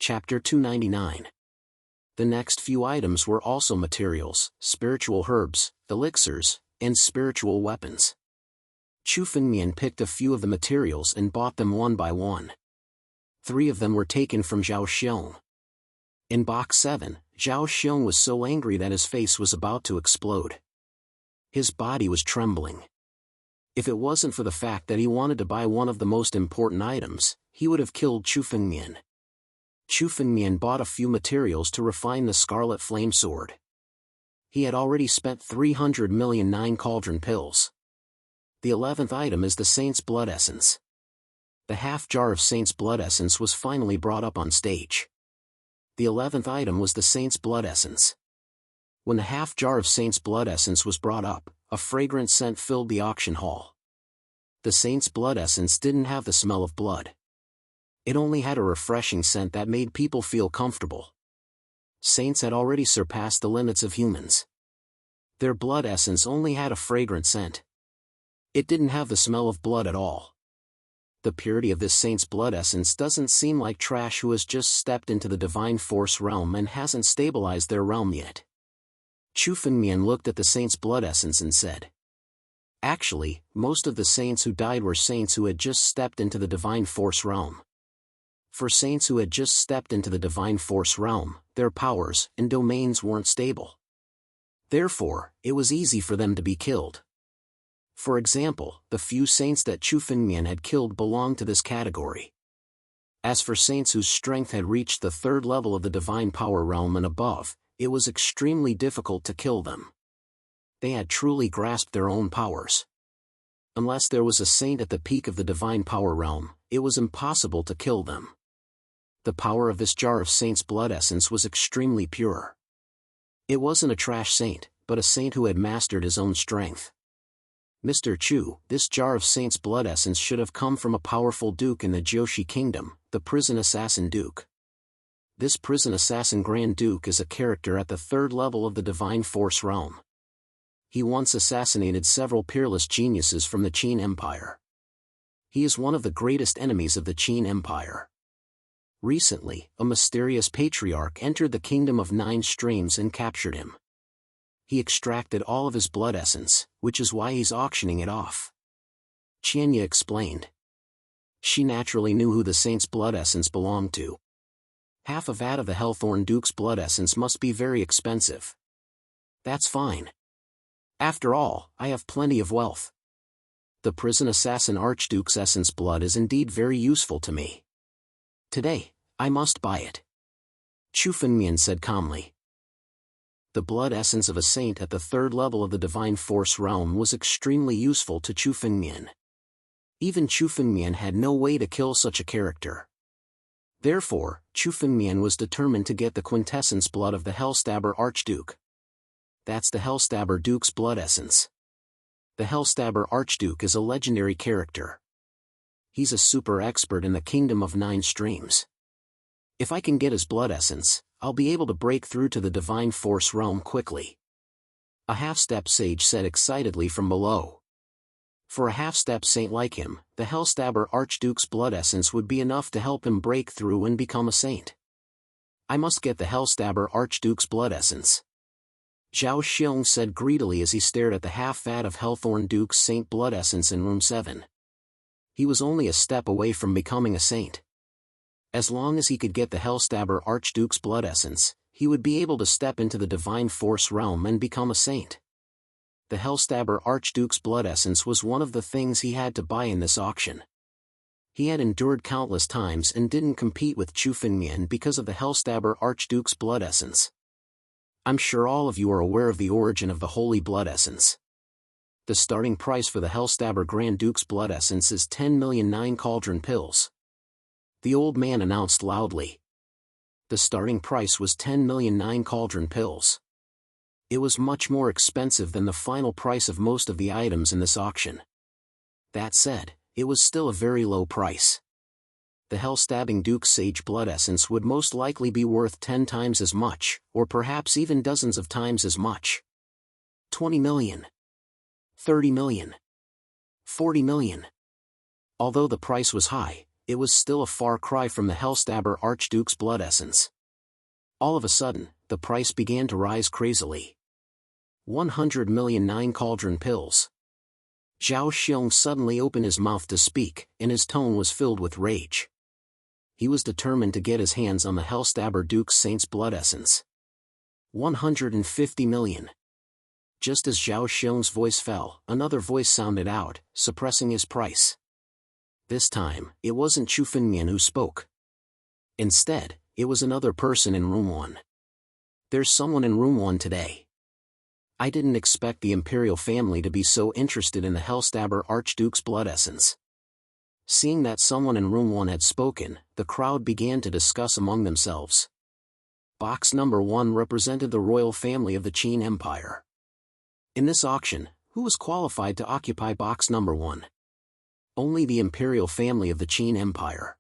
Chapter 299. The next few items were also materials, spiritual herbs, elixirs, and spiritual weapons. Chu Fengmian picked a few of the materials and bought them one by one. 3 of them were taken from Zhao Xiong. In Box 7, Zhao Xiong was so angry that his face was about to explode. His body was trembling. If it wasn't for the fact that he wanted to buy one of the most important items, he would have killed Chu Fengmian. Chu Fengmian bought a few materials to refine the Scarlet Flame Sword. He had already spent 300 million 9 cauldron pills. The 11th item is the Saint's Blood Essence. The half jar of Saint's Blood Essence was finally brought up on stage. The 11th item was the Saint's Blood Essence. When the half jar of Saint's Blood Essence was brought up, a fragrant scent filled the auction hall. The Saint's Blood Essence didn't have the smell of blood. It only had a refreshing scent that made people feel comfortable. Saints had already surpassed the limits of humans. Their blood essence only had a fragrant scent. It didn't have the smell of blood at all. The purity of this saint's blood essence doesn't seem like trash who has just stepped into the divine force realm and hasn't stabilized their realm yet. Chu Fengmian looked at the saint's blood essence and said, "Actually, most of the saints who died were saints who had just stepped into the divine force realm. For saints who had just stepped into the divine force realm, their powers and domains weren't stable. Therefore, it was easy for them to be killed. For example, the few saints that Chu Fengmian had killed belonged to this category. As for saints whose strength had reached the 3rd level of the divine power realm and above, it was extremely difficult to kill them. They had truly grasped their own powers. Unless there was a saint at the peak of the divine power realm, it was impossible to kill them. The power of this jar of saint's blood essence was extremely pure. It wasn't a trash saint, but a saint who had mastered his own strength. Mr. Chu, this jar of saint's blood essence should have come from a powerful duke in the Jiushi kingdom, the prison assassin duke. This prison assassin Grand Duke is a character at the 3rd level of the divine force realm. He once assassinated several peerless geniuses from the Qin Empire. He is one of the greatest enemies of the Qin Empire. Recently, a mysterious patriarch entered the Kingdom of 9 Streams and captured him. He extracted all of his blood essence, which is why he's auctioning it off." Qianya explained. She naturally knew who the saint's blood essence belonged to. Half a vat of the Hellthorn Duke's blood essence must be very expensive. That's fine. After all, I have plenty of wealth. The prison assassin Archduke's essence blood is indeed very useful to me. Today, I must buy it. Chu Fengmian said calmly. The blood essence of a saint at the 3rd level of the divine force realm was extremely useful to Chu Fengmian. Even Chu Fengmian had no way to kill such a character. Therefore, Chu Fengmian was determined to get the quintessence blood of the Hellstabber Archduke. That's the Hellstabber Duke's blood essence. The Hellstabber Archduke is a legendary character. He's a super expert in the Kingdom of 9 Streams. If I can get his blood essence, I'll be able to break through to the divine force realm quickly. A half-step sage said excitedly from below. For a half-step saint like him, the Hellstabber Archduke's blood essence would be enough to help him break through and become a saint. I must get the Hellstabber Archduke's blood essence. Zhao Xiong said greedily as he stared at the half-vat of Hellthorn Duke's saint blood essence in room 7. He was only a step away from becoming a saint. As long as he could get the Hellstabber Archduke's blood essence, he would be able to step into the divine force realm and become a saint. The Hellstabber Archduke's blood essence was one of the things he had to buy in this auction. He had endured countless times and didn't compete with Chu Fengmian because of the Hellstabber Archduke's blood essence. I'm sure all of you are aware of the origin of the holy blood essence. The starting price for the Hellstabber Grand Duke's blood essence is 10 million 9 cauldron pills. The old man announced loudly. The starting price was 10 million 9 cauldron pills. It was much more expensive than the final price of most of the items in this auction. That said, it was still a very low price. The Hellstabbing Duke's sage blood essence would most likely be worth 10 times as much, or perhaps even dozens of times as much. 20 million. 30 million. 40 million. Although the price was high, it was still a far cry from the Hellstabber Archduke's blood essence. All of a sudden, the price began to rise crazily. 100 million 9 cauldron pills. Zhao Xiong suddenly opened his mouth to speak, and his tone was filled with rage. He was determined to get his hands on the Hellstabber Duke's Saint's blood essence. 150 million. Just as Zhao Xiong's voice fell, another voice sounded out, suppressing his price. This time, it wasn't Chu Fengmian who spoke. Instead, it was another person in room 1. There's someone in room 1 today. I didn't expect the imperial family to be so interested in the Hellstabber Archduke's blood essence. Seeing that someone in room 1 had spoken, the crowd began to discuss among themselves. Box number 1 represented the royal family of the Qin Empire. In this auction, who was qualified to occupy box number 1? Only the imperial family of the Qin Empire.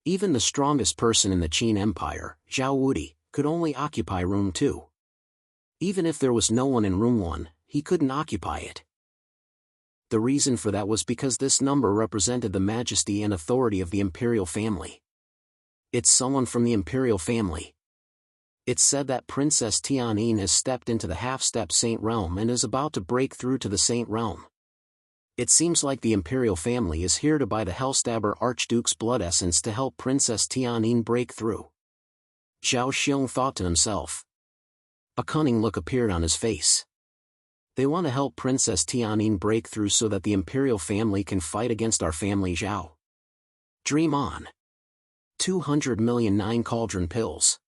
Even the strongest person in the Qin Empire, Zhao Wudi, could only occupy room 2. Even if there was no one in room 1, he couldn't occupy it. The reason for that was because this number represented the majesty and authority of the imperial family. It's someone from the imperial family. It's said that Princess Tianyin has stepped into the half-step saint realm and is about to break through to the saint realm. It seems like the imperial family is here to buy the Hellstabber Archduke's blood essence to help Princess Tianyin break through. Zhao Xiong thought to himself. A cunning look appeared on his face. They want to help Princess Tianyin break through so that the imperial family can fight against our family Zhao. Dream on. 200 million 9 cauldron pills.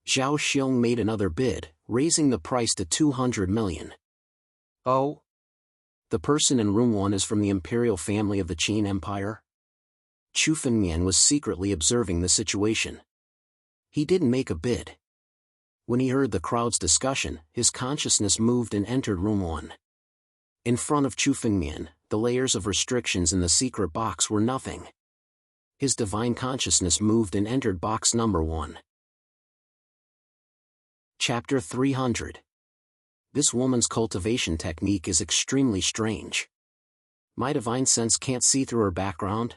Zhao Xiong made another bid, raising the price to 200 million. Oh? The person in room 1 is from the imperial family of the Qin Empire? Chu Fengmian was secretly observing the situation. He didn't make a bid. When he heard the crowd's discussion, his consciousness moved and entered room 1. In front of Chu Fengmian, the layers of restrictions in the secret box were nothing. His divine consciousness moved and entered box number 1. Chapter 300. This woman's cultivation technique is extremely strange. My divine sense can't see through her background?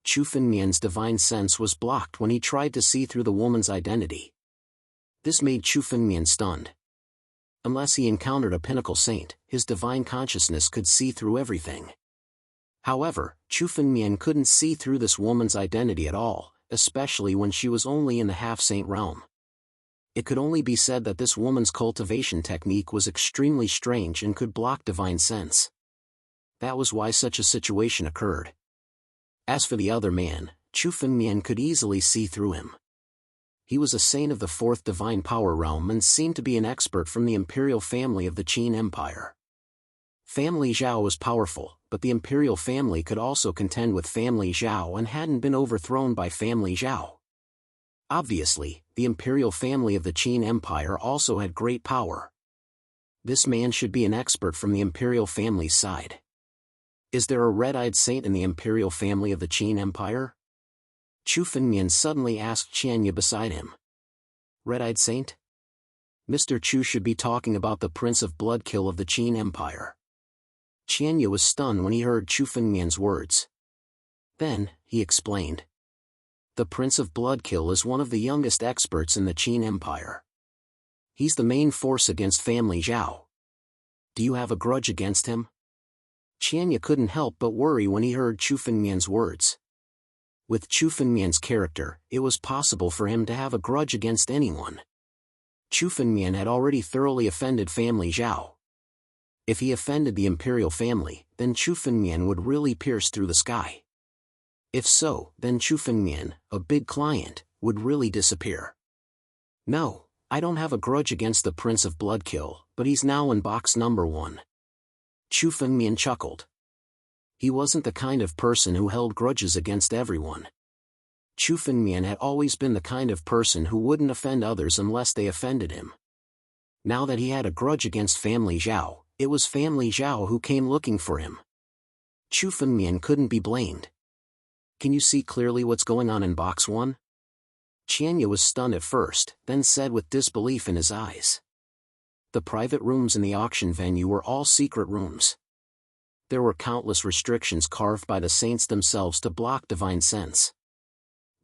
Chu Fengmian's divine sense was blocked when he tried to see through the woman's identity. This made Chu Fengmian stunned. Unless he encountered a pinnacle saint, his divine consciousness could see through everything. However, Chu Fengmian couldn't see through this woman's identity at all, especially when she was only in the half-saint realm. It could only be said that this woman's cultivation technique was extremely strange and could block divine sense. That was why such a situation occurred. As for the other man, Chu Fengmian could easily see through him. He was a saint of the 4th divine power realm and seemed to be an expert from the imperial family of the Qin Empire. Family Zhao was powerful, but the imperial family could also contend with family Zhao and hadn't been overthrown by family Zhao. Obviously, the imperial family of the Qin Empire also had great power. This man should be an expert from the imperial family's side. Is there a red-eyed saint in the imperial family of the Qin Empire? Chu Fengmian suddenly asked Qianye beside him. Red-eyed saint? Mr. Chu should be talking about the Prince of Bloodkill of the Qin Empire. Qianye was stunned when he heard Chu Fengmian's words. Then, he explained. The Prince of Bloodkill is one of the youngest experts in the Qin Empire. He's the main force against family Zhao. Do you have a grudge against him? Qianye couldn't help but worry when he heard Chu Fengmian's words. With Chu Fengmian's character, it was possible for him to have a grudge against anyone. Chu Fengmian had already thoroughly offended family Zhao. If he offended the imperial family, then Chu Fengmian would really pierce through the sky. If so, then Chu Fengmian, a big client, would really disappear. No, I don't have a grudge against the Prince of Bloodkill, but he's now in box number 1. Chu Fengmian chuckled. He wasn't the kind of person who held grudges against everyone. Chu Fengmian had always been the kind of person who wouldn't offend others unless they offended him. Now that he had a grudge against family Zhao, it was family Zhao who came looking for him. Chu Fengmian couldn't be blamed. Can you see clearly what's going on in box 1? Qianye was stunned at first, then said with disbelief in his eyes. The private rooms in the auction venue were all secret rooms. There were countless restrictions carved by the saints themselves to block divine sense.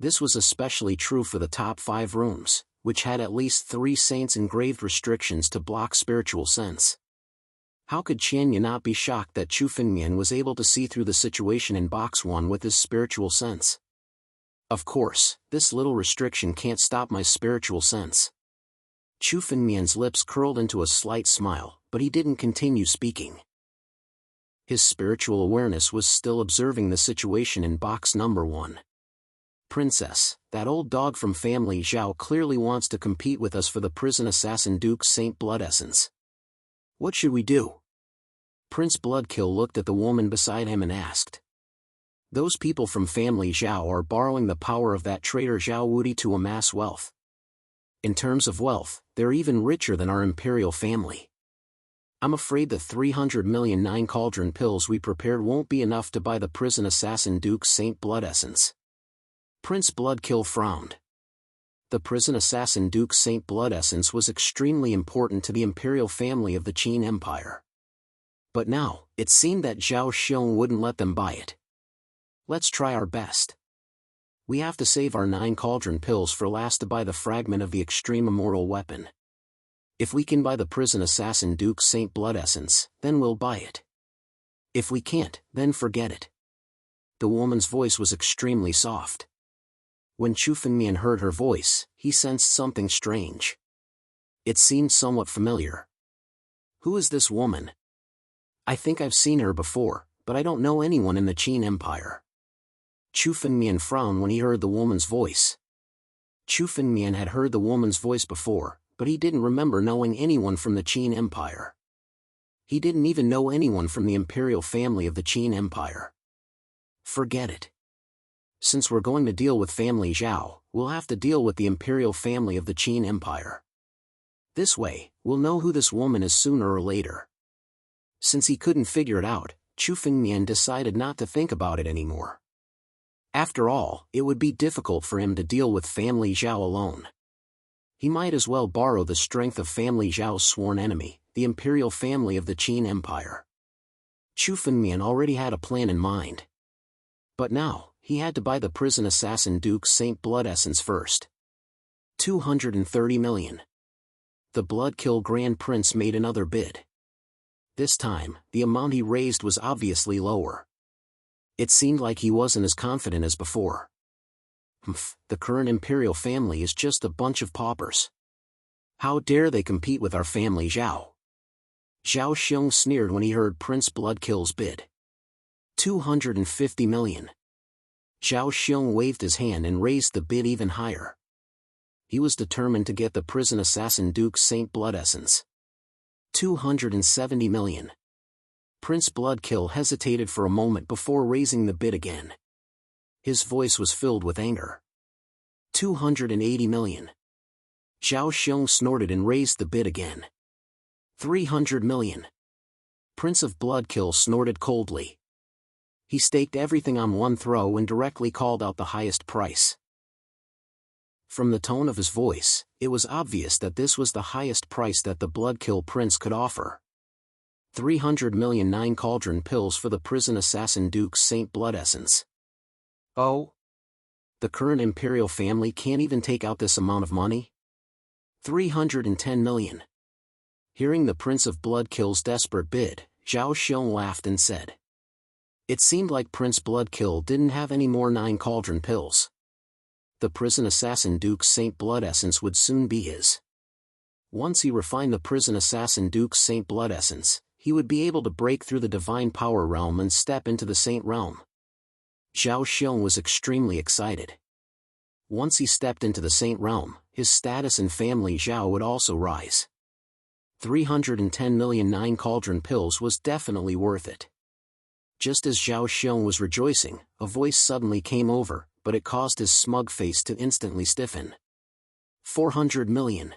This was especially true for the top 5 rooms, which had at least 3 saints engraved restrictions to block spiritual sense. How could Qianya not be shocked that Chu Fengmian was able to see through the situation in box 1 with his spiritual sense? Of course, this little restriction can't stop my spiritual sense. Chu Fengmian's lips curled into a slight smile, but he didn't continue speaking. His spiritual awareness was still observing the situation in box number 1. Princess, that old dog from family Zhao clearly wants to compete with us for the prison assassin Duke's Saint Blood Essence. What should we do? Prince Bloodkill looked at the woman beside him and asked. Those people from family Zhao are borrowing the power of that traitor Zhao Wudi to amass wealth. In terms of wealth, they're even richer than our imperial family. I'm afraid the 300 million 9 cauldron pills we prepared won't be enough to buy the prison assassin Duke's Saint Blood Essence. Prince Bloodkill frowned. The prison assassin Duke's Saint Blood Essence was extremely important to the imperial family of the Qin Empire. But now, it seemed that Zhao Xiong wouldn't let them buy it. Let's try our best. We have to save our 9 cauldron pills for last to buy the fragment of the extreme immortal weapon. If we can buy the prison assassin Duke's Saint Blood Essence, then we'll buy it. If we can't, then forget it. The woman's voice was extremely soft. When Chu Fengmian heard her voice, he sensed something strange. It seemed somewhat familiar. Who is this woman? I think I've seen her before, but I don't know anyone in the Qin Empire. Chu Fengmian frowned when he heard the woman's voice. Chu Fengmian had heard the woman's voice before, but he didn't remember knowing anyone from the Qin Empire. He didn't even know anyone from the imperial family of the Qin Empire. Forget it. Since we're going to deal with family Zhao, we'll have to deal with the imperial family of the Qin Empire. This way, we'll know who this woman is sooner or later. Since he couldn't figure it out, Chu Fengmian decided not to think about it anymore. After all, it would be difficult for him to deal with family Zhao alone. He might as well borrow the strength of family Zhao's sworn enemy, the imperial family of the Qin Empire. Chu Fengmian already had a plan in mind. But now, he had to buy the prison assassin Duke's Saint Blood Essence first. 230 million. The Bloodkill Grand Prince made another bid. This time, the amount he raised was obviously lower. It seemed like he wasn't as confident as before. The current imperial family is just a bunch of paupers. How dare they compete with our family Zhao? Zhao Xiong sneered when he heard Prince Bloodkill's bid. 250 million. Zhao Xiong waved his hand and raised the bid even higher. He was determined to get the prison assassin Duke's Saint Blood Essence. 270 million. Prince Bloodkill hesitated for a moment before raising the bid again. His voice was filled with anger. 280 million. Zhao Xiong snorted and raised the bid again. 300 million. Prince of Bloodkill snorted coldly. He staked everything on one throw and directly called out the highest price. From the tone of his voice, it was obvious that this was the highest price that the Bloodkill Prince could offer. 300 million 9 cauldron pills for the prison assassin Duke's Saint Blood Essence. Oh? The current imperial family can't even take out this amount of money? 310 million. Hearing the Prince of Bloodkill's desperate bid, Zhao Xiong laughed and said. It seemed like Prince Bloodkill didn't have any more 9 cauldron pills. The prison assassin Duke's Saint Blood Essence would soon be his. Once he refined the prison assassin Duke's Saint Blood Essence, he would be able to break through the divine power realm and step into the Saint realm. Zhao Xiong was extremely excited. Once he stepped into the Saint realm, his status and family Zhao would also rise. 310 million 9 cauldron pills was definitely worth it. Just as Zhao Xiong was rejoicing, a voice suddenly came over, but it caused his smug face to instantly stiffen. 400 million.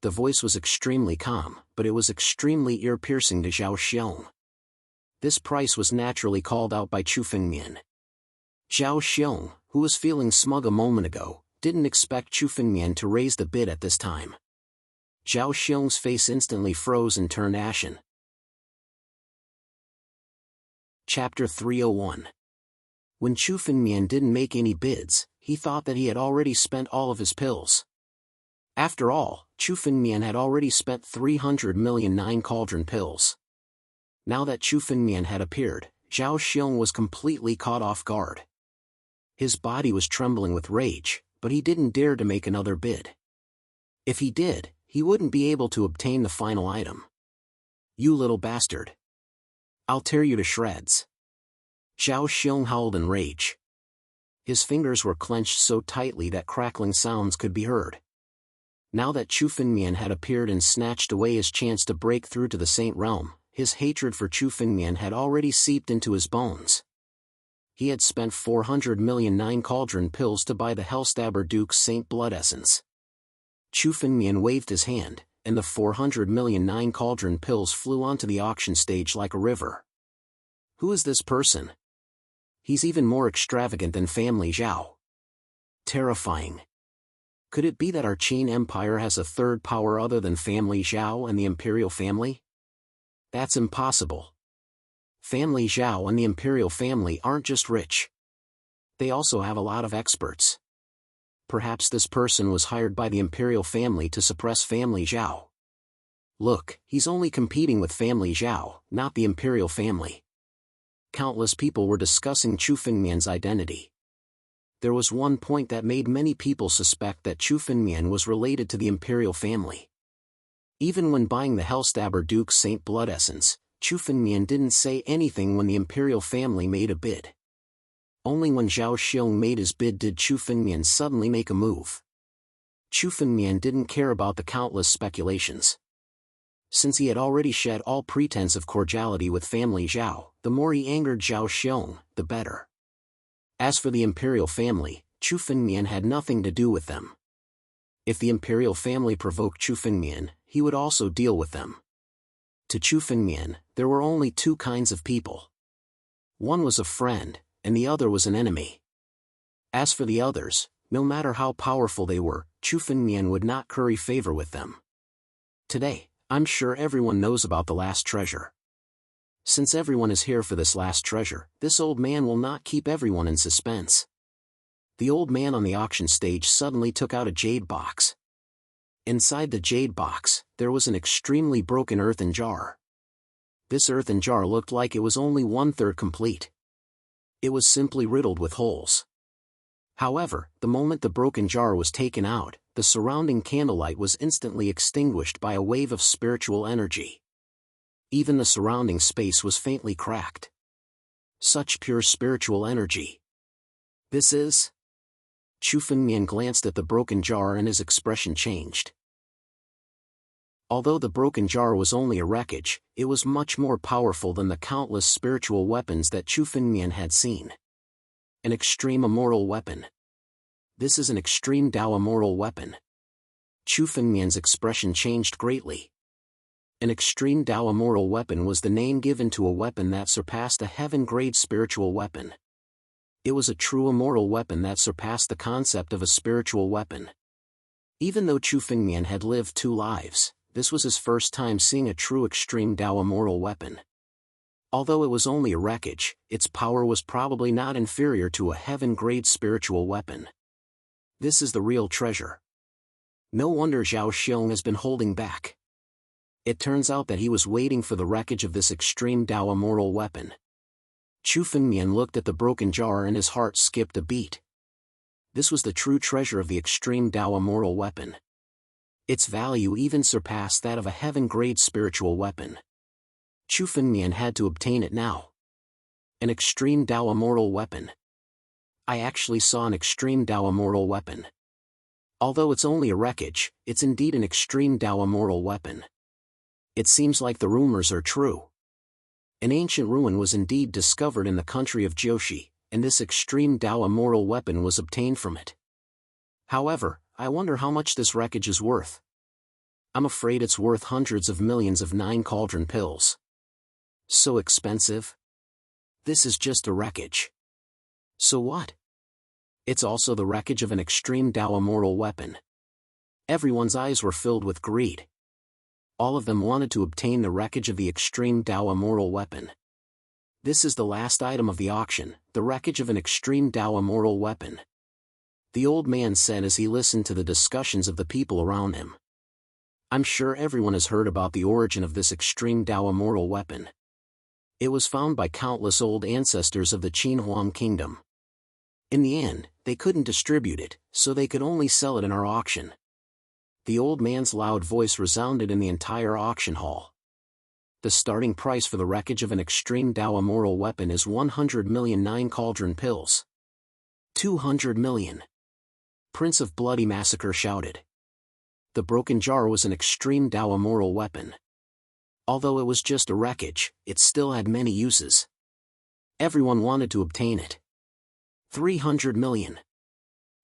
The voice was extremely calm, but it was extremely ear-piercing to Zhao Xiong. This price was naturally called out by Chu Fengmian. Zhao Xiong, who was feeling smug a moment ago, didn't expect Chu Fengmian to raise the bid at this time. Zhao Xiong's face instantly froze and turned ashen. Chapter 301. When Chu Finmian didn't make any bids, he thought that he had already spent all of his pills. After all, Chu Finmian had already spent 300 million nine cauldron pills. Now that Chu Finmian had appeared, Zhao Xiong was completely caught off guard. His body was trembling with rage, but he didn't dare to make another bid. If he did, he wouldn't be able to obtain the final item. "You little bastard! I'll tear you to shreds!" Zhao Xiong howled in rage. His fingers were clenched so tightly that crackling sounds could be heard. Now that Chu Finmian had appeared and snatched away his chance to break through to the Saint Realm, his hatred for Chu Finmian had already seeped into his bones. He had spent 400 million nine cauldron pills to buy the Hellstabber Duke's Saint Blood Essence. Chu Finmian waved his hand, and the 400 million nine cauldron pills flew onto the auction stage like a river. Who is this person? He's even more extravagant than Family Zhao. Terrifying. Could it be that our Qin Empire has a third power other than Family Zhao and the Imperial family? That's impossible. Family Zhao and the Imperial family aren't just rich. They also have a lot of experts. Perhaps this person was hired by the Imperial family to suppress Family Zhao. Look, he's only competing with Family Zhao, not the Imperial family. Countless people were discussing Chu Finmian's identity. There was one point that made many people suspect that Chu Finmian was related to the Imperial family. Even when buying the Hellstabber Duke's Saint Blood Essence, Chu Finmian didn't say anything when the Imperial family made a bid. Only when Zhao Xiong made his bid did Chu Finmian suddenly make a move. Chu Finmian didn't care about the countless speculations. Since he had already shed all pretense of cordiality with Family Zhao, the more he angered Zhao Xiong, the better. As for the Imperial family, Chu Finmian had nothing to do with them. If the Imperial family provoked Chu Finmian, he would also deal with them. To Chu Finmian, there were only two kinds of people. One was a friend, and the other was an enemy. As for the others, no matter how powerful they were, Chu Finmian would not curry favor with them. Today, I'm sure everyone knows about the last treasure. Since everyone is here for this last treasure, this old man will not keep everyone in suspense. The old man on the auction stage suddenly took out a jade box. Inside the jade box, there was an extremely broken earthen jar. This earthen jar looked like it was only 1/3 complete. It was simply riddled with holes. However, the moment the broken jar was taken out, the surrounding candlelight was instantly extinguished by a wave of spiritual energy. Even the surrounding space was faintly cracked. Such pure spiritual energy. This is... Chu Finmian glanced at the broken jar and his expression changed. Although the broken jar was only a wreckage, it was much more powerful than the countless spiritual weapons that Chu Finmian had seen. An extreme immoral weapon. This is an extreme Dao immoral weapon. Chu Finmian's expression changed greatly. An extreme Dao immoral weapon was the name given to a weapon that surpassed a heaven-grade spiritual weapon. It was a true immortal weapon that surpassed the concept of a spiritual weapon. Even though Chu Finmian had lived 2 lives, this was his first time seeing a true extreme Dao immoral weapon. Although it was only a wreckage, its power was probably not inferior to a heaven-grade spiritual weapon. This is the real treasure. No wonder Zhao Xiong has been holding back. It turns out that he was waiting for the wreckage of this extreme Dao immoral weapon. Chu Finmian looked at the broken jar and his heart skipped a beat. This was the true treasure of the extreme Dao immoral weapon. Its value even surpassed that of a heaven-grade spiritual weapon. Chu Finmian had to obtain it now. An extreme Dao immoral weapon. I actually saw an extreme Dao immoral weapon. Although it's only a wreckage, it's indeed an extreme Dao immoral weapon. It seems like the rumors are true. An ancient ruin was indeed discovered in the country of Jiushi, and this extreme Dao immoral weapon was obtained from it. However, I wonder how much this wreckage is worth. I'm afraid it's worth hundreds of millions of 9 cauldron pills. So expensive? This is just a wreckage. So what? It's also the wreckage of an extreme Dao immoral weapon. Everyone's eyes were filled with greed. All of them wanted to obtain the wreckage of the extreme Dao immoral weapon. This is the last item of the auction, the wreckage of an extreme Dao immortal weapon. The old man said as he listened to the discussions of the people around him. I'm sure everyone has heard about the origin of this extreme Dao immortal weapon. It was found by countless old ancestors of the Jianwang kingdom. In the end, they couldn't distribute it, so they could only sell it in our auction. The old man's loud voice resounded in the entire auction hall. The starting price for the wreckage of an extreme Dao immortal weapon is 100 million 9 cauldron pills. 200 million. Prince of Bloody Massacre shouted. The broken jar was an extreme Dao immortal weapon. Although it was just a wreckage, it still had many uses. Everyone wanted to obtain it. 300 million.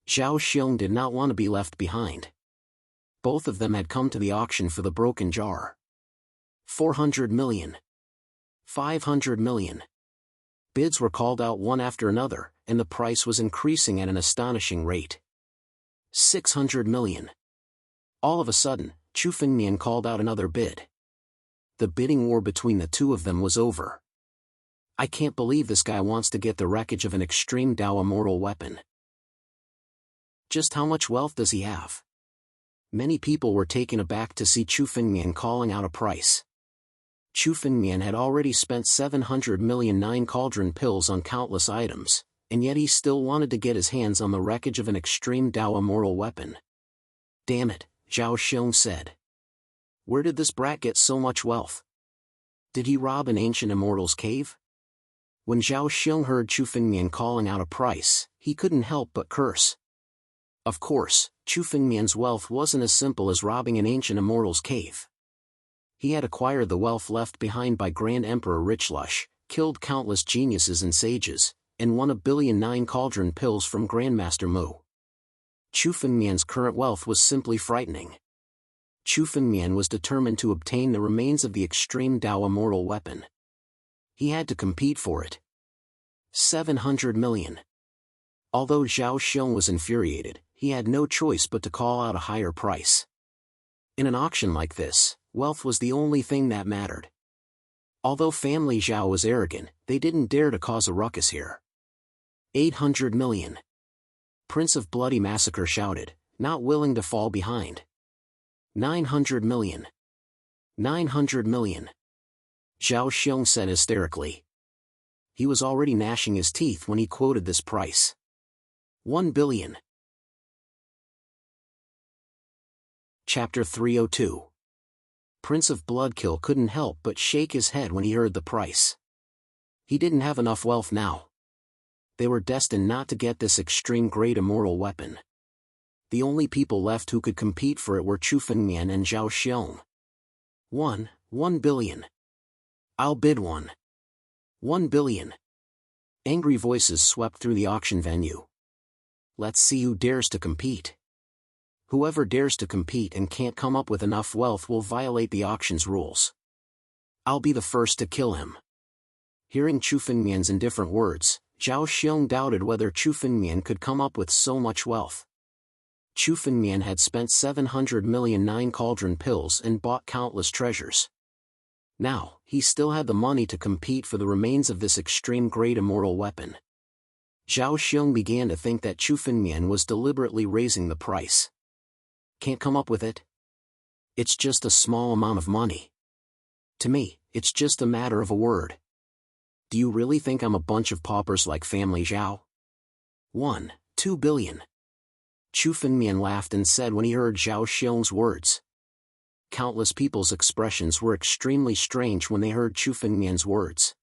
Zhao Xiong did not want to be left behind. Both of them had come to the auction for the broken jar. 400 million. 500 million. Bids were called out one after another, and the price was increasing at an astonishing rate. 600 million. All of a sudden, Chu Fengmian called out another bid. The bidding war between the two of them was over. I can't believe this guy wants to get the wreckage of an extreme Dao immortal weapon. Just how much wealth does he have? Many people were taken aback to see Chu Fengmian calling out a price. Chu Fengmian had already spent 700 million 9 cauldron pills on countless items, and yet he still wanted to get his hands on the wreckage of an extreme Dao immortal weapon. Damn it, Zhao Xiong said. Where did this brat get so much wealth? Did he rob an ancient immortal's cave? When Zhao Xiong heard Chu Fengmian calling out a price, he couldn't help but curse. Of course, Chu Fengmian's wealth wasn't as simple as robbing an ancient immortal's cave. He had acquired the wealth left behind by Grand Emperor Richlush, killed countless geniuses and sages, and won 1 billion 9 cauldron pills from Grandmaster Mu. Chu Fengmian's current wealth was simply frightening. Chu Fengmian was determined to obtain the remains of the extreme Dao immortal weapon. He had to compete for it. 700 million. Although Zhao Xiong was infuriated, he had no choice but to call out a higher price. In an auction like this, wealth was the only thing that mattered. Although family Zhao was arrogant, they didn't dare to cause a ruckus here. 800 million. Prince of Bloody Massacre shouted, not willing to fall behind. 900 million. 900 million. Zhao Xiong said hysterically. He was already gnashing his teeth when he quoted this price. 1 billion. Chapter 302. Prince of Bloodkill couldn't help but shake his head when he heard the price. He didn't have enough wealth now. They were destined not to get this extreme great immortal weapon. The only people left who could compete for it were Chu Fengmian and Zhao Xiong. 1 billion. I'll bid 1 billion. Angry voices swept through the auction venue. Let's see who dares to compete. Whoever dares to compete and can't come up with enough wealth will violate the auction's rules. I'll be the first to kill him. Hearing Chu Fengmian's indifferent words, Zhao Xiong doubted whether Chu Fengmian could come up with so much wealth. Chu Fengmian had spent 700 million 9 cauldron pills and bought countless treasures. Now, he still had the money to compete for the remains of this extreme great immortal weapon. Zhao Xiong began to think that Chu Fengmian was deliberately raising the price. Can't come up with it? It's just a small amount of money. To me, it's just a matter of a word. Do you really think I'm a bunch of paupers like family Zhao? 2 billion. Chu Fengmian laughed and said when he heard Zhao Xiong's words. Countless people's expressions were extremely strange when they heard Chu Fengmian's words.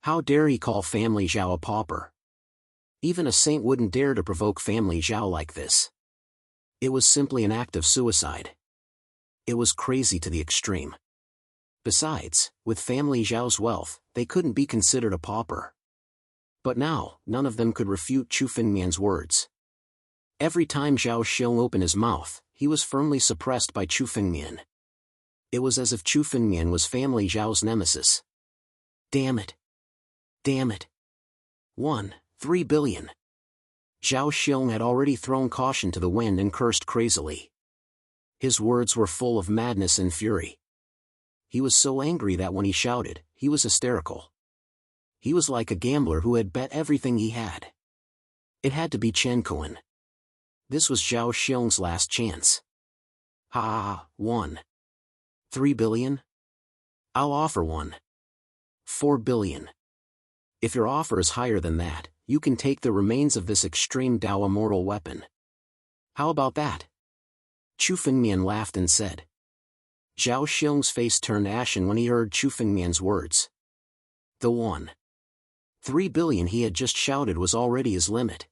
How dare he call family Zhao a pauper? Even a saint wouldn't dare to provoke family Zhao like this. It was simply an act of suicide. It was crazy to the extreme. Besides, with family Zhao's wealth, they couldn't be considered a pauper. But now, none of them could refute Chu Fengmian's words. Every time Zhao Xiong opened his mouth, he was firmly suppressed by Chu Fengmian. It was as if Chu Fengmian was family Zhao's nemesis. Damn it. Damn it. 3 billion. Zhao Xiong had already thrown caution to the wind and cursed crazily. His words were full of madness and fury. He was so angry that when he shouted, he was hysterical. He was like a gambler who had bet everything he had. It had to be Chen. This was Zhao Xiong's last chance. Ha! 1. 3 billion? I'll offer 1. 4 billion. If your offer is higher than that, you can take the remains of this extreme Dao immortal weapon. How about that? Chu Fengmian laughed and said. Zhao Xiong's face turned ashen when he heard Chu Fengmian's words. The 1. 3 billion he had just shouted was already his limit.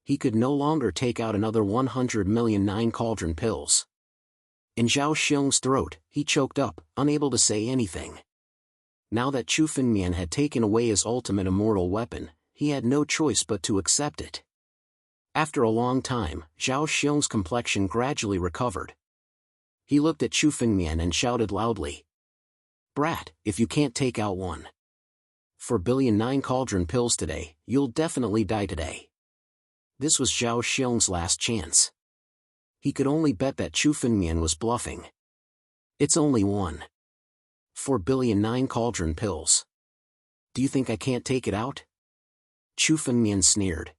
He could no longer take out another 100 million nine cauldron pills. In Zhao Xiong's throat, he choked up, unable to say anything. Now that Chu Fengmian had taken away his ultimate immortal weapon, he had no choice but to accept it. After a long time, Zhao Xiong's complexion gradually recovered. He looked at Chu Fengmian and shouted loudly. Brat, if you can't take out 1.4 billion nine cauldron pills today, you'll definitely die today. This was Zhao Xiong's last chance. He could only bet that Chu Fengmian was bluffing. It's only 1.4 billion nine cauldron pills. Do you think I can't take it out? Chu Fengmian sneered.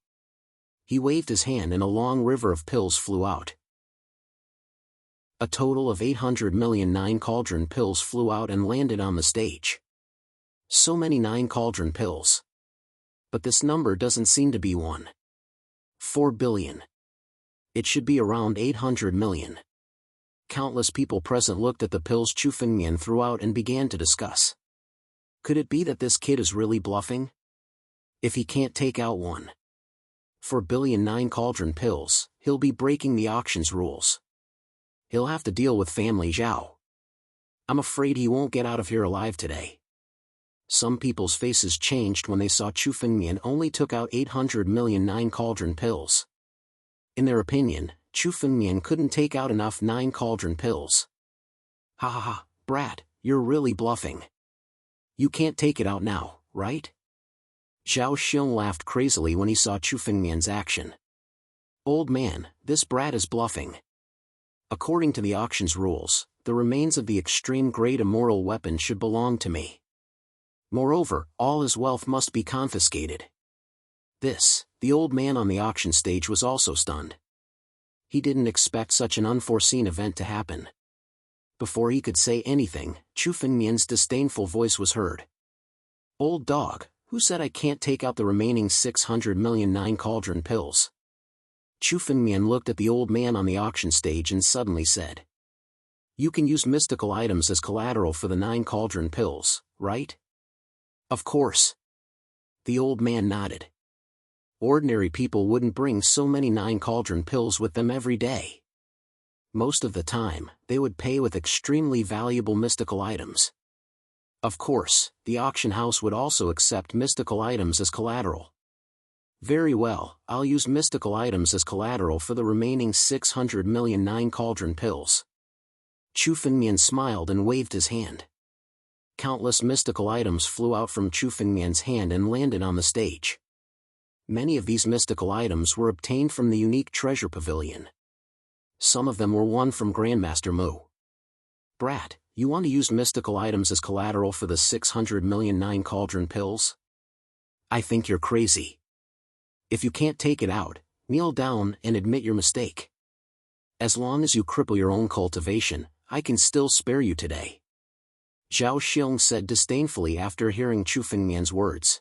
He waved his hand and a long river of pills flew out. A total of 800 million nine cauldron pills flew out and landed on the stage. So many nine cauldron pills. But this number doesn't seem to be 1.4 billion. It should be around 800 million. Countless people present looked at the pills Chu Fengmian threw out and began to discuss. Could it be that this kid is really bluffing? If he can't take out 1.4 billion nine cauldron pills, he'll be breaking the auction's rules. He'll have to deal with family Zhao. I'm afraid he won't get out of here alive today. Some people's faces changed when they saw Chu Fengmian only took out 800 million nine cauldron pills. In their opinion, Chu Fengmian couldn't take out enough nine cauldron pills. Ha ha ha, brat, you're really bluffing. You can't take it out now, right? Zhao Xiong laughed crazily when he saw Chu Fengmian's action. Old man, this brat is bluffing. According to the auction's rules, the remains of the extreme-grade immortal weapon should belong to me. Moreover, all his wealth must be confiscated. The old man on the auction stage was also stunned. He didn't expect such an unforeseen event to happen. Before he could say anything, Chu Fengmian's disdainful voice was heard. Old dog, who said I can't take out the remaining 600 million nine cauldron pills? Chu Fengmian looked at the old man on the auction stage and suddenly said. You can use mystical items as collateral for the nine cauldron pills, right? Of course. The old man nodded. Ordinary people wouldn't bring so many nine cauldron pills with them every day. Most of the time, they would pay with extremely valuable mystical items. Of course, the auction house would also accept mystical items as collateral. Very well, I'll use mystical items as collateral for the remaining 600 million nine cauldron pills. Chu Fengmian smiled and waved his hand. Countless mystical items flew out from Chu Fengmian's hand and landed on the stage. Many of these mystical items were obtained from the unique treasure pavilion. Some of them were won from Grandmaster Mu. Brat, you want to use mystical items as collateral for the 600 million nine cauldron pills? I think you're crazy. If you can't take it out, kneel down and admit your mistake. As long as you cripple your own cultivation, I can still spare you today. Zhao Xiong said disdainfully after hearing Chu Fengmian's words.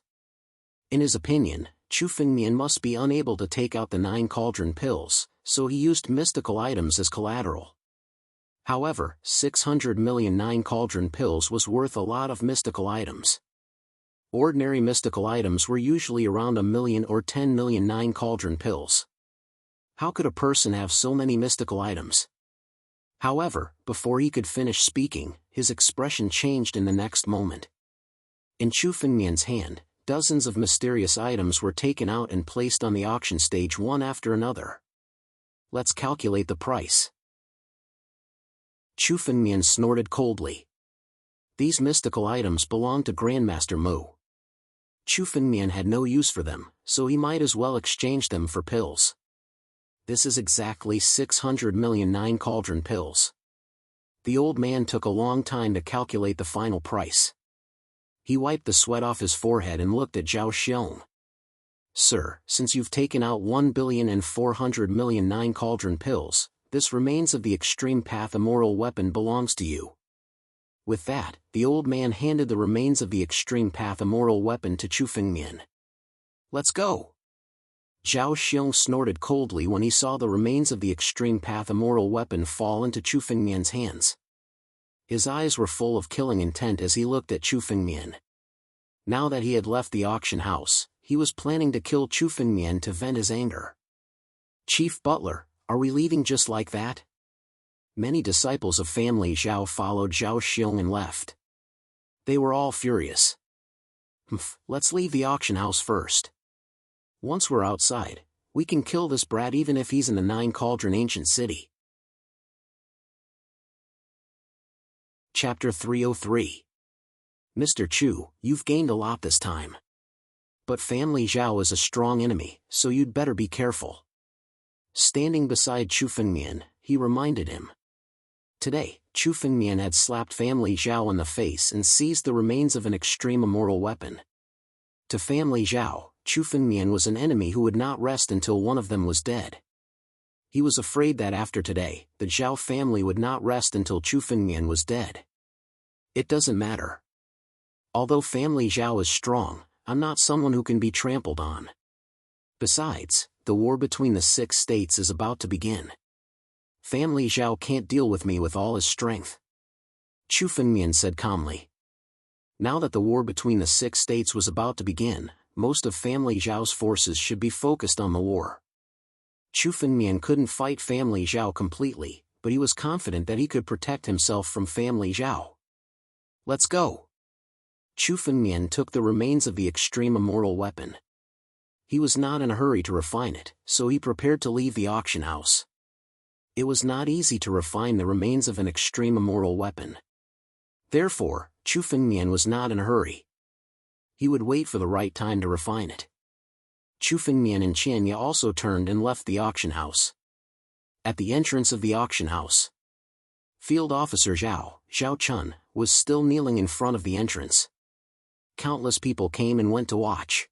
In his opinion, Chu Fengmian must be unable to take out the nine cauldron pills, so he used mystical items as collateral. However, 600 million nine cauldron pills was worth a lot of mystical items. Ordinary mystical items were usually around 1 million or 10 million nine cauldron pills. How could a person have so many mystical items? However, before he could finish speaking, his expression changed in the next moment. In Chu Fengmian's hand, dozens of mysterious items were taken out and placed on the auction stage one after another. Let's calculate the price. Chu Fengmian snorted coldly. These mystical items belonged to Grandmaster Mu. Chu Fengmian had no use for them, so he might as well exchange them for pills. This is exactly 600 million nine cauldron pills. The old man took a long time to calculate the final price. He wiped the sweat off his forehead and looked at Zhao Xiong. Sir, since you've taken out 1,400,000,000 nine cauldron pills, this remains of the extreme path immoral weapon belongs to you. With that, the old man handed the remains of the extreme path immoral weapon to Chu Fengmian. Let's go! Zhao Xiong snorted coldly when he saw the remains of the extreme path immoral weapon fall into Chu Fengmian's hands. His eyes were full of killing intent as he looked at Chu Fengmian. Now that he had left the auction house, he was planning to kill Chu Fengmian to vent his anger. Chief Butler, are we leaving just like that? Many disciples of family Zhao followed Zhao Xiong and left. They were all furious. Let's leave the auction house first. Once we're outside, we can kill this brat even if he's in the Nine Cauldron ancient city. Chapter 303. Mr. Chu, you've gained a lot this time. But family Zhao is a strong enemy, so you'd better be careful. Standing beside Chu Fengmian, he reminded him. Today, Chu Fengmian had slapped family Zhao in the face and seized the remains of an extreme immoral weapon. To family Zhao, Chu Fengmian was an enemy who would not rest until one of them was dead. He was afraid that after today, the Zhao family would not rest until Chu Fengmian was dead. It doesn't matter. Although family Zhao is strong, I'm not someone who can be trampled on. Besides, the war between the 6 states is about to begin. Family Zhao can't deal with me with all his strength. Chu Fengmian said calmly. Now that the war between the 6 states was about to begin, most of family Zhao's forces should be focused on the war. Chu Fengmian couldn't fight family Zhao completely, but he was confident that he could protect himself from family Zhao. Let's go! Chu Fengmian took the remains of the extreme immoral weapon. He was not in a hurry to refine it, so he prepared to leave the auction house. It was not easy to refine the remains of an extreme immoral weapon. Therefore, Chu Fengmian was not in a hurry. He would wait for the right time to refine it. Chu Fengmian and Qianya also turned and left the auction house. At the entrance of the auction house, Field Officer Zhao Chun, was still kneeling in front of the entrance. Countless people came and went to watch.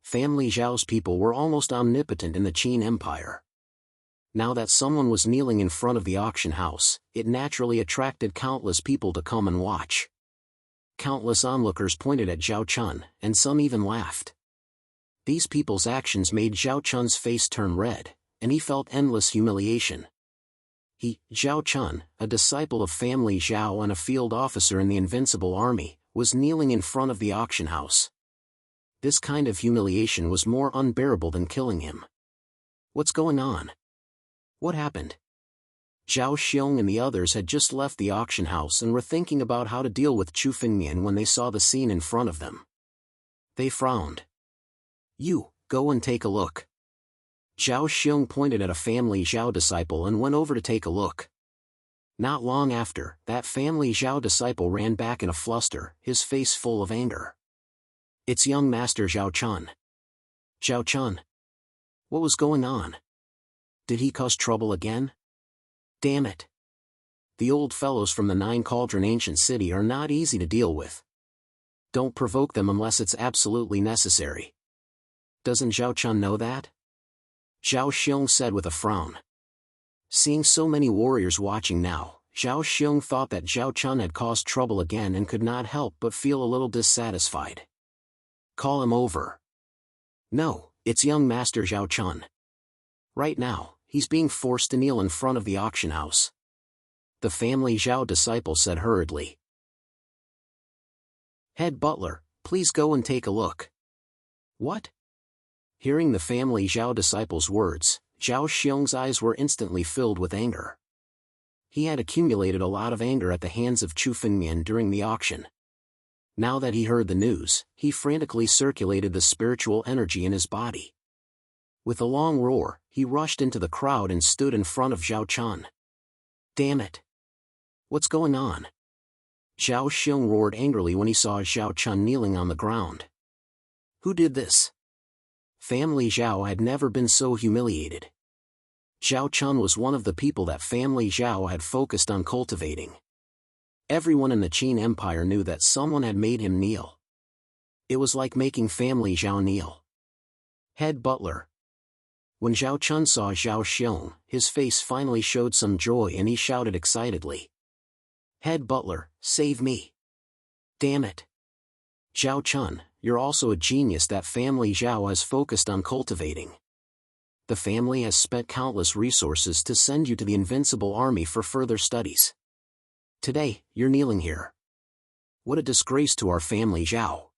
Family Zhao's people were almost omnipotent in the Qin Empire. Now that someone was kneeling in front of the auction house, it naturally attracted countless people to come and watch. Countless onlookers pointed at Zhao Chun, and some even laughed. These people's actions made Zhao Chun's face turn red, and he felt endless humiliation. He, Zhao Chun, a disciple of family Zhao and a field officer in the Invincible Army, was kneeling in front of the auction house. This kind of humiliation was more unbearable than killing him. What's going on? What happened? Zhao Xiong and the others had just left the auction house and were thinking about how to deal with Chu Fengmian when they saw the scene in front of them. They frowned. You, go and take a look. Zhao Xiong pointed at a family Zhao disciple and went over to take a look. Not long after, that family Zhao disciple ran back in a fluster, his face full of anger. It's young master Zhao Chun. Zhao Chun. What was going on? Did he cause trouble again? Damn it. The old fellows from the Nine Cauldron ancient city are not easy to deal with. Don't provoke them unless it's absolutely necessary. Doesn't Zhao Chun know that? Zhao Xiong said with a frown. Seeing so many warriors watching now, Zhao Xiong thought that Zhao Chun had caused trouble again and could not help but feel a little dissatisfied. Call him over. No, it's young master Zhao Chun. Right now, he's being forced to kneel in front of the auction house. The family Zhao disciple said hurriedly. Head butler, please go and take a look. What? Hearing the family Zhao disciple's words, Zhao Xiong's eyes were instantly filled with anger. He had accumulated a lot of anger at the hands of Chu Fengmian during the auction. Now that he heard the news, he frantically circulated the spiritual energy in his body. With a long roar, he rushed into the crowd and stood in front of Zhao Chun. Damn it! What's going on? Zhao Xiong roared angrily when he saw Zhao Chun kneeling on the ground. Who did this? Family Zhao had never been so humiliated. Zhao Chun was one of the people that family Zhao had focused on cultivating. Everyone in the Qin Empire knew that someone had made him kneel. It was like making family Zhao kneel. Head butler. When Zhao Chun saw Zhao Xiong, his face finally showed some joy and he shouted excitedly. Head butler, save me. Damn it. Zhao Chun, you're also a genius that family Zhao has focused on cultivating. The family has spent countless resources to send you to the Invincible Army for further studies. Today, you're kneeling here. What a disgrace to our family Zhao.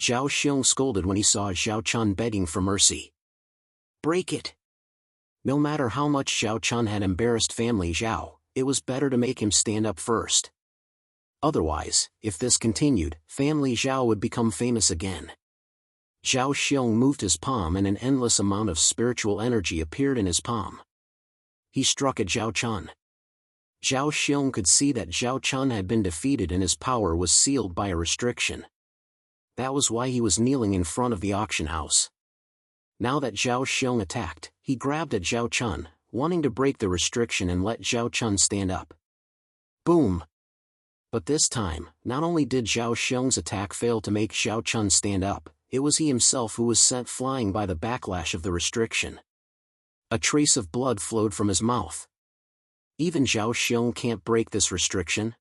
Zhao Xiong scolded when he saw Zhao Chun begging for mercy. Break it. No matter how much Zhao Chun had embarrassed family Zhao, it was better to make him stand up first. Otherwise, if this continued, family Zhao would become famous again. Zhao Xiong moved his palm and an endless amount of spiritual energy appeared in his palm. He struck at Zhao Chun. Zhao Xiong could see that Zhao Chun had been defeated and his power was sealed by a restriction. That was why he was kneeling in front of the auction house. Now that Zhao Xiong attacked, he grabbed at Zhao Chun, wanting to break the restriction and let Zhao Chun stand up. Boom! But this time, not only did Zhao Xiong's attack fail to make Zhao Chun stand up, it was he himself who was sent flying by the backlash of the restriction. A trace of blood flowed from his mouth. Even Zhao Xiong can't break this restriction.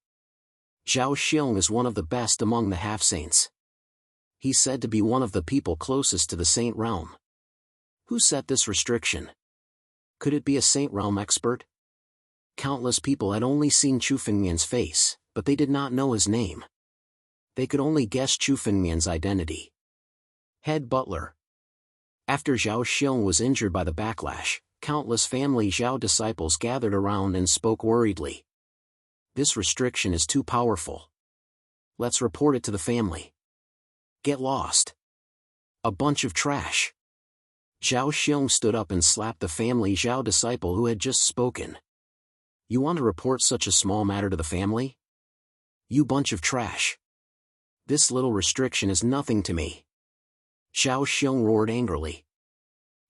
Zhao Xiong is one of the best among the half-saints. He's said to be one of the people closest to the saint realm. Who set this restriction? Could it be a saint realm expert? Countless people had only seen Chu Fengmian's face, but they did not know his name. They could only guess Chu Fengmian's identity. Head butler. After Zhao Xiong was injured by the backlash, countless family Zhao disciples gathered around and spoke worriedly. This restriction is too powerful. Let's report it to the family. Get lost. A bunch of trash. Zhao Xiong stood up and slapped the family Zhao disciple who had just spoken. You want to report such a small matter to the family? You bunch of trash. This little restriction is nothing to me. Zhao Xiong roared angrily.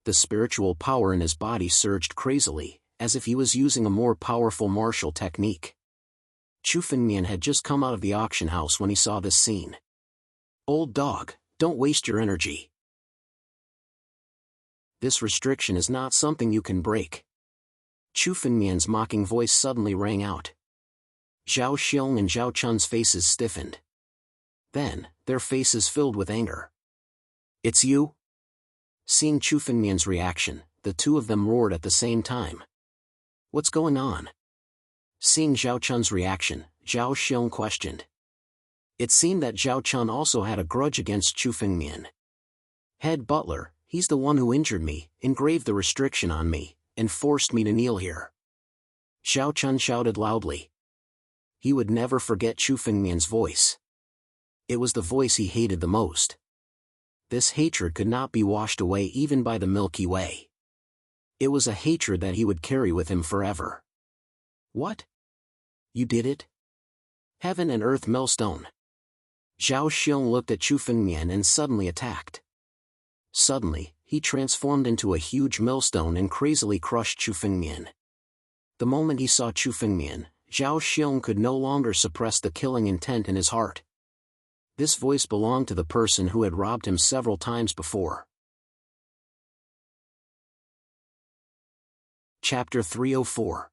The spiritual power in his body surged crazily, as if he was using a more powerful martial technique. Chu Fengmian had just come out of the auction house when he saw this scene. Old dog, don't waste your energy. This restriction is not something you can break. Chu Fengmian's mocking voice suddenly rang out. Zhao Xiong and Zhao Chun's faces stiffened. Then, their faces filled with anger. It's you? Seeing Chu Fengmian's reaction, the two of them roared at the same time. What's going on? Seeing Zhao Chun's reaction, Zhao Xiong questioned. It seemed that Zhao Chun also had a grudge against Chu Fengmian. Head butler, he's the one who injured me, engraved the restriction on me, and forced me to kneel here. Zhao Chun shouted loudly. He would never forget Chu Fengmian's voice. It was the voice he hated the most. This hatred could not be washed away even by the Milky Way. It was a hatred that he would carry with him forever. What? You did it? Heaven and earth millstone. Zhao Xiong looked at Chu Fengmian and suddenly attacked. Suddenly, he transformed into a huge millstone and crazily crushed Chu Fengmian. The moment he saw Chu Fengmian, Zhao Xiong could no longer suppress the killing intent in his heart. This voice belonged to the person who had robbed him several times before. Chapter 304.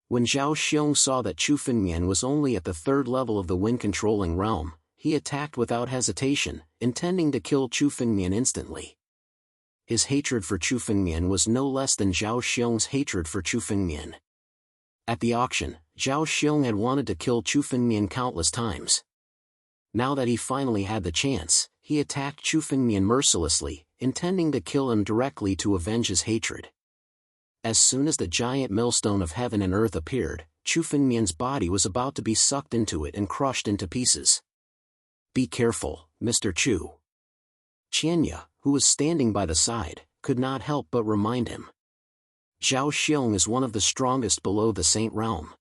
When Zhao Xiong saw that Chu Fengmian was only at the third level of the wind-controlling realm, he attacked without hesitation, intending to kill Chu Fengmian instantly. His hatred for Chu Fengmian was no less than Zhao Xiong's hatred for Chu Fengmian. At the auction, Zhao Xiong had wanted to kill Chu Fengmian countless times. Now that he finally had the chance, he attacked Chu Fengmian mercilessly, intending to kill him directly to avenge his hatred. As soon as the giant millstone of heaven and earth appeared, Chu Fengmian's body was about to be sucked into it and crushed into pieces. Be careful, Mr. Chu. Qianya, who was standing by the side, could not help but remind him. Zhao Xiong is one of the strongest below the saint realm.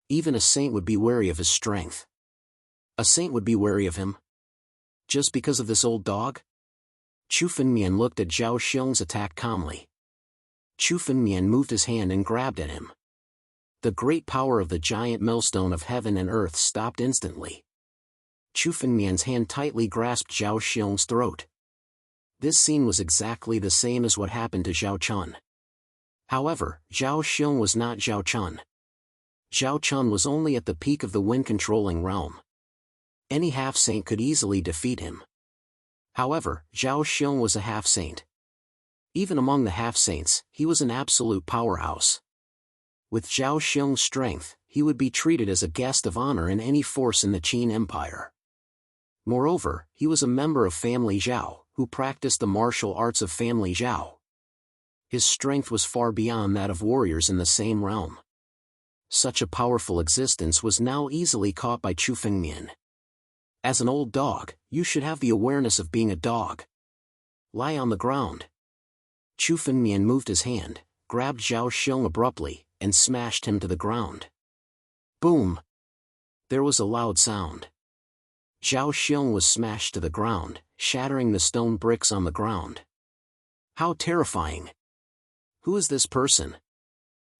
Even a saint would be wary of his strength. A saint would be wary of him? Just because of this old dog? Chu Fengmian looked at Zhao Xiong's attack calmly. Chu Fengmian moved his hand and grabbed at him. The great power of the giant millstone of heaven and earth stopped instantly. Chu Fengmian's hand tightly grasped Zhao Xiong's throat. This scene was exactly the same as what happened to Zhao Chun. However, Zhao Xiong was not Zhao Chun. Zhao Chun was only at the peak of the wind-controlling realm. Any half-saint could easily defeat him. However, Zhao Xiong was a half-saint. Even among the half-saints, he was an absolute powerhouse. With Zhao Xiong's strength, he would be treated as a guest of honor in any force in the Qin Empire. Moreover, he was a member of family Zhao, who practiced the martial arts of family Zhao. His strength was far beyond that of warriors in the same realm. Such a powerful existence was now easily caught by Chu Fengmian. As an old dog, you should have the awareness of being a dog. Lie on the ground. Chu Fengmian moved his hand, grabbed Zhao Xiong abruptly, and smashed him to the ground. Boom! There was a loud sound. Zhao Xiong was smashed to the ground, shattering the stone bricks on the ground. How terrifying! Who is this person?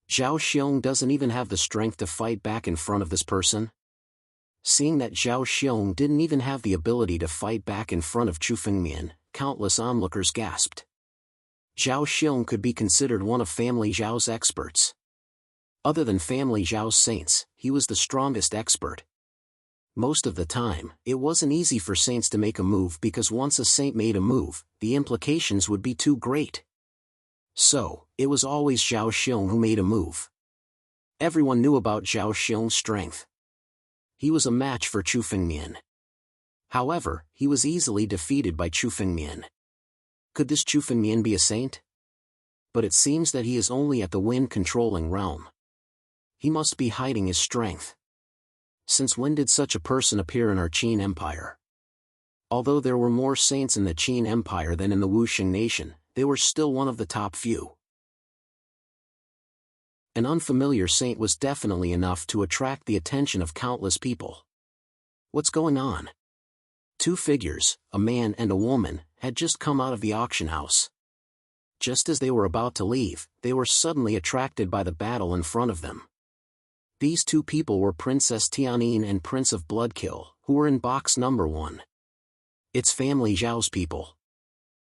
Zhao Xiong doesn't even have the strength to fight back in front of this person? Seeing that Zhao Xiong didn't even have the ability to fight back in front of Chu Fengmian, countless onlookers gasped. Zhao Xiong could be considered one of family Zhao's experts. Other than family Zhao's saints, he was the strongest expert. Most of the time, it wasn't easy for saints to make a move because once a saint made a move, the implications would be too great. So, it was always Zhao Xiong who made a move. Everyone knew about Zhao Xiong's strength. He was a match for Chu Fengmian. However, he was easily defeated by Chu Fengmian. Could this Chu Fengmian be a saint? But it seems that he is only at the wind-controlling realm. He must be hiding his strength. Since when did such a person appear in our Qin Empire? Although there were more saints in the Qin Empire than in the Wuxing nation, they were still one of the top few. An unfamiliar saint was definitely enough to attract the attention of countless people. What's going on? Two figures, a man and a woman, had just come out of the auction house. Just as they were about to leave, they were suddenly attracted by the battle in front of them. These two people were Princess Tianyin and Prince of Bloodkill, who were in box number 1. It's family Zhao's people.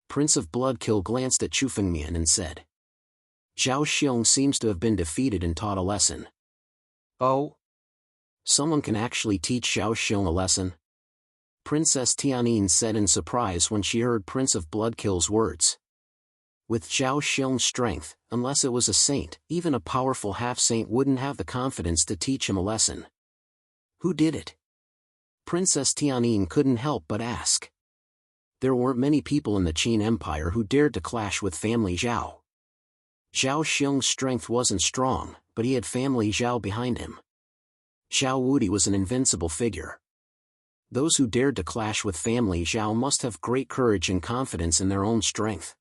Prince of Bloodkill glanced at Chu Fengmian and said, Zhao Xiong seems to have been defeated and taught a lesson. Oh? Someone can actually teach Zhao Xiong a lesson? Princess Tianyin said in surprise when she heard Prince of Bloodkill's words. With Zhao Xiong's strength, unless it was a saint, even a powerful half-saint wouldn't have the confidence to teach him a lesson. Who did it? Princess Tianyin couldn't help but ask. There weren't many people in the Qin Empire who dared to clash with family Zhao. Zhao Xiong's strength wasn't strong, but he had family Zhao behind him. Zhao Wudi was an invincible figure. Those who dared to clash with family Zhao must have great courage and confidence in their own strength.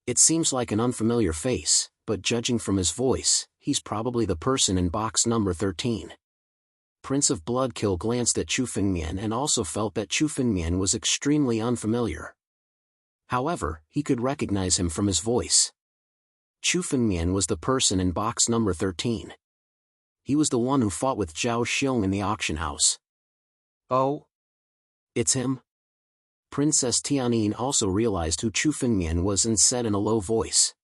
It seems like an unfamiliar face, but judging from his voice, he's probably the person in box number 13. Prince of Bloodkill glanced at Chu Fengmian and also felt that Chu Fengmian was extremely unfamiliar. However, he could recognize him from his voice. Chu Fengmian was the person in box number 13. He was the one who fought with Zhao Xiong in the auction house. Oh? It's him? Princess Tianyin also realized who Chu Fengmian was and said in a low voice.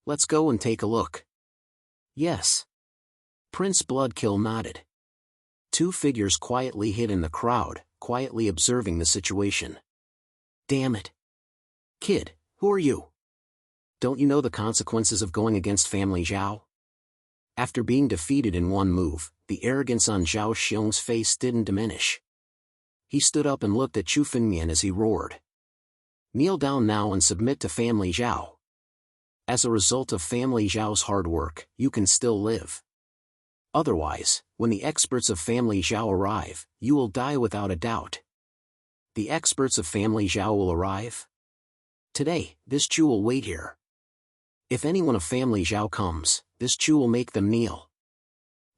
Let's go and take a look. Yes. Prince Bloodkill nodded. Two figures quietly hid in the crowd, quietly observing the situation. Damn it. Kid, who are you? Don't you know the consequences of going against family Zhao? After being defeated in one move, the arrogance on Zhao Xiong's face didn't diminish. He stood up and looked at Chu Fengmian as he roared. Kneel down now and submit to family Zhao. As a result of family Zhao's hard work, you can still live. Otherwise, when the experts of family Zhao arrive, you will die without a doubt. The experts of family Zhao will arrive? Today, this Chu will wait here. If anyone of family Zhao comes, this Chu will make them kneel.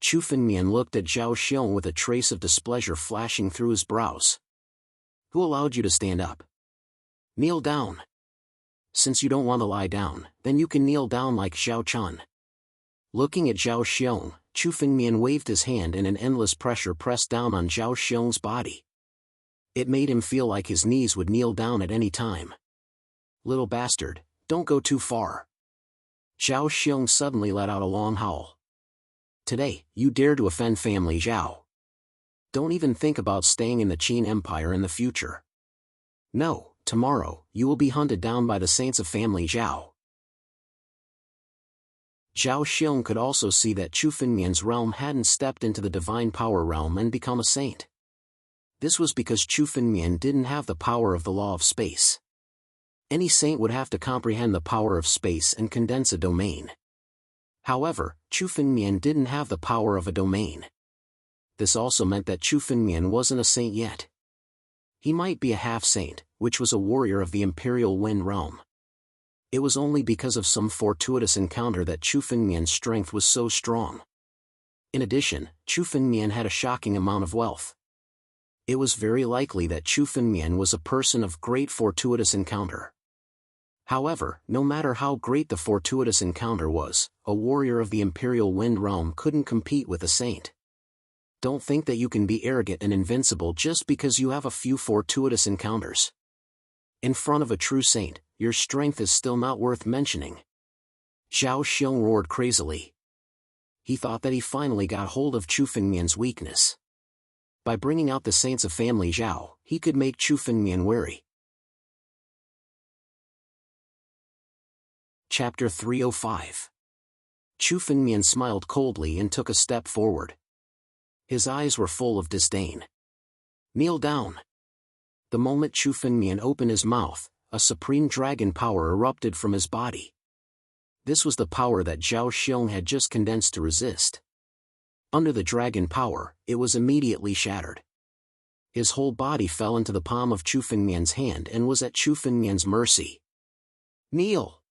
Chu Fengmian looked at Zhao Xiong with a trace of displeasure flashing through his brows. Who allowed you to stand up? Kneel down. Since you don't want to lie down, then you can kneel down like Zhao Chun. Looking at Zhao Xiong, Chu Fengmian waved his hand and an endless pressure pressed down on Zhao Xiong's body. It made him feel like his knees would kneel down at any time. "Little bastard, don't go too far." Zhao Xiong suddenly let out a long howl. "Today, you dare to offend family Zhao. Don't even think about staying in the Qin Empire in the future. No, tomorrow, you will be hunted down by the saints of family Zhao." Zhao Xiong could also see that Chu Fengmian's realm hadn't stepped into the divine power realm and become a saint. This was because Chu Fengmian didn't have the power of the law of space. Any saint would have to comprehend the power of space and condense a domain. However, Chu Fengmian didn't have the power of a domain. This also meant that Chu Fengmian wasn't a saint yet. He might be a half-saint, which was a warrior of the Imperial Wind realm. It was only because of some fortuitous encounter that Chu Fengmian's strength was so strong. In addition, Chu Fengmian had a shocking amount of wealth. It was very likely that Chu Fengmian was a person of great fortuitous encounter. However, no matter how great the fortuitous encounter was, a warrior of the Imperial Wind realm couldn't compete with a saint. Don't think that you can be arrogant and invincible just because you have a few fortuitous encounters. In front of a true saint, your strength is still not worth mentioning. Zhao Xiong roared crazily. He thought that he finally got hold of Chu Fengmian's weakness. By bringing out the saints of family Zhao, he could make Chu Fengmian wary. Chapter 305. Chu Fengmian smiled coldly and took a step forward. His eyes were full of disdain. "Kneel down." The moment Chu Fengmian opened his mouth, a supreme dragon power erupted from his body. This was the power that Zhao Xiong had just condensed to resist. Under the dragon power, it was immediately shattered. His whole body fell into the palm of Chu Fengmian's hand and was at Chu Fengmian's mercy. "Kneel!"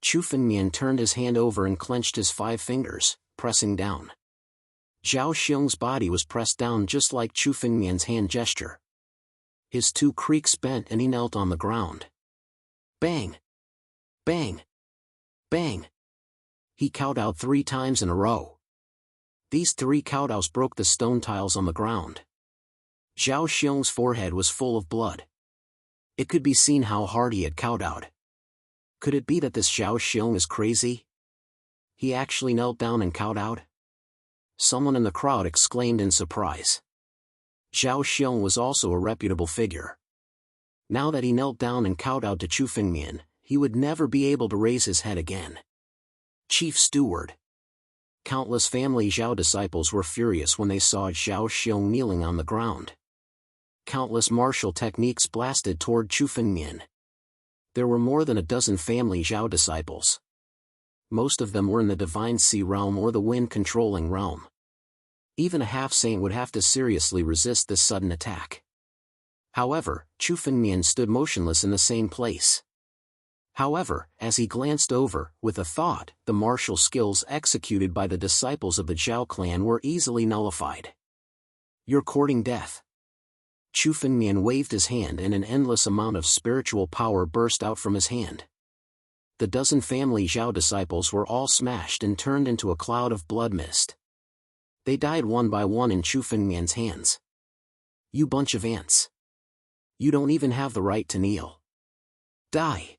Chu Fengmian turned his hand over and clenched his 5 fingers, pressing down. Zhao Xiong's body was pressed down just like Chu Fengmian's hand gesture. His 2 creaks bent and he knelt on the ground. Bang! Bang! Bang! He kowtowed 3 times in a row. These 3 kowtows broke the stone tiles on the ground. Zhao Xiong's forehead was full of blood. It could be seen how hard he had kowtowed. Could it be that this Zhao Xiong is crazy? He actually knelt down and kowtowed? Someone in the crowd exclaimed in surprise. Zhao Xiong was also a reputable figure. Now that he knelt down and kowtowed to Chu Fengmian, he would never be able to raise his head again. Chief Steward. Countless family Zhao disciples were furious when they saw Zhao Xiong kneeling on the ground. Countless martial techniques blasted toward Chu Fengmian. There were more than a dozen family Zhao disciples. Most of them were in the Divine Sea realm or the wind-controlling realm. Even a half-saint would have to seriously resist this sudden attack. However, Chu Fengmian stood motionless in the same place. However, as he glanced over, with a thought, the martial skills executed by the disciples of the Zhao clan were easily nullified. "You're courting death." Chu Fengmian waved his hand and an endless amount of spiritual power burst out from his hand. The dozen family Zhao disciples were all smashed and turned into a cloud of blood mist. They died one by one in Chu Fengmian's hands. "You bunch of ants. You don't even have the right to kneel. Die."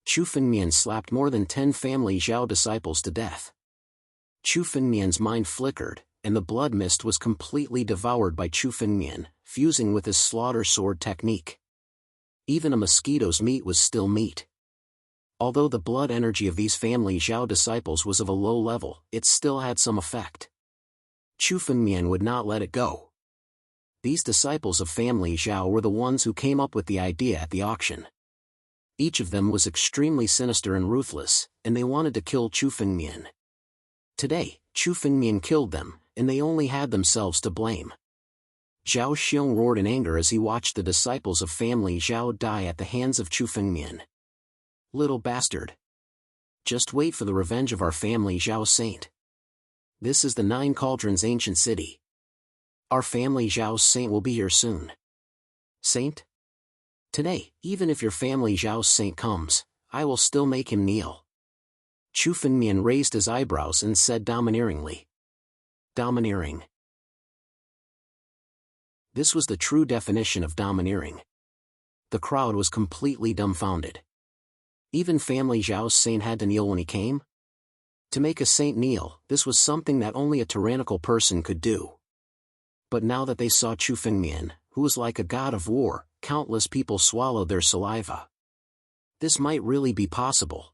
Chu Fengmian slapped more than 10 family Zhao disciples to death. Chu Fengmian's mind flickered, and the blood mist was completely devoured by Chu Fengmian, fusing with his slaughter sword technique. Even a mosquito's meat was still meat. Although the blood energy of these family Zhao disciples was of a low level, it still had some effect. Chu Fengmian would not let it go. These disciples of family Zhao were the ones who came up with the idea at the auction. Each of them was extremely sinister and ruthless, and they wanted to kill Chu Fengmian. Today, Chu Fengmian killed them, and they only had themselves to blame. Zhao Xiong roared in anger as he watched the disciples of family Zhao die at the hands of Chu Fengmian. "Little bastard. Just wait for the revenge of our family Zhao saint. This is the 9 Cauldrons ancient city. Our family Zhao's saint will be here soon." "Saint? Today, even if your family Zhao's saint comes, I will still make him kneel." Chu Fengmian raised his eyebrows and said domineeringly. Domineering. This was the true definition of domineering. The crowd was completely dumbfounded. Even family Zhao's saint had to kneel when he came? To make a saint kneel, this was something that only a tyrannical person could do. But now that they saw Chu Fengmian, who was like a god of war, countless people swallowed their saliva. This might really be possible.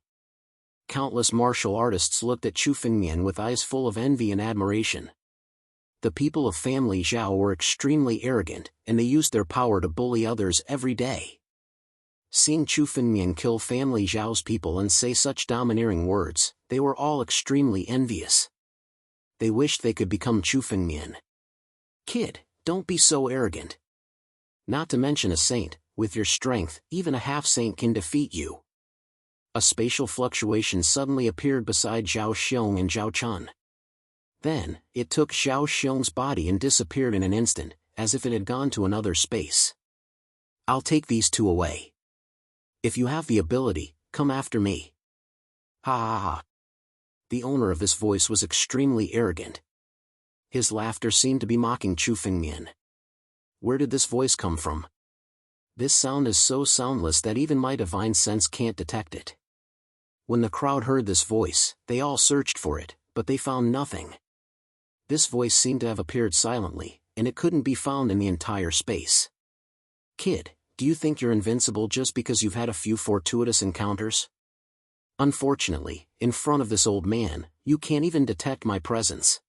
Countless martial artists looked at Chu Fengmian with eyes full of envy and admiration. The people of family Zhao were extremely arrogant, and they used their power to bully others every day. Seeing Chu Fengmian kill family Zhao's people and say such domineering words, they were all extremely envious. They wished they could become Chu Fengmian. Kid, don't be so arrogant. Not to mention a saint, with your strength, even a half-saint can defeat you. A spatial fluctuation suddenly appeared beside Zhao Xiong and Zhao Chun. Then, it took Zhao Xiong's body and disappeared in an instant, as if it had gone to another space. I'll take these two away. If you have the ability, come after me. Ha ha ha. The owner of this voice was extremely arrogant. His laughter seemed to be mocking Chu Fengmian. Where did this voice come from? This sound is so soundless that even my divine sense can't detect it. When the crowd heard this voice, they all searched for it, but they found nothing. This voice seemed to have appeared silently, and it couldn't be found in the entire space. Kid, do you think you're invincible just because you've had a few fortuitous encounters? Unfortunately, in front of this old man, you can't even detect my presence.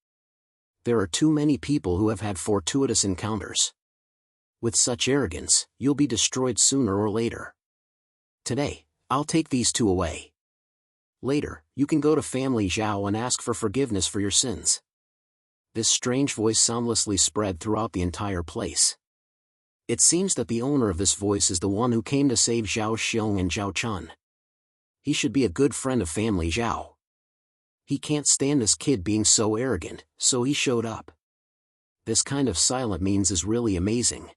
There are too many people who have had fortuitous encounters. With such arrogance, you'll be destroyed sooner or later. Today, I'll take these two away. Later, you can go to family Zhao and ask for forgiveness for your sins. This strange voice soundlessly spread throughout the entire place. It seems that the owner of this voice is the one who came to save Zhao Xiong and Zhao Chun. He should be a good friend of family Zhao. He can't stand this kid being so arrogant, so he showed up. This kind of silent means is really amazing.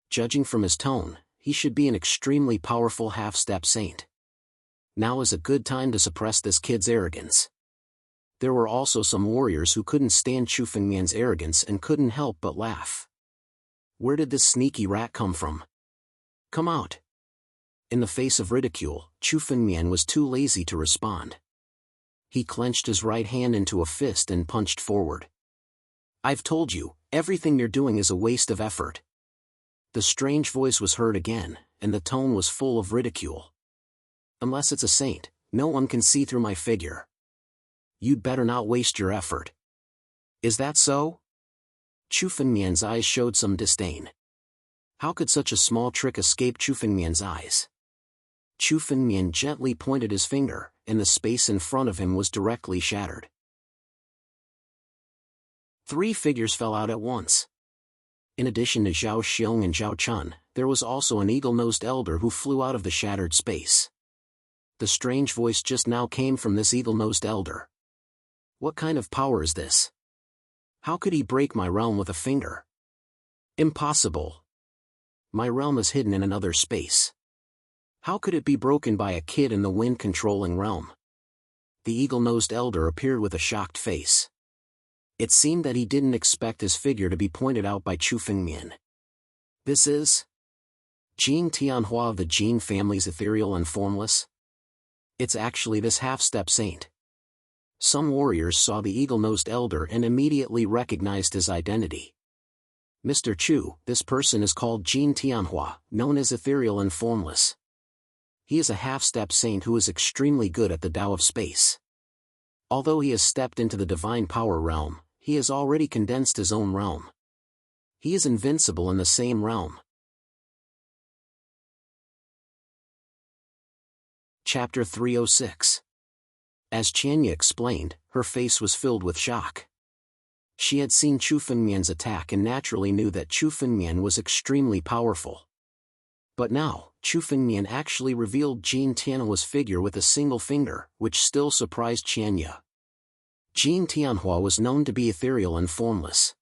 Judging from his tone, he should be an extremely powerful half-step saint. Now is a good time to suppress this kid's arrogance. There were also some warriors who couldn't stand Chu Fengmian's arrogance and couldn't help but laugh. Where did this sneaky rat come from? Come out. In the face of ridicule, Chu Fengmian was too lazy to respond. He clenched his right hand into a fist and punched forward. I've told you, everything you're doing is a waste of effort. The strange voice was heard again, and the tone was full of ridicule. Unless it's a saint, no one can see through my figure. You'd better not waste your effort. Is that so? Chu Fengmian's eyes showed some disdain. How could such a small trick escape Chu Fengmian's eyes? Chu Fengmian gently pointed his finger, and the space in front of him was directly shattered. 3 figures fell out at once. In addition to Zhao Xiong and Zhao Chun, there was also an eagle-nosed elder who flew out of the shattered space. The strange voice just now came from this eagle-nosed elder. What kind of power is this? How could he break my realm with a finger? Impossible. My realm is hidden in another space. How could it be broken by a kid in the wind-controlling realm? The eagle-nosed elder appeared with a shocked face. It seemed that he didn't expect his figure to be pointed out by Chu Fengmian. This is Jin Tianhua of the Jin family's ethereal and formless? It's actually this half-step saint. Some warriors saw the eagle-nosed elder and immediately recognized his identity. Mr. Chu, this person is called Jin Tianhua, known as ethereal and formless. He is a half-step saint who is extremely good at the Tao of space. Although he has stepped into the divine power realm, he has already condensed his own realm. He is invincible in the same realm. Chapter 306. As Qianya explained, her face was filled with shock. She had seen Chu Fengmian's attack and naturally knew that Chu Fengmian was extremely powerful. But now, Chu Fengmian actually revealed Jin Tianhua's figure with a single finger, which still surprised Qianya. Jin Tianhua was known to be ethereal and formless.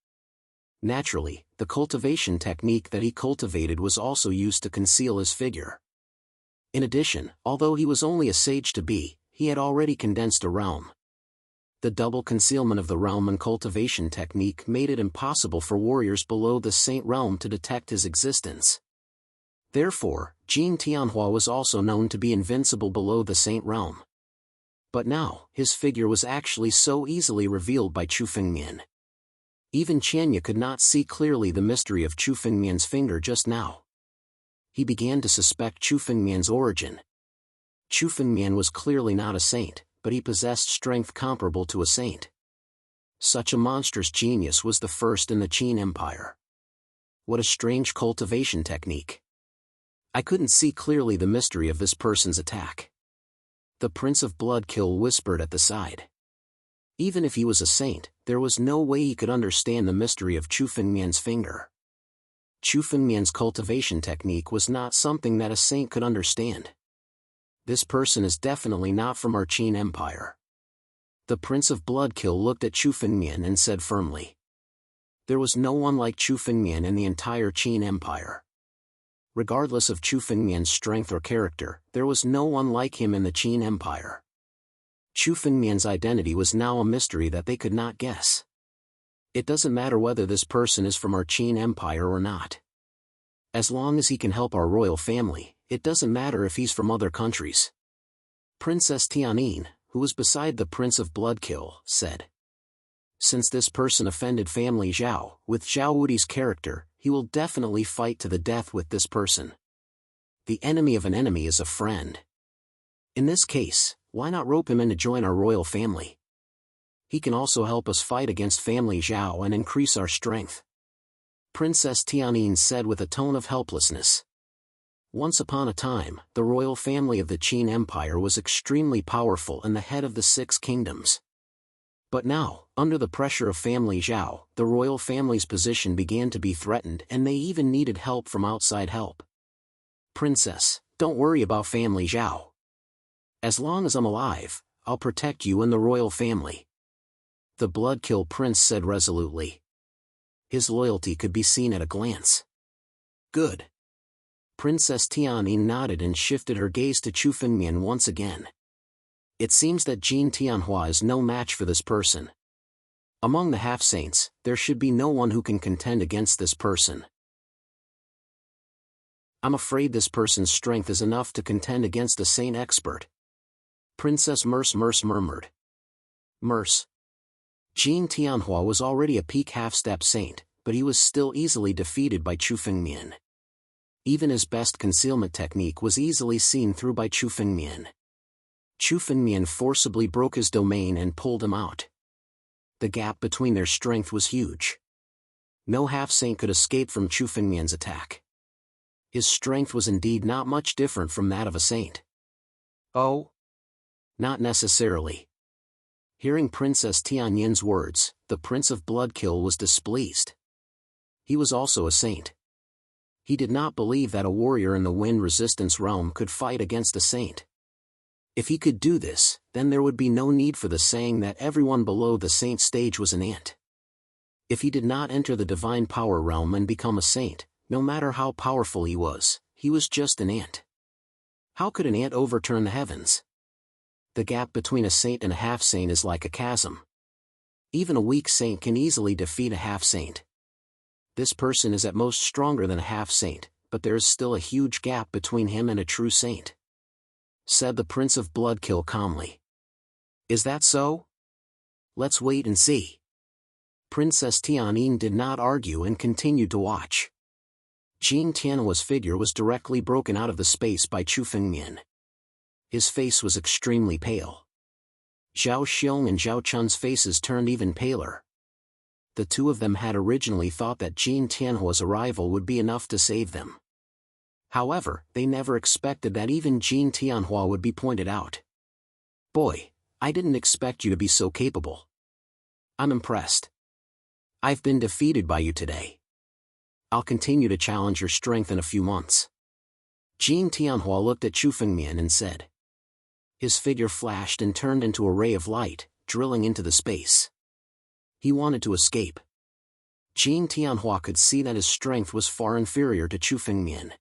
Naturally, the cultivation technique that he cultivated was also used to conceal his figure. In addition, although he was only a sage to be, he had already condensed a realm. The double concealment of the realm and cultivation technique made it impossible for warriors below the Saint realm to detect his existence. Therefore, Jin Tianhua was also known to be invincible below the Saint realm. But now, his figure was actually so easily revealed by Chu Fengmian. Even Qianya could not see clearly the mystery of Chu Fengmian's finger just now. He began to suspect Chu Fengmian's origin. Chu Fengmian was clearly not a saint, but he possessed strength comparable to a saint. Such a monstrous genius was the first in the Qin Empire. What a strange cultivation technique. I couldn't see clearly the mystery of this person's attack. The Prince of Bloodkill whispered at the side. Even if he was a saint, there was no way he could understand the mystery of Chu Fengmian's finger. Chu Fengmian's cultivation technique was not something that a saint could understand. This person is definitely not from our Qin Empire. The Prince of Bloodkill looked at Chu Fengmian and said firmly. There was no one like Chu Fengmian in the entire Qin Empire. Regardless of Chu Fengmian's strength or character, there was no one like him in the Qin Empire. Chu Fengmian's identity was now a mystery that they could not guess. It doesn't matter whether this person is from our Qin Empire or not. As long as he can help our royal family, it doesn't matter if he's from other countries. Princess Tianyin, who was beside the Prince of Bloodkill, said. Since this person offended family Zhao, with Zhao Wudi's character, he will definitely fight to the death with this person. The enemy of an enemy is a friend. In this case, why not rope him in to join our royal family? He can also help us fight against family Zhao and increase our strength. Princess Tianyin said with a tone of helplessness. Once upon a time, the royal family of the Qin Empire was extremely powerful and the head of the 6 kingdoms. But now, under the pressure of family Zhao, the royal family's position began to be threatened and they even needed help from outside help. Princess, don't worry about family Zhao. As long as I'm alive, I'll protect you and the royal family. The Bloodkill Prince said resolutely. His loyalty could be seen at a glance. Good. Princess Tianyin nodded and shifted her gaze to Chu Fengmian once again. It seems that Jin Tianhua is no match for this person. Among the half-saints, there should be no one who can contend against this person. I'm afraid this person's strength is enough to contend against a saint expert. Princess Merce murmured. Merce. Jin Tianhua was already a peak half-step saint, but he was still easily defeated by Chu Fengmian. Even his best concealment technique was easily seen through by Chu Fengmian. Chu Fengmian forcibly broke his domain and pulled him out. The gap between their strength was huge. No half-saint could escape from Chu Fengmian's attack. His strength was indeed not much different from that of a saint. Oh? Not necessarily. Hearing Princess Tianyin's words, the Prince of Bloodkill was displeased. He was also a saint. He did not believe that a warrior in the Wind Resistance realm could fight against a saint. If he could do this, then there would be no need for the saying that everyone below the saint stage was an ant. If he did not enter the divine power realm and become a saint, no matter how powerful he was just an ant. How could an ant overturn the heavens? The gap between a saint and a half-saint is like a chasm. Even a weak saint can easily defeat a half-saint. This person is at most stronger than a half-saint, but there is still a huge gap between him and a true saint. Said the Prince of Bloodkill calmly. Is that so? Let's wait and see. Princess Tianyin did not argue and continued to watch. Jin Tianhua's figure was directly broken out of the space by Chu Fengmian. His face was extremely pale. Zhao Xiong and Zhao Chun's faces turned even paler. The two of them had originally thought that Jin Tianhua's arrival would be enough to save them. However, they never expected that even Jin Tianhua would be pointed out. Boy, I didn't expect you to be so capable. I'm impressed. I've been defeated by you today. I'll continue to challenge your strength in a few months. Jin Tianhua looked at Chu Fengmian and said. His figure flashed and turned into a ray of light, drilling into the space. He wanted to escape. Jin Tianhua could see that his strength was far inferior to Chu Fengmian.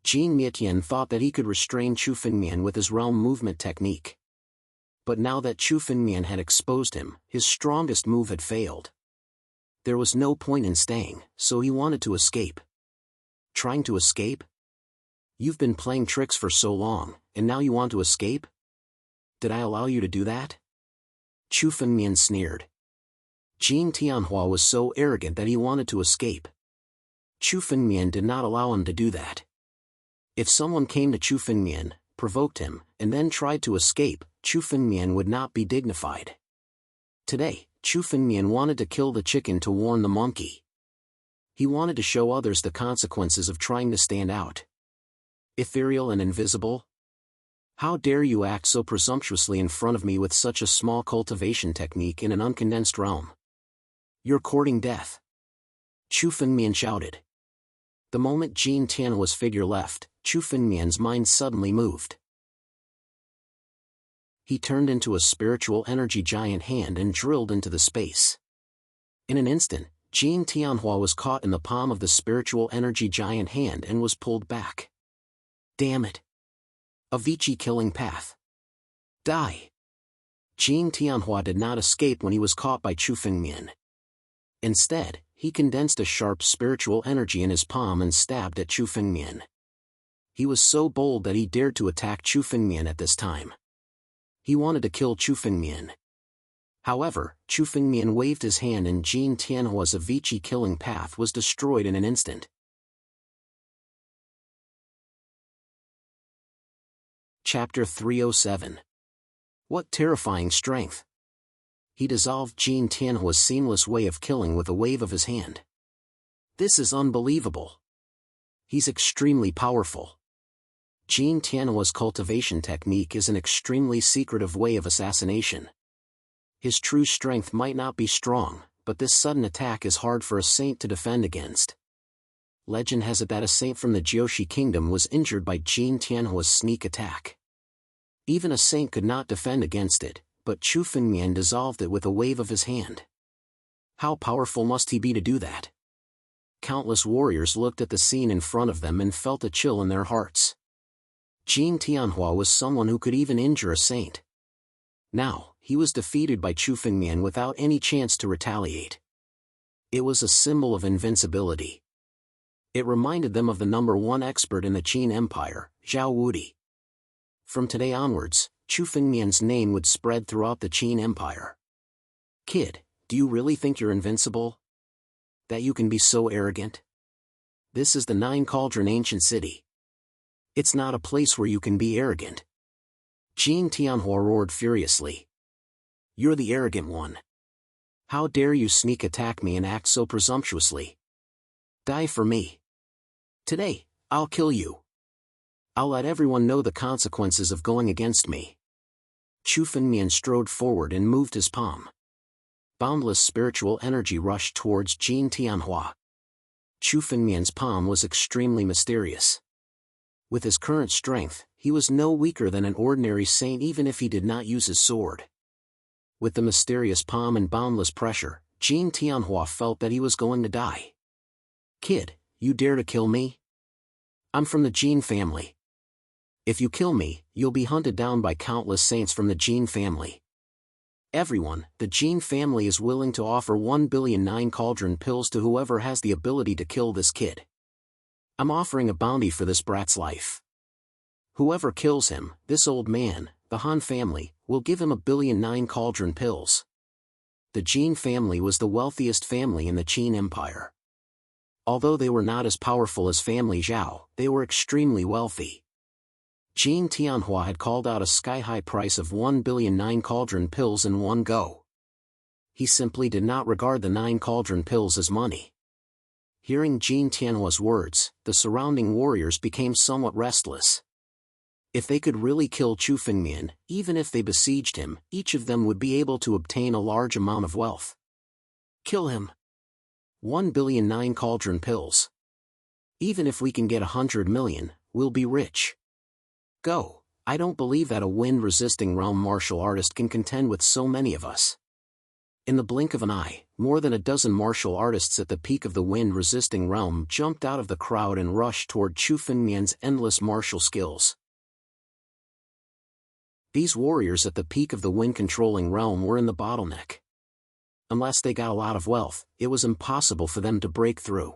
Jin Mietian thought that he could restrain Chu Fengmian with his realm movement technique. But now that Chu Fengmian had exposed him, his strongest move had failed. There was no point in staying, so he wanted to escape. Trying to escape? You've been playing tricks for so long, and now you want to escape? Did I allow you to do that? Chu Fengmian sneered. Jin Tianhua was so arrogant that he wanted to escape. Chu Fengmian did not allow him to do that. If someone came to Chu Fengmian, provoked him, and then tried to escape, Chu Fengmian would not be dignified. Today, Chu Fengmian wanted to kill the chicken to warn the monkey. He wanted to show others the consequences of trying to stand out. Ethereal and invisible? How dare you act so presumptuously in front of me with such a small cultivation technique in an uncondensed realm? You're courting death. Chu Fengmian shouted. The moment Jin Tianhua's figure left, Chu Fengmian's mind suddenly moved. He turned into a spiritual energy giant hand and drilled into the space. In an instant, Jin Tianhua was caught in the palm of the spiritual energy giant hand and was pulled back. Damn it! A Vici killing path. Die! Jin Tianhua did not escape when he was caught by Chu Fengmian. Instead, he condensed a sharp spiritual energy in his palm and stabbed at Chu Fengmian. He was so bold that he dared to attack Chu Fengmian at this time. He wanted to kill Chu Fengmian. However, Chu Fengmian waved his hand and Jin Tianhua's Avicii killing path was destroyed in an instant. Chapter 307. What terrifying strength! He dissolved Jin Tianhua's seamless way of killing with a wave of his hand. This is unbelievable. He's extremely powerful. Jin Tianhua's cultivation technique is an extremely secretive way of assassination. His true strength might not be strong, but this sudden attack is hard for a saint to defend against. Legend has it that a saint from the Jiushi kingdom was injured by Jin Tianhua's sneak attack. Even a saint could not defend against it, but Chu Fengmian dissolved it with a wave of his hand. How powerful must he be to do that? Countless warriors looked at the scene in front of them and felt a chill in their hearts. Jin Tianhua was someone who could even injure a saint. Now, he was defeated by Chu Fengmian without any chance to retaliate. It was a symbol of invincibility. It reminded them of the #1 expert in the Qin Empire, Zhao Wudi. From today onwards, Chu Fengmian's name would spread throughout the Qin Empire. Kid, do you really think you're invincible? That you can be so arrogant? This is the Nine Cauldron ancient city. It's not a place where you can be arrogant. Jin Tianhua roared furiously. You're the arrogant one. How dare you sneak attack me and act so presumptuously? Die for me. Today, I'll kill you. I'll let everyone know the consequences of going against me. Chu Fengmian strode forward and moved his palm. Boundless spiritual energy rushed towards Jin Tianhua. Chu Fengmian's palm was extremely mysterious. With his current strength, he was no weaker than an ordinary saint even if he did not use his sword. With the mysterious palm and boundless pressure, Jin Tianhua felt that he was going to die. Kid, you dare to kill me? I'm from the Jin family. If you kill me, you'll be hunted down by countless saints from the Jin family. Everyone, the Jin family is willing to offer 1 billion Nine Cauldron pills to whoever has the ability to kill this kid. I'm offering a bounty for this brat's life. Whoever kills him, this old man, the Han family, will give him 1 billion Nine Cauldron pills. The Jin family was the wealthiest family in the Qin Empire. Although they were not as powerful as family Zhao, they were extremely wealthy. Jin Tianhua had called out a sky-high price of 1 billion Nine Cauldron pills in one go. He simply did not regard the Nine Cauldron pills as money. Hearing Jin Tianhua's words, the surrounding warriors became somewhat restless. If they could really kill Chu Fengmian, even if they besieged him, each of them would be able to obtain a large amount of wealth. Kill him. 1 billion Nine Cauldron pills. Even if we can get 100 million, we'll be rich. Go. I don't believe that a wind-resisting realm martial artist can contend with so many of us. In the blink of an eye, more than a dozen martial artists at the peak of the wind-resisting realm jumped out of the crowd and rushed toward Chu Fengmian's endless martial skills. These warriors at the peak of the wind-controlling realm were in the bottleneck. Unless they got a lot of wealth, it was impossible for them to break through.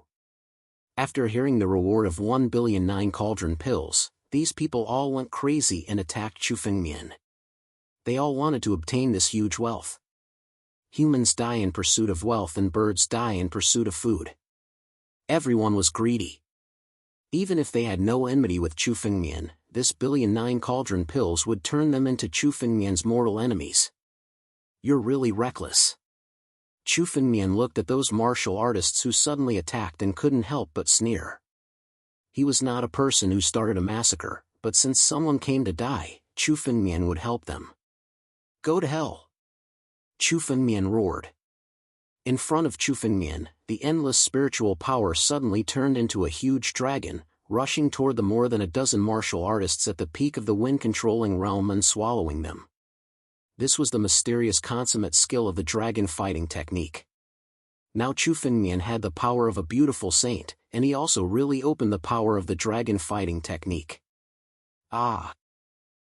After hearing the reward of 1 billion 9 cauldron pills, these people all went crazy and attacked Chu Fengmian. They all wanted to obtain this huge wealth. Humans die in pursuit of wealth and birds die in pursuit of food. Everyone was greedy. Even if they had no enmity with Chu Fengmian, this 1 billion 9 cauldron pills would turn them into Chu Fengmian's mortal enemies. You're really reckless. Chu Fengmian looked at those martial artists who suddenly attacked and couldn't help but sneer. He was not a person who started a massacre, but since someone came to die, Chu Fengmian would help them. Go to hell! Chu Fengmian roared. In front of Chu Fengmian, the endless spiritual power suddenly turned into a huge dragon, rushing toward the more than a dozen martial artists at the peak of the wind-controlling realm and swallowing them. This was the mysterious consummate skill of the dragon fighting technique. Now Chu Fengmian had the power of a beautiful saint, and he also really opened the power of the dragon fighting technique. Ah!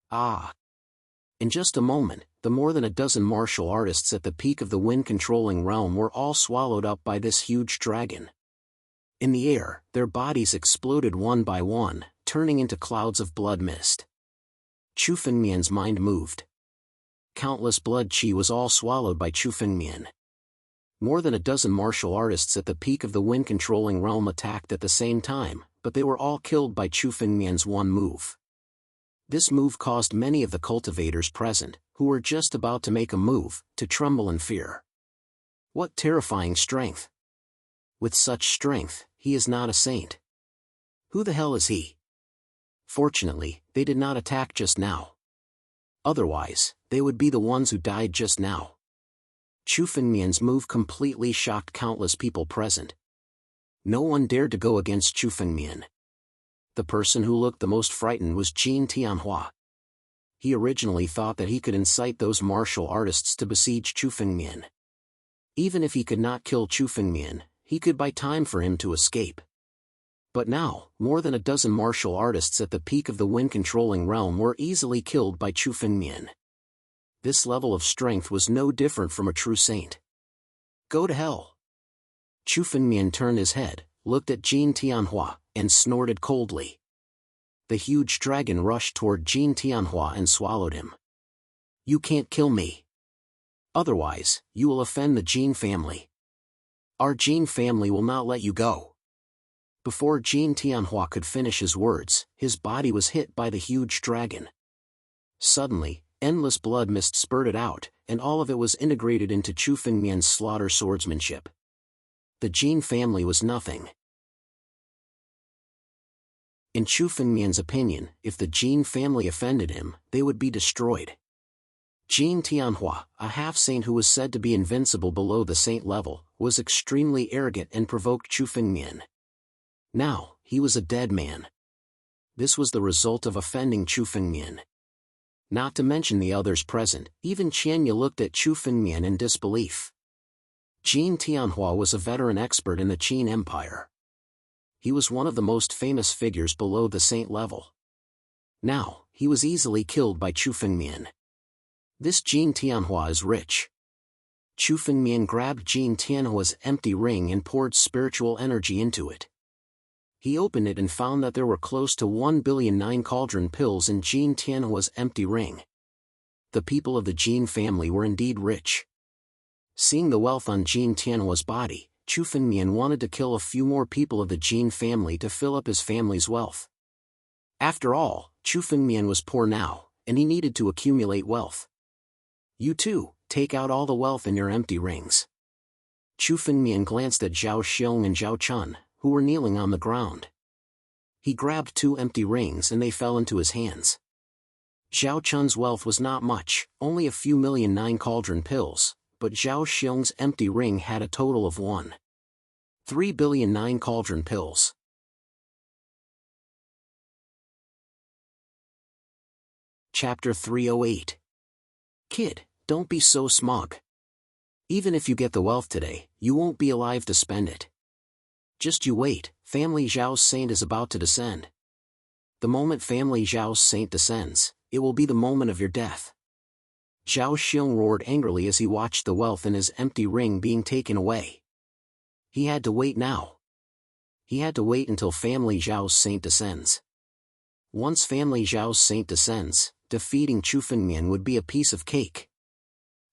Ah! In just a moment, the more than a dozen martial artists at the peak of the wind-controlling realm were all swallowed up by this huge dragon. In the air, their bodies exploded one by one, turning into clouds of blood mist. Chu Fengmian's mind moved. Countless blood qi was all swallowed by Chu Fengmian. More than a dozen martial artists at the peak of the wind-controlling realm attacked at the same time, but they were all killed by Chu Fengmian's one move. This move caused many of the cultivators present, who were just about to make a move, to tremble in fear. What terrifying strength! With such strength, he is not a saint. Who the hell is he? Fortunately, they did not attack just now. Otherwise, they would be the ones who died just now. Chu Fengmian's move completely shocked countless people present. No one dared to go against Chu Fengmian. The person who looked the most frightened was Jin Tianhua. He originally thought that he could incite those martial artists to besiege Chu Fengmian. Even if he could not kill Chu Fengmian, he could buy time for him to escape. But now, more than a dozen martial artists at the peak of the wind-controlling realm were easily killed by Chu Fengmian. This level of strength was no different from a true saint. Go to hell! Chu Fengmian turned his head, looked at Jin Tianhua, and snorted coldly. The huge dragon rushed toward Jin Tianhua and swallowed him. You can't kill me. Otherwise, you will offend the Jin family. Our Jin family will not let you go. Before Jin Tianhua could finish his words, his body was hit by the huge dragon. Suddenly, endless blood mist spurted out, and all of it was integrated into Chu Fengmian's slaughter swordsmanship. The Jin family was nothing. In Chu Fengmian's opinion, if the Jin family offended him, they would be destroyed. Jin Tianhua, a half-saint who was said to be invincible below the saint level, was extremely arrogant and provoked Chu Fengmian. Now, he was a dead man. This was the result of offending Chu Fengmian. Not to mention the others present, even Qianya looked at Chu Fengmian in disbelief. Jin Tianhua was a veteran expert in the Qin Empire. He was one of the most famous figures below the saint level. Now, he was easily killed by Chu Fengmian. This Jin Tianhua is rich. Chu Fengmian grabbed Jin Tianhua's empty ring and poured spiritual energy into it. He opened it and found that there were close to 1 billion 9 cauldron pills in Jin Tianhua's empty ring. The people of the Jin family were indeed rich. Seeing the wealth on Jin Tianhua's body, Chu Fengmian wanted to kill a few more people of the Jin family to fill up his family's wealth. After all, Chu Fengmian was poor now, and he needed to accumulate wealth. You too, take out all the wealth in your empty rings. Chu Fengmian glanced at Zhao Xiong and Zhao Chun, who were kneeling on the ground. He grabbed 2 empty rings and they fell into his hands. Zhao Chun's wealth was not much, only a few million 9 cauldron pills, but Zhao Xiong's empty ring had a total of 1.3 billion 9 cauldron pills. Chapter 308. Kid, don't be so smug. Even if you get the wealth today, you won't be alive to spend it. Just you wait, Family Zhao's saint is about to descend. The moment Family Zhao's saint descends, It will be the moment of your death. Zhao Xiong roared angrily as he watched the wealth in his empty ring being taken away. He had to wait now. He had to wait until family Zhao's saint descends. Once family Zhao's saint descends, defeating Chu Fengmian would be a piece of cake.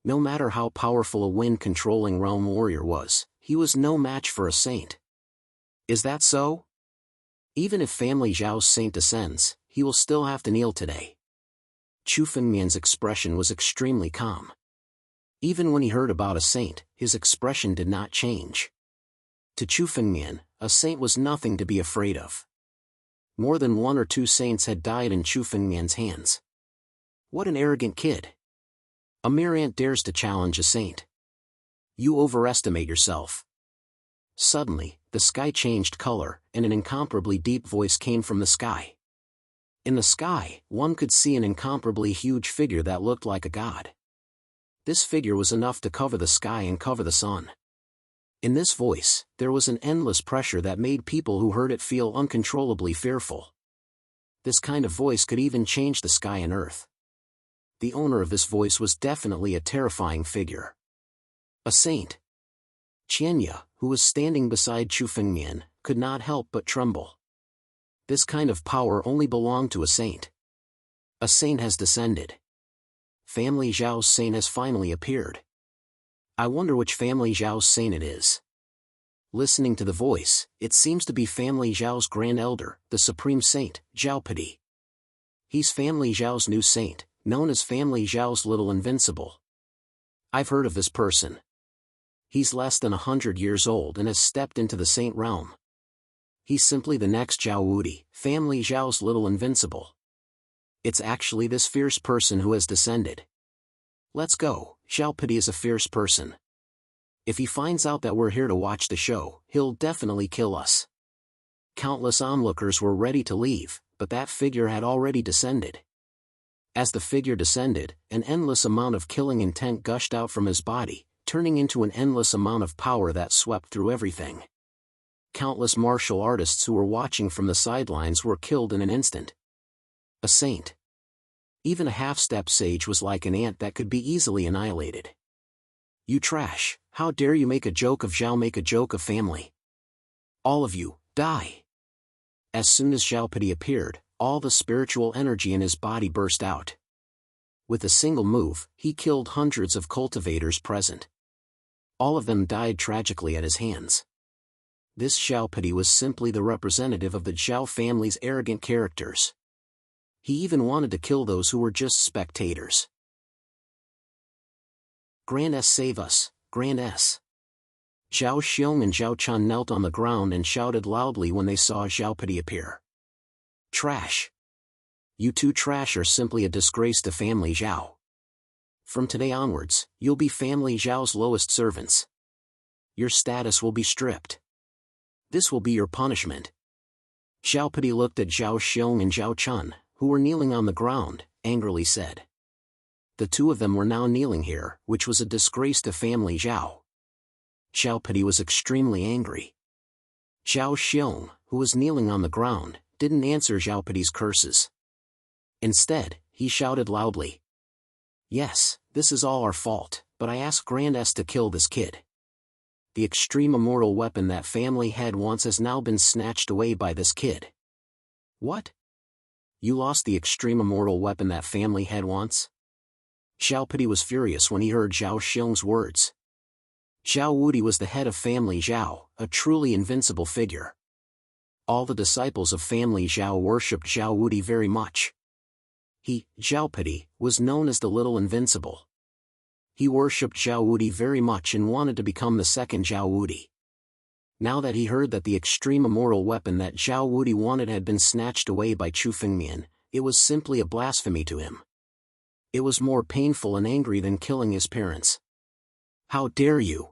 No matter how powerful a wind-controlling realm warrior was, he was no match for a saint. Is that so? Even if family Zhao's saint descends, he will still have to kneel today. Chu Fengmian's expression was extremely calm. Even when he heard about a saint, his expression did not change. To Chu Fengmian, a saint was nothing to be afraid of. More than 1 or 2 saints had died in Chu Fengmian's hands. What an arrogant kid! A mere ant dares to challenge a saint. You overestimate yourself. Suddenly, the sky changed color, and an incomparably deep voice came from the sky. In the sky, one could see an incomparably huge figure that looked like a god. This figure was enough to cover the sky and cover the sun. In this voice, there was an endless pressure that made people who heard it feel uncontrollably fearful. This kind of voice could even change the sky and earth. The owner of this voice was definitely a terrifying figure. A saint. Qianya, who was standing beside Chu Fengmian, could not help but tremble. This kind of power only belonged to a saint. A saint has descended. Family Zhao's saint has finally appeared. I wonder which family Zhao's saint it is. Listening to the voice, it seems to be family Zhao's grand elder, the supreme saint, Zhao Pidi. He's family Zhao's new saint, known as family Zhao's little invincible. I've heard of this person. He's less than 100 years old and has stepped into the saint realm. He's simply the next Zhao Wudi, family Zhao's little invincible. It's actually this fierce person who has descended. Let's go. Zhao Pidi is a fierce person. If he finds out that we're here to watch the show, he'll definitely kill us. Countless onlookers were ready to leave, but that figure had already descended. As the figure descended, an endless amount of killing intent gushed out from his body, turning into an endless amount of power that swept through everything. Countless martial artists who were watching from the sidelines were killed in an instant. A saint. Even a half-step sage was like an ant that could be easily annihilated. You trash, how dare you make a joke of Zhao, make a joke of family. All of you, die. As soon as Zhao Pidi appeared, all the spiritual energy in his body burst out. With a single move, he killed hundreds of cultivators present. All of them died tragically at his hands. This Zhao Pidi was simply the representative of the Zhao family's arrogant characters. He even wanted to kill those who were just spectators. Grand S, save us, Grand S. Zhao Xiong and Zhao Chun knelt on the ground and shouted loudly when they saw Zhao Pidi appear. Trash. You two trash are simply a disgrace to family Zhao. From today onwards, you'll be family Zhao's lowest servants. Your status will be stripped. This will be your punishment. Zhao Pidi looked at Zhao Xiong and Zhao Chun, who were kneeling on the ground, angrily said. The two of them were now kneeling here, which was a disgrace to family Zhao. Zhao Pidi was extremely angry. Zhao Xiong, who was kneeling on the ground, didn't answer Zhao Pidi's curses. Instead, he shouted loudly. Yes, this is all our fault, but I ask Grand S to kill this kid. The extreme immortal weapon that family had once has now been snatched away by this kid. What? You lost the extreme immortal weapon that family had once? Zhao Pidi was furious when he heard Zhao Xiong's words. Zhao Wudi was the head of family Zhao, a truly invincible figure. All the disciples of family Zhao worshipped Zhao Wudi very much. He, Zhao Pidi, was known as the Little Invincible. He worshipped Zhao Wudi very much and wanted to become the second Zhao Wudi. Now that he heard that the extreme immortal weapon that Zhao Wudi wanted had been snatched away by Chu Fengmian, it was simply a blasphemy to him. It was more painful and angry than killing his parents. How dare you!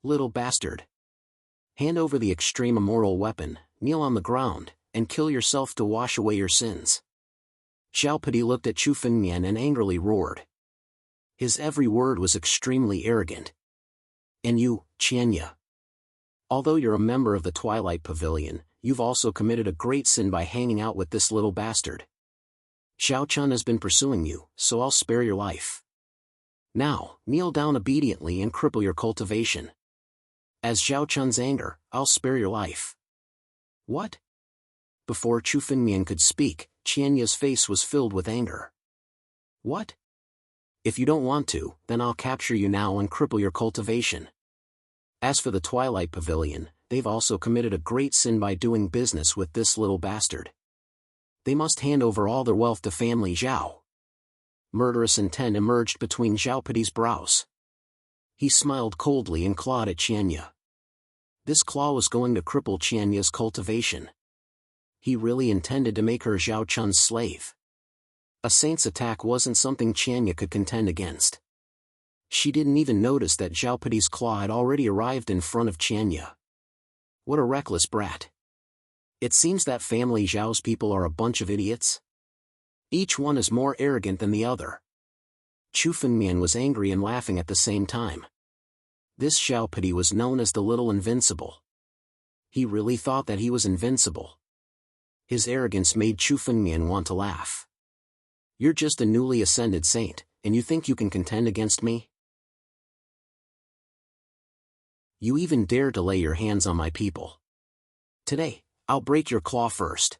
Little bastard! Hand over the extreme immortal weapon, kneel on the ground, and kill yourself to wash away your sins. Zhao Pidi looked at Chu Fengmian and angrily roared. His every word was extremely arrogant. And you, Qianya. Although you're a member of the Twilight Pavilion, you've also committed a great sin by hanging out with this little bastard. Xiao Chun has been pursuing you, so I'll spare your life. Now, kneel down obediently and cripple your cultivation. As Xiao Chun's anger, I'll spare your life. What? Before Chu Fengmian could speak, Qianya's face was filled with anger. What? If you don't want to, then I'll capture you now and cripple your cultivation. As for the Twilight Pavilion, they've also committed a great sin by doing business with this little bastard. They must hand over all their wealth to family Zhao. Murderous intent emerged between Zhao Peti's brows. He smiled coldly and clawed at Qianya. This claw was going to cripple Qianya's cultivation. He really intended to make her Xiao Chun's slave. A saint's attack wasn't something Qianya could contend against. She didn't even notice that Zhao Peti's claw had already arrived in front of Qianya. What a reckless brat. It seems that family Zhao's people are a bunch of idiots. Each one is more arrogant than the other. Chu Fengmian was angry and laughing at the same time. This Zhao Peti was known as the Little Invincible. He really thought that he was invincible. His arrogance made Chu Fengmian want to laugh. You're just a newly ascended saint, and you think you can contend against me? You even dare to lay your hands on my people. Today, I'll break your claw first.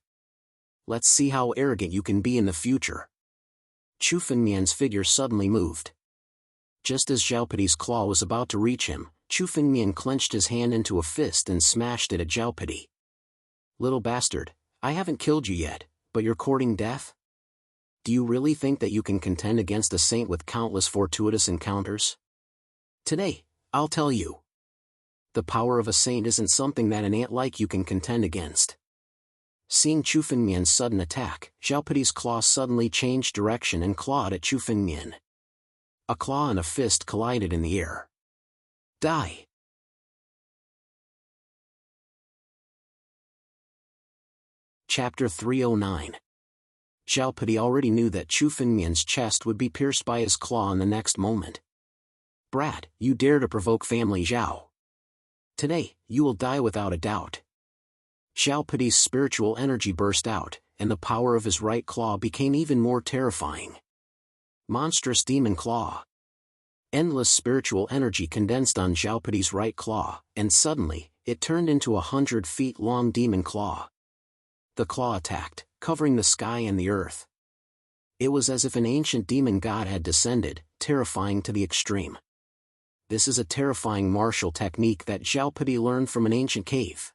Let's see how arrogant you can be in the future. Chu Fengmian's figure suddenly moved. Just as Zhao Peti's claw was about to reach him, Chu Fengmian clenched his hand into a fist and smashed it at Zhao Peti. Little bastard, I haven't killed you yet, but you're courting death? Do you really think that you can contend against a saint with countless fortuitous encounters? Today, I'll tell you. The power of a saint isn't something that an ant like you can contend against. Seeing Chu Fengmian's sudden attack, Zhao Peti's claw suddenly changed direction and clawed at Chu Fengmian. A claw and a fist collided in the air. Die! Chapter 309. Zhao Peti already knew that Chu Fengmian's chest would be pierced by his claw in the next moment. Brat, you dare to provoke family Zhao. Today, you will die without a doubt. Zhao Peti's spiritual energy burst out, and the power of his right claw became even more terrifying. Monstrous demon claw. Endless spiritual energy condensed on Zhao Peti's right claw, and suddenly, it turned into 100 feet long demon claw. The claw attacked, covering the sky and the earth. It was as if an ancient demon god had descended, terrifying to the extreme. This is a terrifying martial technique that Zhao Peti learned from an ancient cave.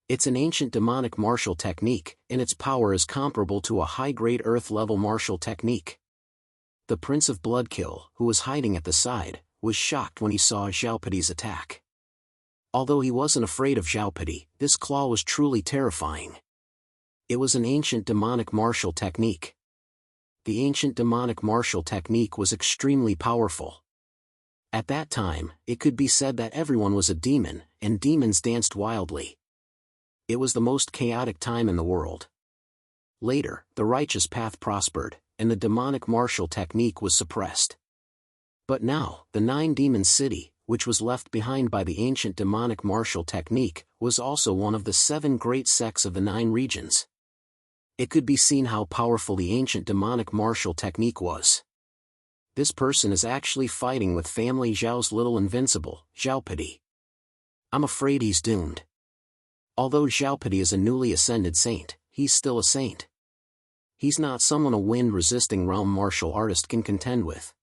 It's an ancient demonic martial technique, and its power is comparable to a high-grade earth-level martial technique. The Prince of Bloodkill, who was hiding at the side, was shocked when he saw Zhao Peti's attack. Although he wasn't afraid of Zhao Peti, this claw was truly terrifying. It was an ancient demonic martial technique. The ancient demonic martial technique was extremely powerful. At that time, it could be said that everyone was a demon, and demons danced wildly. It was the most chaotic time in the world. Later, the righteous path prospered, and the demonic martial technique was suppressed. But now, the Nine Demons City, which was left behind by the ancient demonic martial technique, was also one of the 7 great sects of the 9 regions. It could be seen how powerful the ancient demonic martial technique was. This person is actually fighting with family Zhao's little invincible, Zhao Peti. I'm afraid he's doomed. Although Zhao Peti is a newly ascended saint, he's still a saint. He's not someone a wind-resisting realm martial artist can contend with.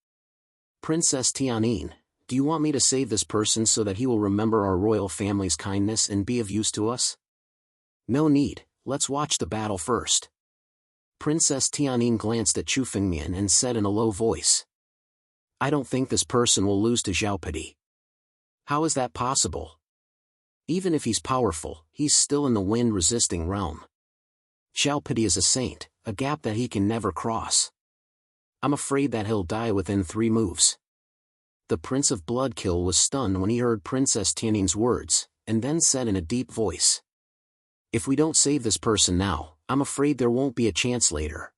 Princess Tianyin, do you want me to save this person so that he will remember our royal family's kindness and be of use to us? No need, let's watch the battle first. Princess Tianyin glanced at Chu Fengmian and said in a low voice. I don't think this person will lose to Zhao Peti. How is that possible? Even if he's powerful, he's still in the wind-resisting realm. Zhao Peti is a saint, a gap that he can never cross. I'm afraid that he'll die within 3 moves. The Prince of Bloodkill was stunned when he heard Princess Tianyin's words, and then said in a deep voice. If we don't save this person now, I'm afraid there won't be a chance later.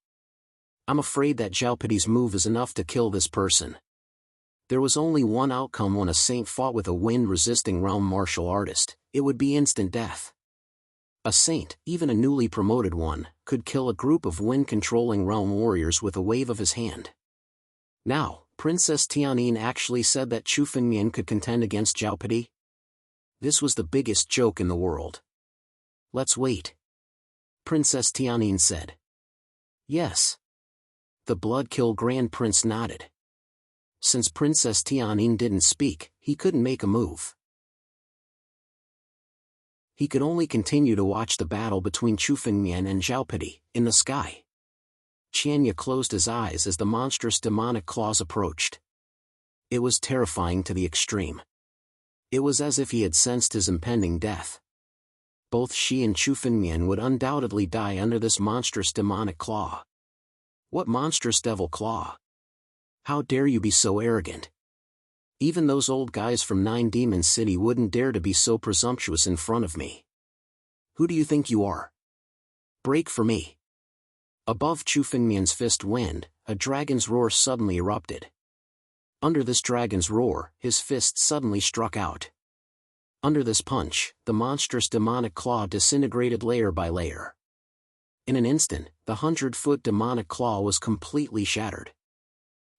I'm afraid that Zhao Peti's move is enough to kill this person. There was only one outcome when a saint fought with a wind-resisting realm martial artist, it would be instant death. A saint, even a newly promoted one, could kill a group of wind-controlling realm warriors with a wave of his hand. Now, Princess Tianyin actually said that Chu Fengmian could contend against Zhao Pidi? This was the biggest joke in the world. Let's wait. Princess Tianyin said. Yes. The Blood-Kill Grand Prince nodded. Since Princess Tianyin didn't speak, he couldn't make a move. He could only continue to watch the battle between Chu Fengmian and Zhao Pidi, in the sky. Qianya closed his eyes as the monstrous demonic claws approached. It was terrifying to the extreme. It was as if he had sensed his impending death. Both she and Chu Fengmian would undoubtedly die under this monstrous demonic claw. What monstrous devil claw? How dare you be so arrogant? Even those old guys from Nine Demon City wouldn't dare to be so presumptuous in front of me. Who do you think you are? Break for me. Above Chu Fengmian's fist wind, a dragon's roar suddenly erupted. Under this dragon's roar, his fist suddenly struck out. Under this punch, the monstrous demonic claw disintegrated layer by layer. In an instant, the 100-foot demonic claw was completely shattered.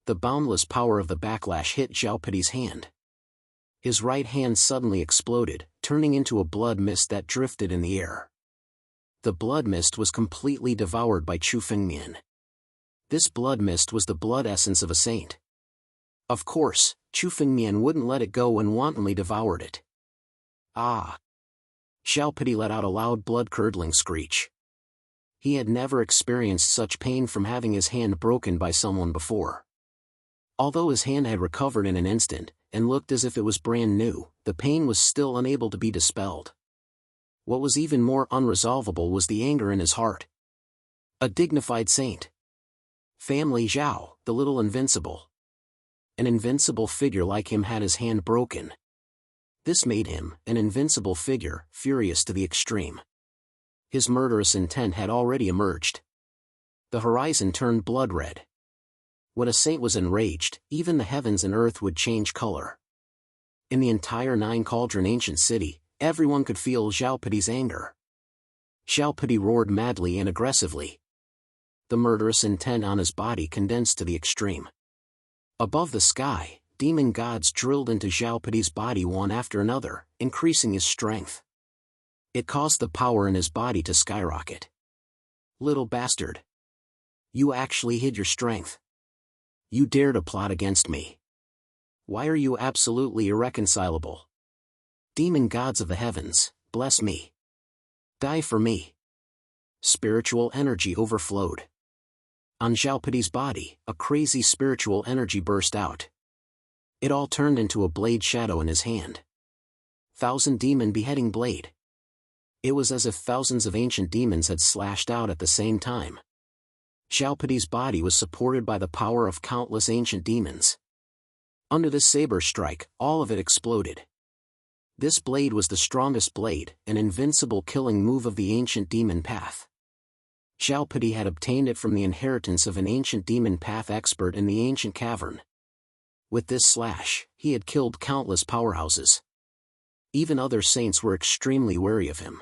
The boundless power of the backlash hit Zhao Pidi's hand. His right hand suddenly exploded, turning into a blood mist that drifted in the air. The blood mist was completely devoured by Chu Fengmian. This blood mist was the blood essence of a saint. Of course, Chu Fengmian wouldn't let it go and wantonly devoured it. Ah! Zhao Pidi let out a loud blood-curdling screech. He had never experienced such pain from having his hand broken by someone before. Although his hand had recovered in an instant, and looked as if it was brand new, the pain was still unable to be dispelled. What was even more unresolvable was the anger in his heart. A dignified saint. Family Zhao, the little invincible. An invincible figure like him had his hand broken. This made him, an invincible figure, furious to the extreme. His murderous intent had already emerged. The horizon turned blood red. When a saint was enraged, even the heavens and earth would change color. In the entire Nine Cauldron ancient city, everyone could feel Zhao Pidi's anger. Zhao Pidi roared madly and aggressively. The murderous intent on his body condensed to the extreme. Above the sky, demon gods drilled into Zhao Pidi's body one after another, increasing his strength. It caused the power in his body to skyrocket. Little bastard. You actually hid your strength. You dare to plot against me. Why are you absolutely irreconcilable? Demon gods of the heavens, bless me. Die for me. Spiritual energy overflowed. On Zhao Pidi's body, a crazy spiritual energy burst out. It all turned into a blade shadow in his hand. 1,000 demon beheading blade. It was as if thousands of ancient demons had slashed out at the same time. Zhao Pidi's body was supported by the power of countless ancient demons. Under this saber strike, all of it exploded. This blade was the strongest blade, an invincible killing move of the ancient demon path. Zhao Pidi had obtained it from the inheritance of an ancient demon path expert in the ancient cavern. With this slash, he had killed countless powerhouses. Even other saints were extremely wary of him.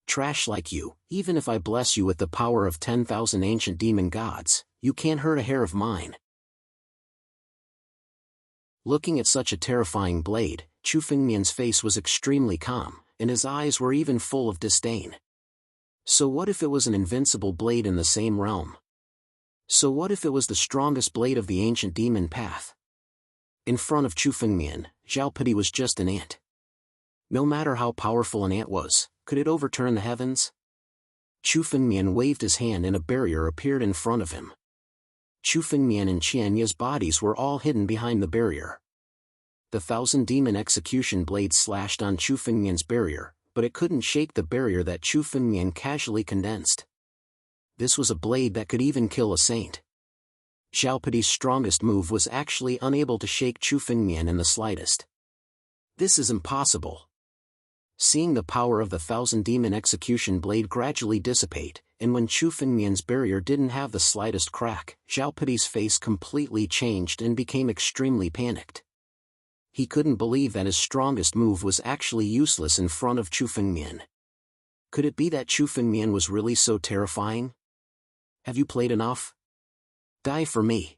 Trash like you, even if I bless you with the power of 10,000 ancient demon gods, you can't hurt a hair of mine. Looking at such a terrifying blade, Chu Fengmian's face was extremely calm, and his eyes were even full of disdain. So what if it was an invincible blade in the same realm? So what if it was the strongest blade of the ancient demon path? In front of Chu Fengmian, Zhao Pidi was just an ant. No matter how powerful an ant was, could it overturn the heavens? Chu Fengmian waved his hand and a barrier appeared in front of him. Chu Fengmian and Qianya's bodies were all hidden behind the barrier. The 1,000 demon execution blades slashed on Chu Fengmian's barrier, but it couldn't shake the barrier that Chu Fengmian casually condensed. This was a blade that could even kill a saint. Zhao Pidi's strongest move was actually unable to shake Chu Fengmian in the slightest. This is impossible. Seeing the power of the 1,000 demon execution blade gradually dissipate, and when Chu Fengmian's barrier didn't have the slightest crack, Zhao Pidi's face completely changed and became extremely panicked. He couldn't believe that his strongest move was actually useless in front of Chu Fengmian. Could it be that Chu Fengmian was really so terrifying? Have you played enough? Die for me.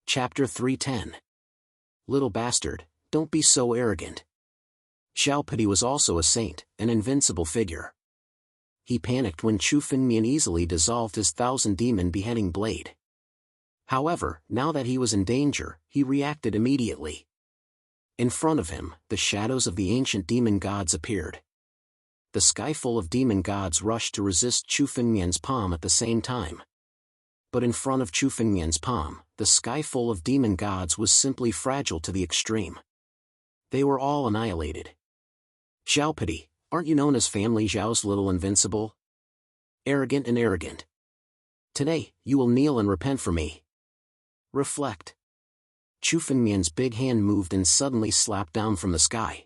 Chapter 310. Little bastard, don't be so arrogant. Xiaopidi was also a saint, an invincible figure. He panicked when Chu Fengmian easily dissolved his 1,000-demon beheading blade. However, now that he was in danger, he reacted immediately. In front of him, the shadows of the ancient demon gods appeared. The sky full of demon gods rushed to resist Chu Fengmian's palm at the same time. But in front of Chu Fengmian's palm, the sky full of demon gods was simply fragile to the extreme. They were all annihilated. Xiaopidi, aren't you known as Family Zhao's little invincible? Arrogant and arrogant. Today, you will kneel and repent for me. Reflect. Chu Fengmian's big hand moved and suddenly slapped down from the sky.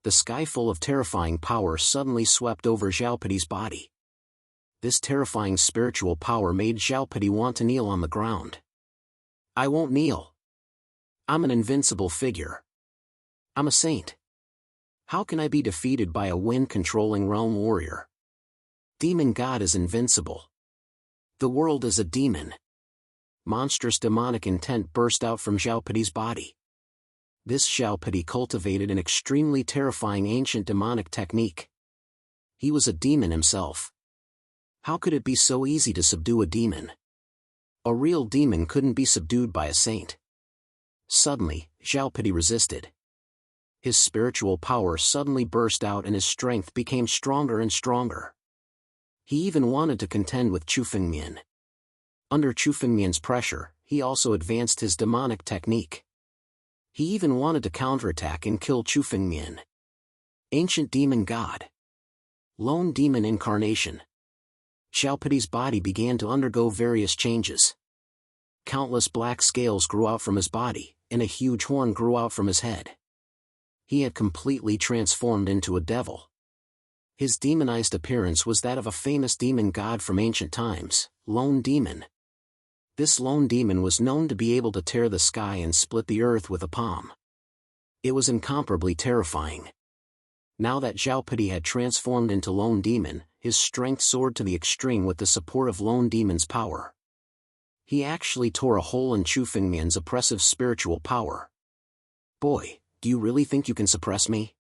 The sky full of terrifying power suddenly swept over Xiaopidi's body. This terrifying spiritual power made Xiaopidi want to kneel on the ground. I won't kneel. I'm an invincible figure. I'm a saint. How can I be defeated by a wind-controlling realm warrior? Demon God is invincible. The world is a demon. Monstrous demonic intent burst out from Xiaopidi's body. This Xiaopidi cultivated an extremely terrifying ancient demonic technique. He was a demon himself. How could it be so easy to subdue a demon? A real demon couldn't be subdued by a saint. Suddenly, Xiaopidi resisted. His spiritual power suddenly burst out and his strength became stronger and stronger. He even wanted to contend with Chu Fengmian. Under Chu Fengmian's pressure, he also advanced his demonic technique. He even wanted to counterattack and kill Chu Fengmian. Ancient Demon God. Lone Demon Incarnation. Xiaopidi's body began to undergo various changes. Countless black scales grew out from his body, and a huge horn grew out from his head. He had completely transformed into a devil. His demonized appearance was that of a famous demon god from ancient times, Lone Demon. This lone demon was known to be able to tear the sky and split the earth with a palm. It was incomparably terrifying. Now that Xiaopidi had transformed into Lone Demon, his strength soared to the extreme with the support of Lone Demon's power. He actually tore a hole in Chu Fengmian's oppressive spiritual power. Boy, do you really think you can suppress me?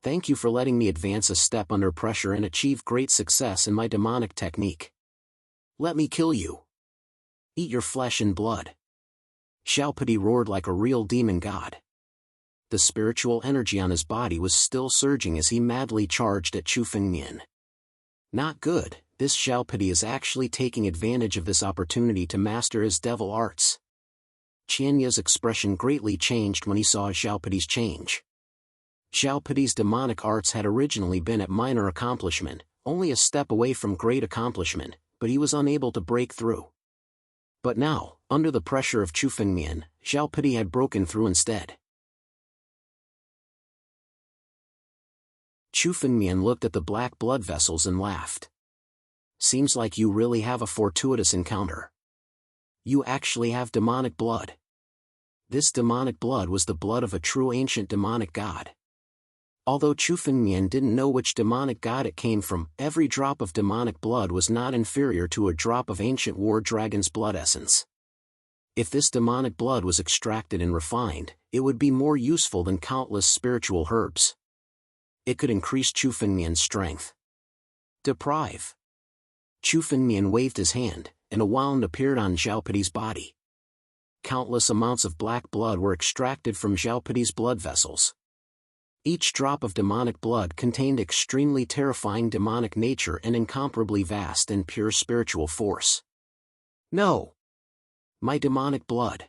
Thank you for letting me advance a step under pressure and achieve great success in my demonic technique. Let me kill you. Eat your flesh and blood. Xiaopidi roared like a real demon god. The spiritual energy on his body was still surging as he madly charged at Chu Fengmian. Not good, this Xiaopidi is actually taking advantage of this opportunity to master his devil arts. Qianya's expression greatly changed when he saw Xiaopidi's change. Xiaopidi's demonic arts had originally been at minor accomplishment, only a step away from great accomplishment, but he was unable to break through. But now, under the pressure of Chu Fengmian, Xiaopidi had broken through instead. Chu Fengmian looked at the black blood vessels and laughed. Seems like you really have a fortuitous encounter. You actually have demonic blood. This demonic blood was the blood of a true ancient demonic god. Although Chu Fengmian didn't know which demonic god it came from, every drop of demonic blood was not inferior to a drop of ancient war dragon's blood essence. If this demonic blood was extracted and refined, it would be more useful than countless spiritual herbs. It could increase Chu Fengmian's strength. Deprive. Chu Fengmian waved his hand, and a wound appeared on Xiaopidi's body. Countless amounts of black blood were extracted from Xiaopidi's blood vessels. Each drop of demonic blood contained extremely terrifying demonic nature and incomparably vast and pure spiritual force. No! My demonic blood.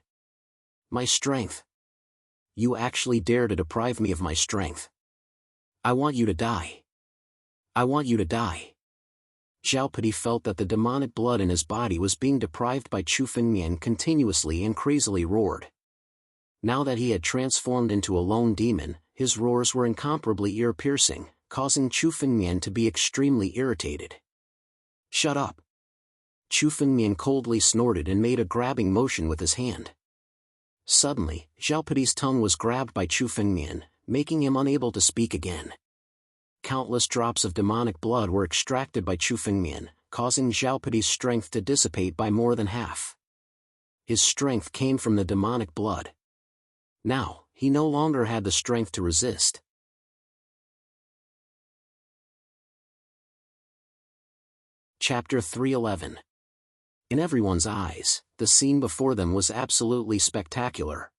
My strength. You actually dare to deprive me of my strength. I want you to die. I want you to die. Xiaopidi felt that the demonic blood in his body was being deprived by Chu Fengmian continuously and crazily roared. Now that he had transformed into a lone demon, his roars were incomparably ear-piercing, causing Chu Fengmian to be extremely irritated. Shut up. Chu Fengmian coldly snorted and made a grabbing motion with his hand. Suddenly, Xiaopadi's tongue was grabbed by Chu Fengmian, making him unable to speak again. Countless drops of demonic blood were extracted by Chu Fengmian, causing Xiaopadi's strength to dissipate by more than half. His strength came from the demonic blood. Now, he no longer had the strength to resist. Chapter 311. In everyone's eyes, the scene before them was absolutely spectacular.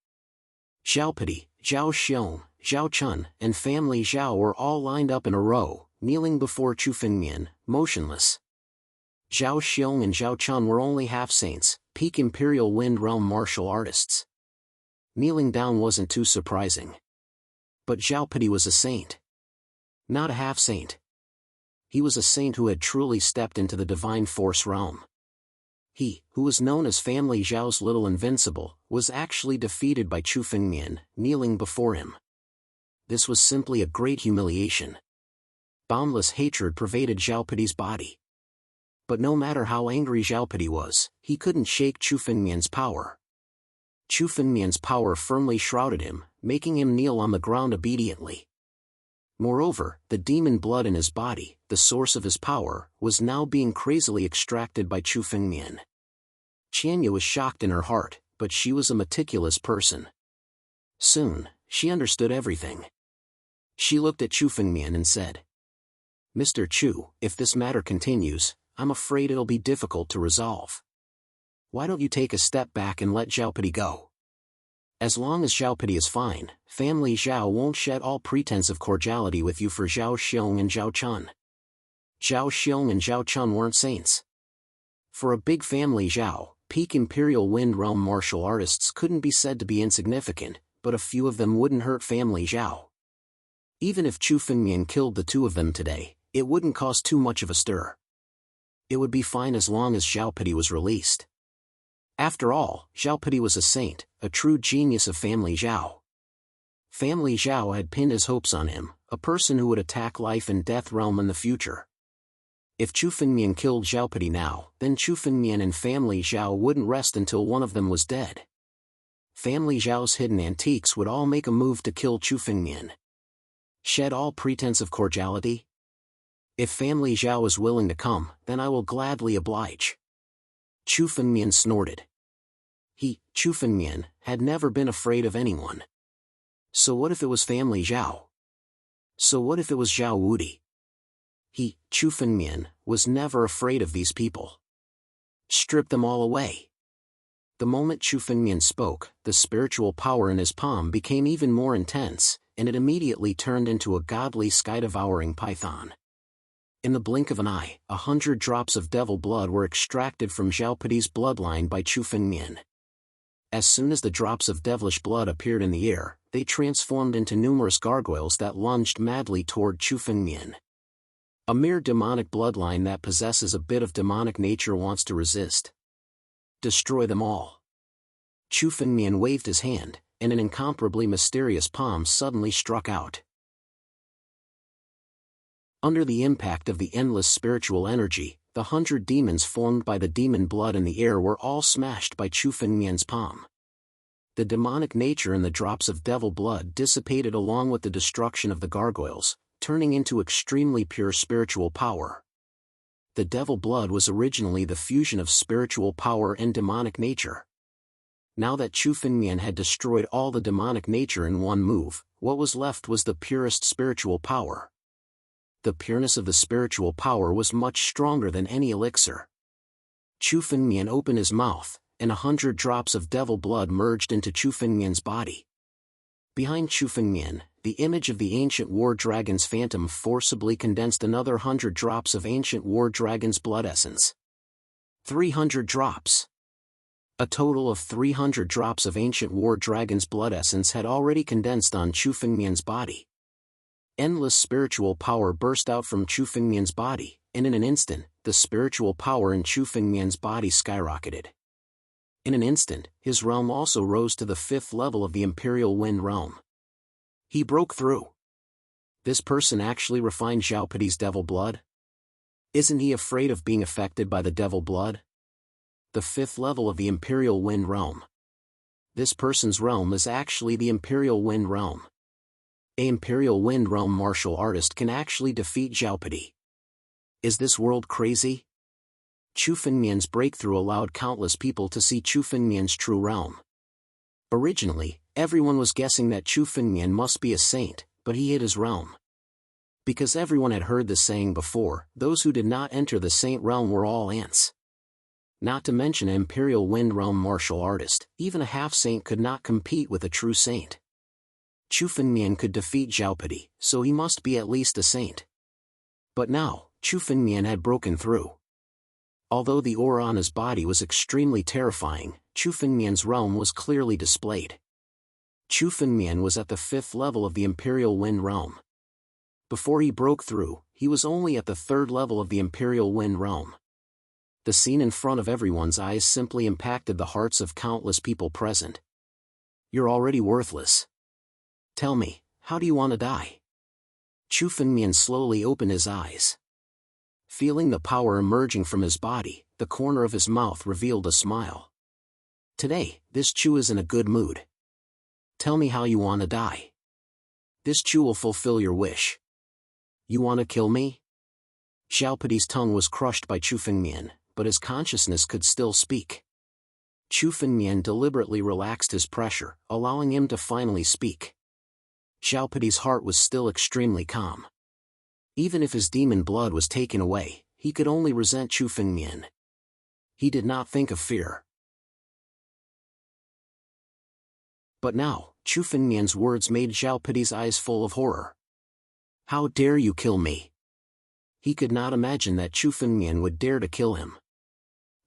Xiaopadi, Zhao Xiong, Zhao Chun, and family Zhao were all lined up in a row, kneeling before Chu Fengmian, motionless. Zhao Xiong and Zhao Chun were only half-saints, peak Imperial Wind Realm martial artists. Kneeling down wasn't too surprising. But Xiaopadi was a saint. Not a half-saint. He was a saint who had truly stepped into the divine force realm. He, who was known as family Zhao's Little Invincible, was actually defeated by Chu Fengmian, kneeling before him. This was simply a great humiliation. Boundless hatred pervaded Xiaopadi's body. But no matter how angry Xiaopadi was, he couldn't shake Chu Fengmian's power. Chu Fengmian's power firmly shrouded him, making him kneel on the ground obediently. Moreover, the demon blood in his body, the source of his power, was now being crazily extracted by Chu Fengmian. Qianya was shocked in her heart, but she was a meticulous person. Soon, she understood everything. She looked at Chu Fengmian and said, "Mr. Chu, if this matter continues, I'm afraid it'll be difficult to resolve. Why don't you take a step back and let Xiaopadi go? As long as Xiaopadi is fine, family Zhao won't shed all pretense of cordiality with you for Zhao Xiong and Zhao Chun." Zhao Xiong and Zhao Chun weren't saints. For a big family Zhao, peak Imperial Wind Realm martial artists couldn't be said to be insignificant, but a few of them wouldn't hurt family Zhao. Even if Chu Fengmian killed the two of them today, it wouldn't cause too much of a stir. It would be fine as long as Xiaopadi was released. After all, Xiaopadi was a saint, a true genius of family Zhao. Family Zhao had pinned his hopes on him, a person who would attack life and death realm in the future. If Chu Fengmian killed Xiaopadi now, then Chu Fengmian and family Zhao wouldn't rest until one of them was dead. Family Zhao's hidden antiques would all make a move to kill Chu Fengmian. Shed all pretense of cordiality? If family Zhao is willing to come, then I will gladly oblige. Chu Fengmian snorted. He, Chu Fengmian, had never been afraid of anyone. So what if it was family Zhao? So what if it was Zhao Wudi? He, Chu Fengmian, was never afraid of these people. Strip them all away. The moment Chu Fengmian spoke, the spiritual power in his palm became even more intense, and it immediately turned into a godly sky-devouring python. In the blink of an eye, 100 drops of devil blood were extracted from Xiaopadi's bloodline by Chu Fengmian. As soon as the drops of devilish blood appeared in the air, they transformed into numerous gargoyles that lunged madly toward Chu Fengmian. A mere demonic bloodline that possesses a bit of demonic nature wants to resist. Destroy them all. Chu Fengmian waved his hand, and an incomparably mysterious palm suddenly struck out. Under the impact of the endless spiritual energy, the 100 demons formed by the demon blood in the air were all smashed by Chu Fengmian's palm. The demonic nature in the drops of devil blood dissipated along with the destruction of the gargoyles, turning into extremely pure spiritual power. The devil blood was originally the fusion of spiritual power and demonic nature. Now that Chu Fengmian had destroyed all the demonic nature in one move, what was left was the purest spiritual power. The pureness of the spiritual power was much stronger than any elixir. Chu Fengmian opened his mouth, and 100 drops of devil blood merged into Chu Fengmian's body. Behind Chu Fengmian, the image of the ancient war dragon's phantom forcibly condensed another 100 drops of ancient war dragon's blood essence. 300 drops. A total of 300 drops of ancient war dragon's blood essence had already condensed on Chu Fengmian's body. Endless spiritual power burst out from Chu Fengmian's body, and in an instant, the spiritual power in Chu Fengmian's body skyrocketed. In an instant, his realm also rose to the 5th level of the Imperial Wind Realm. He broke through. This person actually refined Xiaopadi's devil blood? Isn't he afraid of being affected by the devil blood? The 5th level of the Imperial Wind Realm. This person's realm is actually the Imperial Wind Realm. A Imperial Wind Realm martial artist can actually defeat Xiaopadi. Is this world crazy? Chu Fengmian's breakthrough allowed countless people to see Chu Fengmian's true realm. Originally, everyone was guessing that Chu Fengmian must be a saint, but he hid his realm. Because everyone had heard the saying before, those who did not enter the saint realm were all ants. Not to mention an Imperial Wind Realm martial artist, even a half-saint could not compete with a true saint. Chu Fengmian could defeat Xiaopadi, so he must be at least a saint. But now, Chu Fengmian had broken through. Although the aura on his body was extremely terrifying, Chu Fengmian's realm was clearly displayed. Chu Fengmian was at the 5th level of the Imperial Wind Realm. Before he broke through, he was only at the 3rd level of the Imperial Wind Realm. The scene in front of everyone's eyes simply impacted the hearts of countless people present. You're already worthless. Tell me, how do you want to die? Chu Fengmian slowly opened his eyes. Feeling the power emerging from his body, the corner of his mouth revealed a smile. Today, this Chu is in a good mood. Tell me how you want to die. This Chu will fulfill your wish. You want to kill me? Xiaopadi's tongue was crushed by Chu Fengmian, but his consciousness could still speak. Chu Fengmian deliberately relaxed his pressure, allowing him to finally speak. Xiaopadi's heart was still extremely calm. Even if his demon blood was taken away, he could only resent Chu Fengmian. He did not think of fear. But now, Chu Fengmian's words made Xiaopadi's eyes full of horror. How dare you kill me? He could not imagine that Chu Fengmian would dare to kill him.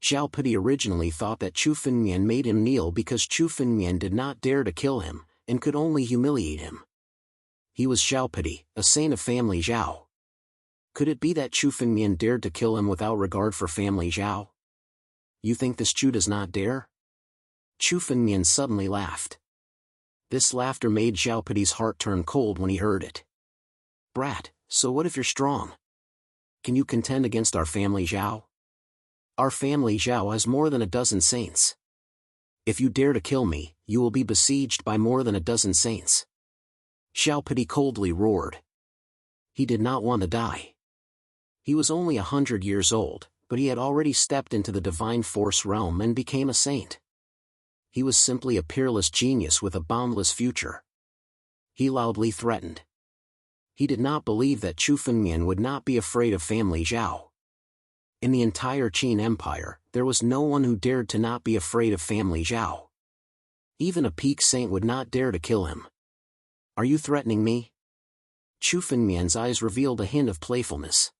Xiaopadi originally thought that Chu Fengmian made him kneel because Chu Fengmian did not dare to kill him, and could only humiliate him. He was Xiaopadi, a saint of family Zhao. Could it be that Chu Fengmian dared to kill him without regard for family Zhao? You think this Chu does not dare? Chu Fengmian suddenly laughed. This laughter made Xiaopadi's heart turn cold when he heard it. Brat, so what if you're strong? Can you contend against our family Zhao? Our family Zhao has more than a dozen saints. If you dare to kill me, you will be besieged by more than a dozen saints. Xiaopadi coldly roared. He did not want to die. He was only 100 years old, but he had already stepped into the divine force realm and became a saint. He was simply a peerless genius with a boundless future. He loudly threatened. He did not believe that Chu Fengmian would not be afraid of family Zhao. In the entire Qin Empire, there was no one who dared to not be afraid of family Zhao. Even a peak saint would not dare to kill him. Are you threatening me? Chu Fengmian's eyes revealed a hint of playfulness.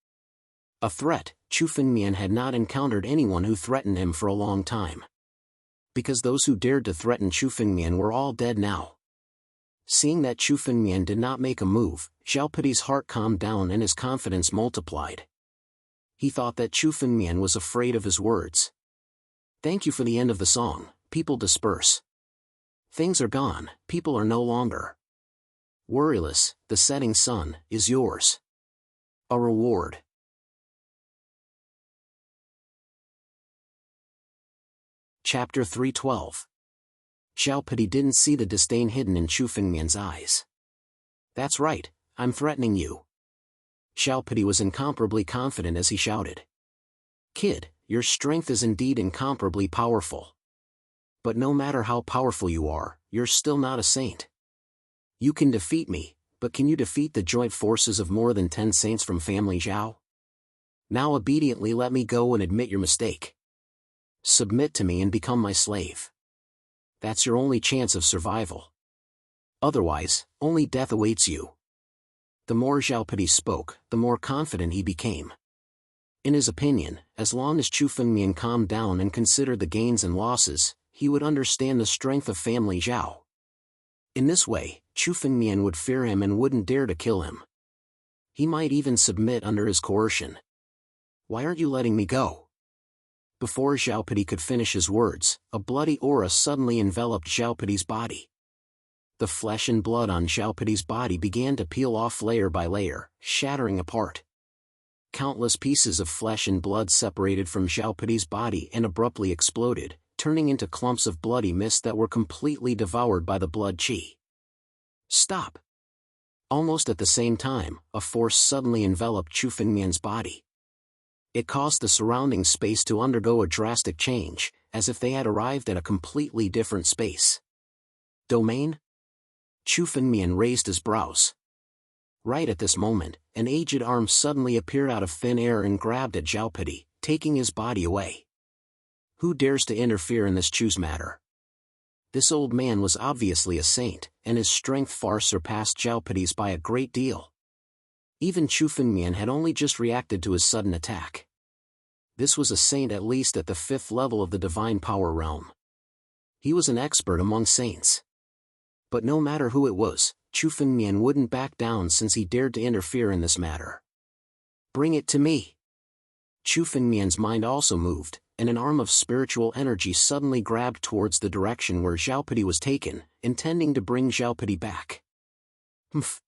A threat, Chu Fengmian had not encountered anyone who threatened him for a long time. Because those who dared to threaten Chu Fengmian were all dead now. Seeing that Chu Fengmian did not make a move, Xiaopadi's heart calmed down and his confidence multiplied. He thought that Chu Fengmian was afraid of his words. Thank you for the end of the song, people disperse. Things are gone, people are no longer. Worryless, the setting sun, is yours. A reward. Chapter 312. Xiaopadi didn't see the disdain hidden in Chu Fengmian's eyes. That's right, I'm threatening you. Xiaopadi was incomparably confident as he shouted. Kid, your strength is indeed incomparably powerful. But no matter how powerful you are, you're still not a saint. You can defeat me, but can you defeat the joint forces of more than 10 saints from family Zhao? Now obediently let me go and admit your mistake. Submit to me and become my slave. That's your only chance of survival. Otherwise, only death awaits you. The more Xiaopadi spoke, the more confident he became. In his opinion, as long as Chu Fengmian calmed down and considered the gains and losses, he would understand the strength of family Zhao. In this way, Chu Fengmian would fear him and wouldn't dare to kill him. He might even submit under his coercion. Why aren't you letting me go? Before Xiaopadi could finish his words, a bloody aura suddenly enveloped Xiaopadi's body. The flesh and blood on Xiaopadi's body began to peel off layer by layer, shattering apart. Countless pieces of flesh and blood separated from Xiaopadi's body and abruptly exploded, turning into clumps of bloody mist that were completely devoured by the blood qi. Stop! Almost at the same time, a force suddenly enveloped Chu Fengmian's body. It caused the surrounding space to undergo a drastic change, as if they had arrived at a completely different space. Domain? Chu Fengmian raised his brows. Right at this moment, an aged arm suddenly appeared out of thin air and grabbed at Zhao Pidi, taking his body away. Who dares to interfere in this Chu's matter? This old man was obviously a saint, and his strength far surpassed Zhao Pidi's by a great deal. Even Chu Fengmian had only just reacted to his sudden attack. This was a saint at least at the 5th level of the divine power realm. He was an expert among saints. But no matter who it was, Chu Fengmian wouldn't back down since he dared to interfere in this matter. Bring it to me. Chu Fengmian's mind also moved, and an arm of spiritual energy suddenly grabbed towards the direction where Zhao Pidi was taken, intending to bring Zhao Pidi back. Humph.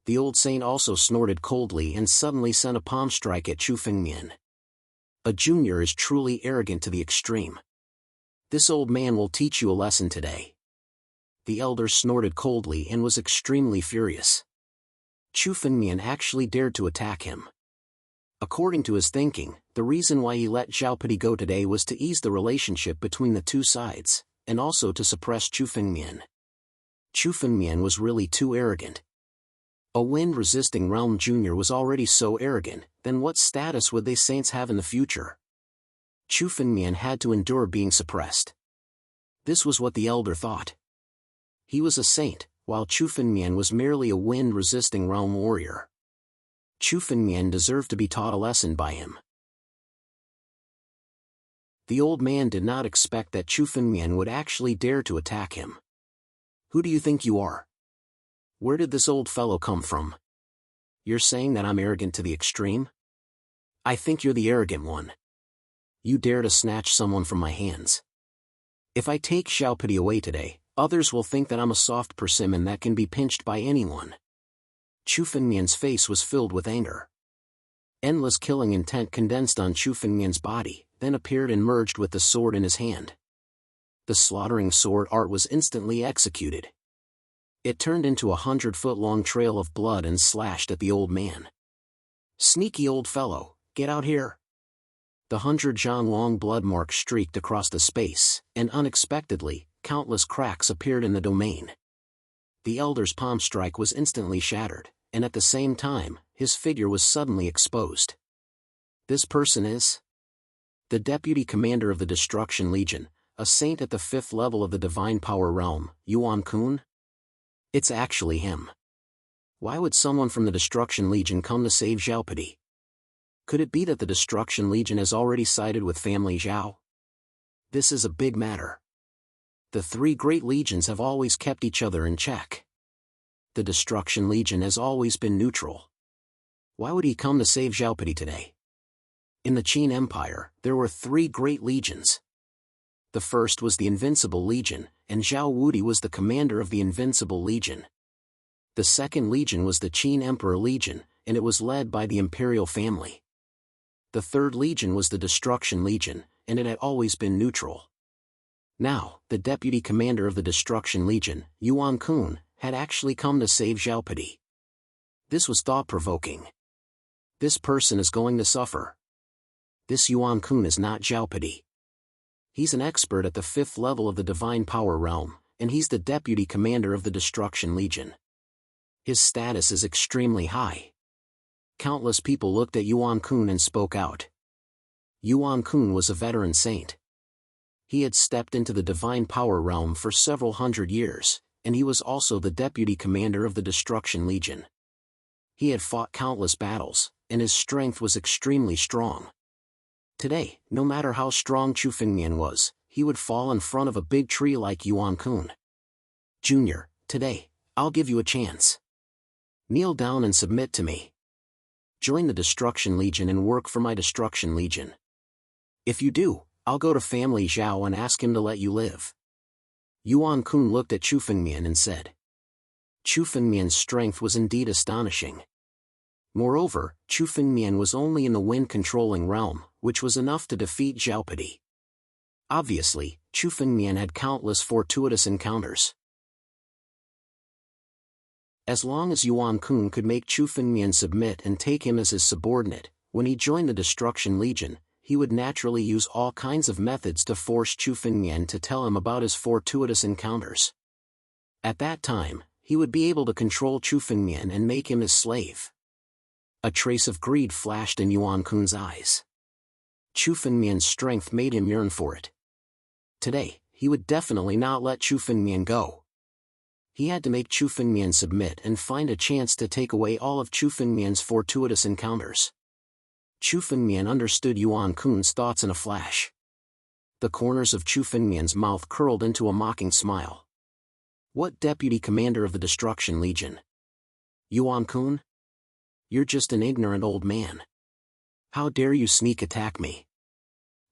The old saint also snorted coldly and suddenly sent a palm strike at Chu Fengmian. A junior is truly arrogant to the extreme. This old man will teach you a lesson today. The elder snorted coldly and was extremely furious. Chu Fengmian actually dared to attack him. According to his thinking, the reason why he let Zhao Pidi go today was to ease the relationship between the two sides, and also to suppress Chu Fengmian. Chu Fengmian was really too arrogant. A wind-resisting realm junior was already so arrogant, then what status would they saints have in the future? Chu Fengmian had to endure being suppressed. This was what the elder thought. He was a saint, while Chu Fengmian was merely a wind-resisting realm warrior. Chu Fengmian deserved to be taught a lesson by him. The old man did not expect that Chu Fengmian would actually dare to attack him. Who do you think you are? Where did this old fellow come from? You're saying that I'm arrogant to the extreme? I think you're the arrogant one. You dare to snatch someone from my hands. If I take Zhao Pidi away today, others will think that I'm a soft persimmon that can be pinched by anyone. Chu Fengmian's face was filled with anger. Endless killing intent condensed on Chu Fengmian's body, then appeared and merged with the sword in his hand. The slaughtering sword art was instantly executed. It turned into a 100-foot-long trail of blood and slashed at the old man. Sneaky old fellow, get out here! The 100-Jianwang blood mark streaked across the space, and unexpectedly, countless cracks appeared in the domain. The elder's palm strike was instantly shattered, and at the same time, his figure was suddenly exposed. This person is the Deputy Commander of the Destruction Legion, a saint at the 5th level of the Divine Power Realm, Yuan Kun? It's actually him. Why would someone from the Destruction Legion come to save Zhao Pidi? Could it be that the Destruction Legion has already sided with family Zhao? This is a big matter. The 3 great legions have always kept each other in check. The Destruction Legion has always been neutral. Why would he come to save Zhao Pidi today? In the Qin Empire, there were 3 great legions. The first was the Invincible Legion, and Zhao Wudi was the commander of the Invincible Legion. The second legion was the Qin Emperor Legion, and it was led by the Imperial family. The third legion was the Destruction Legion, and it had always been neutral. Now, the deputy commander of the Destruction Legion, Yuan Kun, had actually come to save Zhao Pidi. This was thought-provoking. This person is going to suffer. This Yuan Kun is not Zhao Pidi. He's an expert at the 5th level of the Divine Power Realm, and he's the deputy commander of the Destruction Legion. His status is extremely high. Countless people looked at Yuan Kun and spoke out. Yuan Kun was a veteran saint. He had stepped into the Divine Power Realm for several hundred years, and he was also the deputy commander of the Destruction Legion. He had fought countless battles, and his strength was extremely strong. Today, no matter how strong Chu Fengmian was, he would fall in front of a big tree like Yuan Kun. Junior, today, I'll give you a chance. Kneel down and submit to me. Join the Destruction Legion and work for my Destruction Legion. If you do, I'll go to family Zhao and ask him to let you live. Yuan Kun looked at Chu Fengmian and said. Chu Fengmian's strength was indeed astonishing. Moreover, Chu Fengmian was only in the wind-controlling realm, which was enough to defeat Zhao Pidi. Obviously, Chu Fengmian had countless fortuitous encounters. As long as Yuan Kun could make Chu Fengmian submit and take him as his subordinate, when he joined the Destruction Legion, he would naturally use all kinds of methods to force Chu Fengmian to tell him about his fortuitous encounters. At that time, he would be able to control Chu Fengmian and make him his slave. A trace of greed flashed in Yuan Kun's eyes. Chu Fengmian's strength made him yearn for it. Today, he would definitely not let Chu Fengmian go. He had to make Chu Fengmian submit and find a chance to take away all of Chu Fengmian's fortuitous encounters. Chu Fengmian understood Yuan Kun's thoughts in a flash. The corners of Chu Fengmian's mouth curled into a mocking smile. What deputy commander of the Destruction Legion? Yuan Kun? You're just an ignorant old man. How dare you sneak attack me?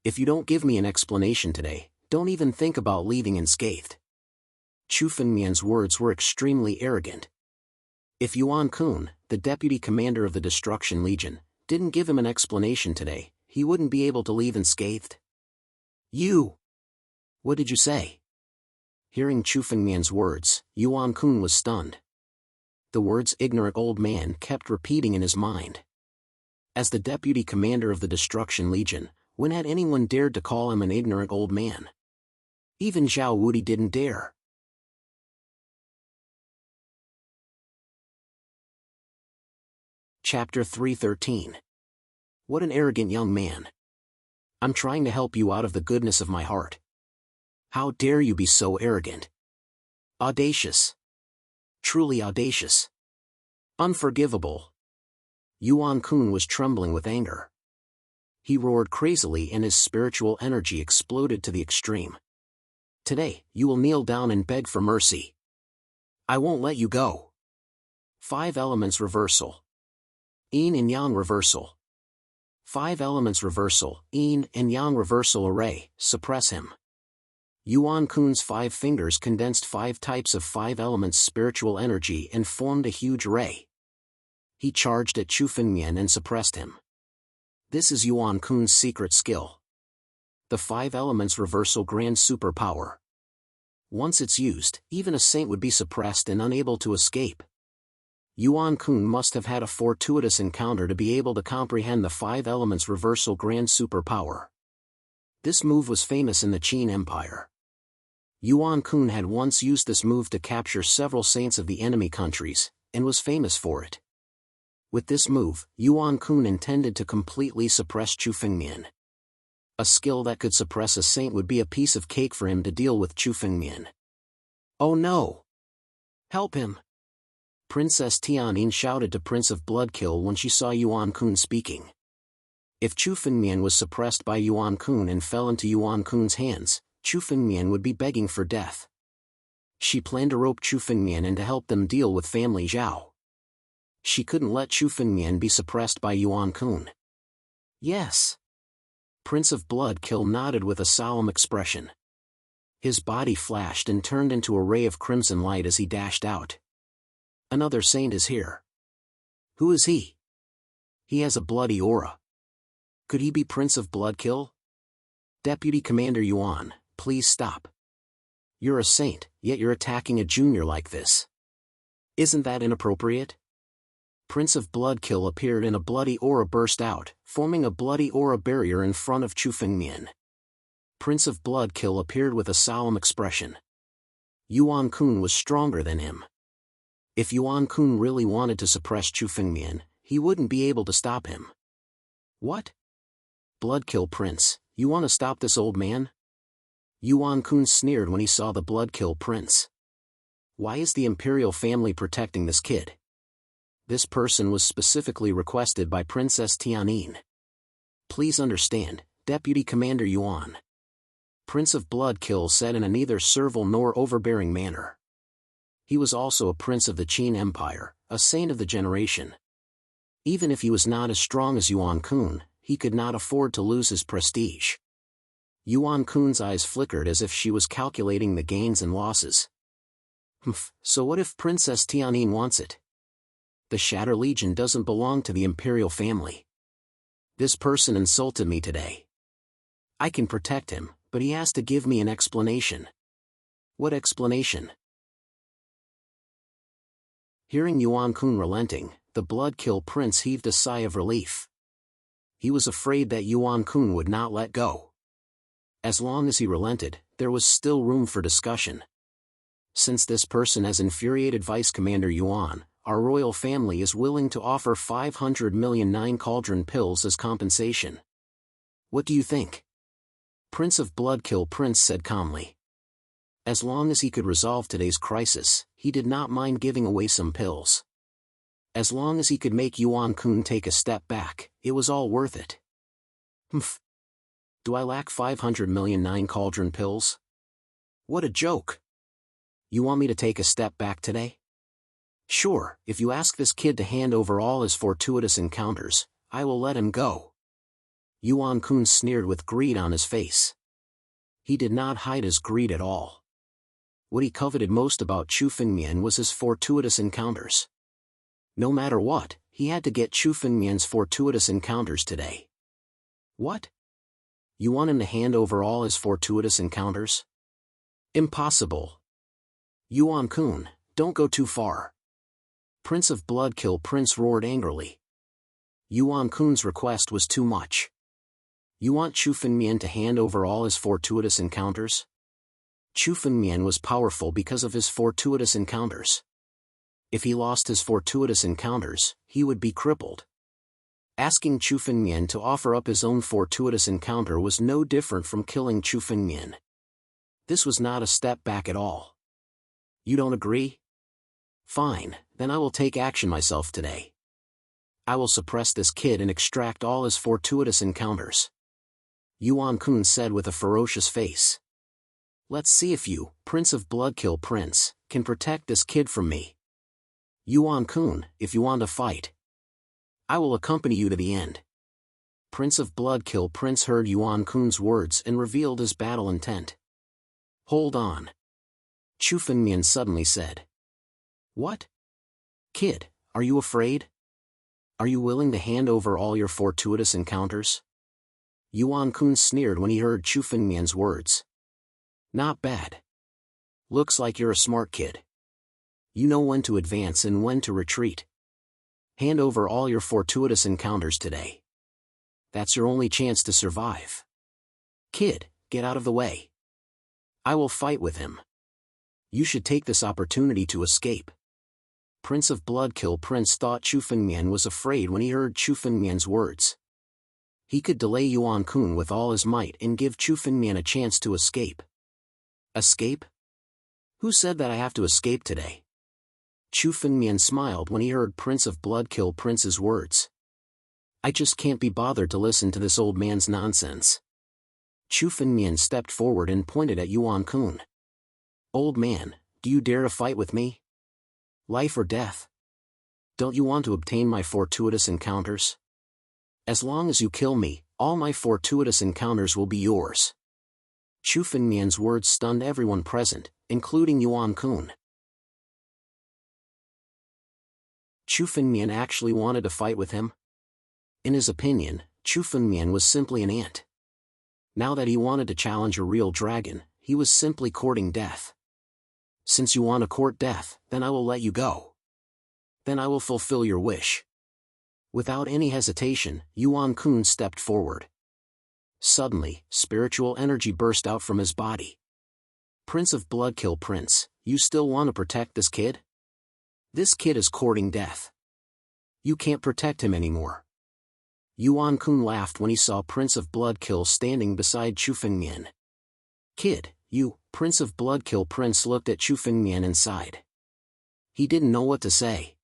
If you don't give me an explanation today, don't even think about leaving unscathed. Chu Fengmian's words were extremely arrogant. If Yuan Kun, the deputy commander of the Destruction Legion, didn't give him an explanation today, he wouldn't be able to leave unscathed. You! What did you say? Hearing Chu Fengmian's words, Yuan Kun was stunned. The words ignorant old man kept repeating in his mind. As the deputy commander of the Destruction Legion, when had anyone dared to call him an ignorant old man? Even Zhao Wudi didn't dare. Chapter 313. What an arrogant young man. I'm trying to help you out of the goodness of my heart. How dare you be so arrogant? Audacious. Truly audacious. Unforgivable. Yuan Kun was trembling with anger. He roared crazily and his spiritual energy exploded to the extreme. Today, you will kneel down and beg for mercy. I won't let you go. 5 elements reversal. Yin and Yang reversal. 5 elements reversal, Yin and Yang reversal array, suppress him. Yuan Kun's 5 fingers condensed 5 types of 5 elements spiritual energy and formed a huge array. He charged at Chu Fengmian and suppressed him. This is Yuan Kun's secret skill. The 5 elements reversal grand superpower. Once it's used, even a saint would be suppressed and unable to escape. Yuan Kun must have had a fortuitous encounter to be able to comprehend the 5 elements reversal grand superpower. This move was famous in the Qin Empire. Yuan Kun had once used this move to capture several saints of the enemy countries, and was famous for it. With this move, Yuan Kun intended to completely suppress Chu Fengmian. A skill that could suppress a saint would be a piece of cake for him to deal with Chu Fengmian. Oh no! Help him! Princess Tianyin shouted to Prince of Bloodkill when she saw Yuan Kun speaking. If Chu Fengmian was suppressed by Yuan Kun and fell into Yuan Kun's hands, Chu Fengmian would be begging for death. She planned to rope Chu Fengmian and to help them deal with family Zhao. She couldn't let Chu Fengmian be suppressed by Yuan Kun. Yes. Prince of Bloodkill nodded with a solemn expression. His body flashed and turned into a ray of crimson light as he dashed out. Another saint is here. Who is he? He has a bloody aura. Could he be Prince of Bloodkill? Deputy Commander Yuan, please stop. You're a saint, yet you're attacking a junior like this. Isn't that inappropriate? Prince of Bloodkill appeared and a bloody aura burst out, forming a bloody aura barrier in front of Chu Fengmian. Prince of Bloodkill appeared with a solemn expression. Yuan Kun was stronger than him. If Yuan Kun really wanted to suppress Chu Fengmian, he wouldn't be able to stop him. What? Bloodkill Prince, you want to stop this old man? Yuan Kun sneered when he saw the Bloodkill Prince. Why is the imperial family protecting this kid? This person was specifically requested by Princess Tianyin. Please understand, Deputy Commander Yuan. Prince of Bloodkill said in a neither servile nor overbearing manner. He was also a prince of the Qin Empire, a saint of the generation. Even if he was not as strong as Yuan Kun, he could not afford to lose his prestige. Yuan Kun's eyes flickered as if she was calculating the gains and losses. So what if Princess Tianyin wants it? The Shatter Legion doesn't belong to the imperial family. This person insulted me today. I can protect him, but he has to give me an explanation. What explanation? Hearing Yuan Kun relenting, the Bloodkill Prince heaved a sigh of relief. He was afraid that Yuan Kun would not let go. As long as he relented, there was still room for discussion. Since this person has infuriated Vice Commander Yuan, our royal family is willing to offer 500 million 9 cauldron pills as compensation. What do you think? Prince of Bloodkill Prince said calmly. As long as he could resolve today's crisis, he did not mind giving away some pills. As long as he could make Yuan Kun take a step back, it was all worth it. Humph. Do I lack 500 million 9 cauldron pills? What a joke. You want me to take a step back today? Sure, if you ask this kid to hand over all his fortuitous encounters, I will let him go. Yuan Kun sneered with greed on his face. He did not hide his greed at all. What he coveted most about Chu Fengmian was his fortuitous encounters. No matter what, he had to get Chu Fengmian's fortuitous encounters today. What? You want him to hand over all his fortuitous encounters? Impossible. Yuan Kun, don't go too far. Prince of Bloodkill Prince roared angrily. Yuan Kun's request was too much. You want Chu Fengmian to hand over all his fortuitous encounters? Chu Fengmian was powerful because of his fortuitous encounters. If he lost his fortuitous encounters, he would be crippled. Asking Chu Fengmian to offer up his own fortuitous encounter was no different from killing Chu Fengmian. This was not a step back at all. You don't agree? Fine, then I will take action myself today. I will suppress this kid and extract all his fortuitous encounters. Yuan Kun said with a ferocious face. Let's see if you, Prince of Bloodkill Prince, can protect this kid from me. Yuan Kun, if you want to fight, I will accompany you to the end. Prince of Bloodkill Prince heard Yuan Kun's words and revealed his battle intent. Hold on. Chu Fengmian suddenly said. What? Kid, are you afraid? Are you willing to hand over all your fortuitous encounters? Yuan Kun sneered when he heard Chu Fengmian's words. Not bad. Looks like you're a smart kid. You know when to advance and when to retreat. Hand over all your fortuitous encounters today. That's your only chance to survive. Kid, get out of the way. I will fight with him. You should take this opportunity to escape. Prince of Bloodkill Prince thought Chu Fengmian was afraid when he heard Chu Fengmian's words. He could delay Yuan Kun with all his might and give Chu Fengmian a chance to escape. Escape? Who said that I have to escape today? Chu Fengmian smiled when he heard Prince of Bloodkill Prince's words. I just can't be bothered to listen to this old man's nonsense. Chu Fengmian stepped forward and pointed at Yuan Kun. Old man, do you dare to fight with me? Life or death? Don't you want to obtain my fortuitous encounters? As long as you kill me, all my fortuitous encounters will be yours. Chu Fengmian's words stunned everyone present, including Yuan Kun. Chu Fengmian actually wanted to fight with him? In his opinion, Chu Fengmian was simply an ant. Now that he wanted to challenge a real dragon, he was simply courting death. Since you want to court death, then I will let you go. Then I will fulfill your wish. Without any hesitation, Yuan Kun stepped forward. Suddenly, spiritual energy burst out from his body. Prince of Bloodkill Prince, you still want to protect this kid? This kid is courting death. You can't protect him anymore. Yuan Kun laughed when he saw Prince of Bloodkill standing beside Chu Fengmian. Kid, you, Prince of Bloodkill Prince looked at Chu Fengmian and sighed. He didn't know what to say.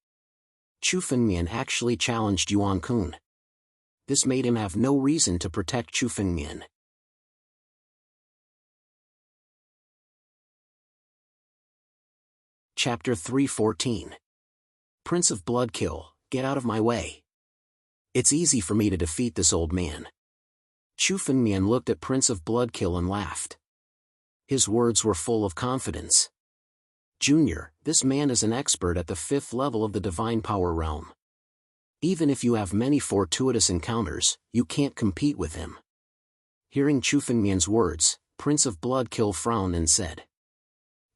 Chu Fengmian actually challenged Yuan Kun. This made him have no reason to protect Chu Fengmian. Chapter 314. Prince of Bloodkill, get out of my way. It's easy for me to defeat this old man. Chu Fengmian looked at Prince of Bloodkill and laughed. His words were full of confidence. Junior, this man is an expert at the 5th level of the divine power realm. Even if you have many fortuitous encounters, you can't compete with him. Hearing Chu Fengmian's words, Prince of Bloodkill frowned and said.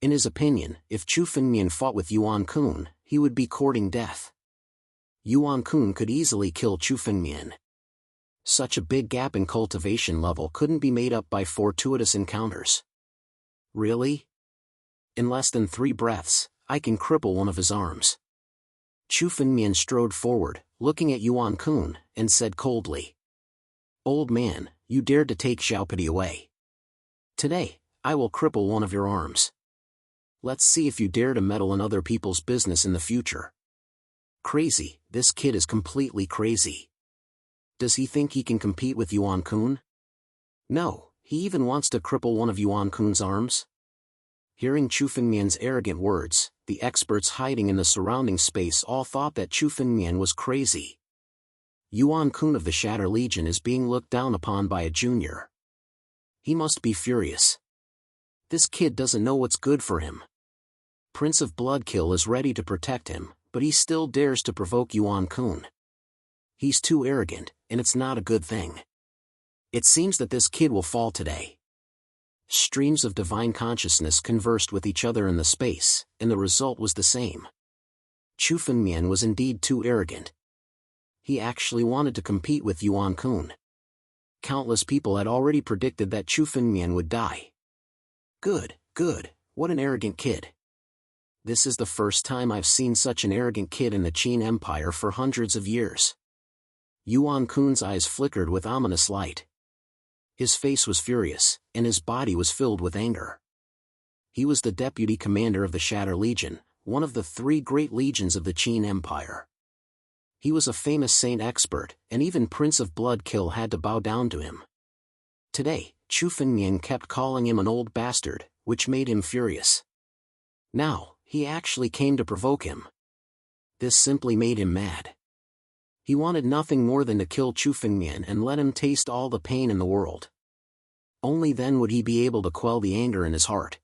In his opinion, if Chu Fengmian fought with Yuan Kun, he would be courting death. Yuan Kun could easily kill Chu Fengmian. Such a big gap in cultivation level couldn't be made up by fortuitous encounters. Really? In less than 3 breaths, I can cripple one of his arms. Chu Fengmian strode forward, looking at Yuan Kun, and said coldly. Old man, you dared to take Xiaopadi away. Today, I will cripple one of your arms. Let's see if you dare to meddle in other people's business in the future. Crazy, this kid is completely crazy. Does he think he can compete with Yuan Kun? No, he even wants to cripple one of Yuan Kun's arms? Hearing Chu Fengmian's arrogant words, the experts hiding in the surrounding space all thought that Chu Fengmian was crazy. Yuan Kun of the Shatter Legion is being looked down upon by a junior. He must be furious. This kid doesn't know what's good for him. Prince of Bloodkill is ready to protect him, but he still dares to provoke Yuan Kun. He's too arrogant, and it's not a good thing. It seems that this kid will fall today. Streams of divine consciousness conversed with each other in the space, and the result was the same. Chu Fengmian was indeed too arrogant. He actually wanted to compete with Yuan Kun. Countless people had already predicted that Chu Fengmian would die. Good, what an arrogant kid. This is the first time I've seen such an arrogant kid in the Qin Empire for hundreds of years. Yuan Kun's eyes flickered with ominous light. His face was furious, and his body was filled with anger. He was the deputy commander of the Shatter Legion, one of the 3 great legions of the Qin Empire. He was a famous saint expert, and even Prince of Bloodkill had to bow down to him. Today, Chu Fengmian kept calling him an old bastard, which made him furious. Now, he actually came to provoke him. This simply made him mad. He wanted nothing more than to kill Chu Fengmian and let him taste all the pain in the world. Only then would he be able to quell the anger in his heart.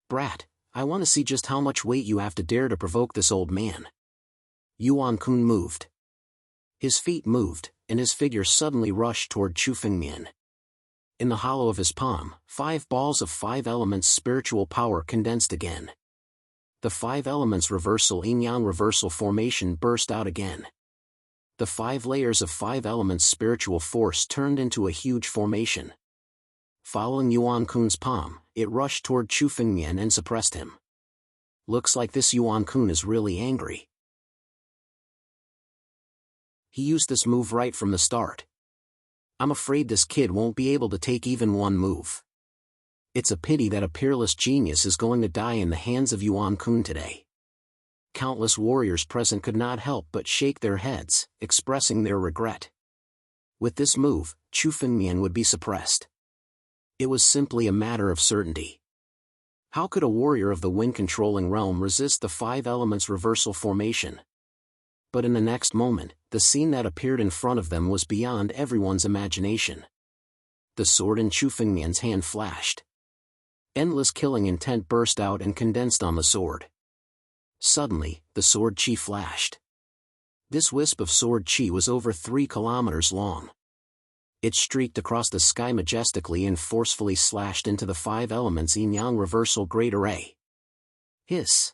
Brat, I want to see just how much weight you have to dare to provoke this old man. Yuan Kun moved. His feet moved, and his figure suddenly rushed toward Chu Fengmian. In the hollow of his palm, 5 balls of 5 elements spiritual power condensed again. The 5 elements reversal yin-yang reversal formation burst out again. The 5 layers of 5 elements spiritual force turned into a huge formation. Following Yuan Kun's palm, it rushed toward Chu Fengmian and suppressed him. Looks like this Yuan Kun is really angry. He used this move right from the start. I'm afraid this kid won't be able to take even one move. It's a pity that a peerless genius is going to die in the hands of Yuan Kun today. Countless warriors present could not help but shake their heads, expressing their regret. With this move, Chu Fengmian would be suppressed. It was simply a matter of certainty. How could a warrior of the wind-controlling realm resist the 5 elements reversal formation? But in the next moment, the scene that appeared in front of them was beyond everyone's imagination. The sword in Chu Fengmian's hand flashed. Endless killing intent burst out and condensed on the sword. Suddenly, the sword chi flashed. This wisp of sword chi was over 3 kilometers long. It streaked across the sky majestically and forcefully slashed into the 5 elements yin-yang reversal great array. Hiss!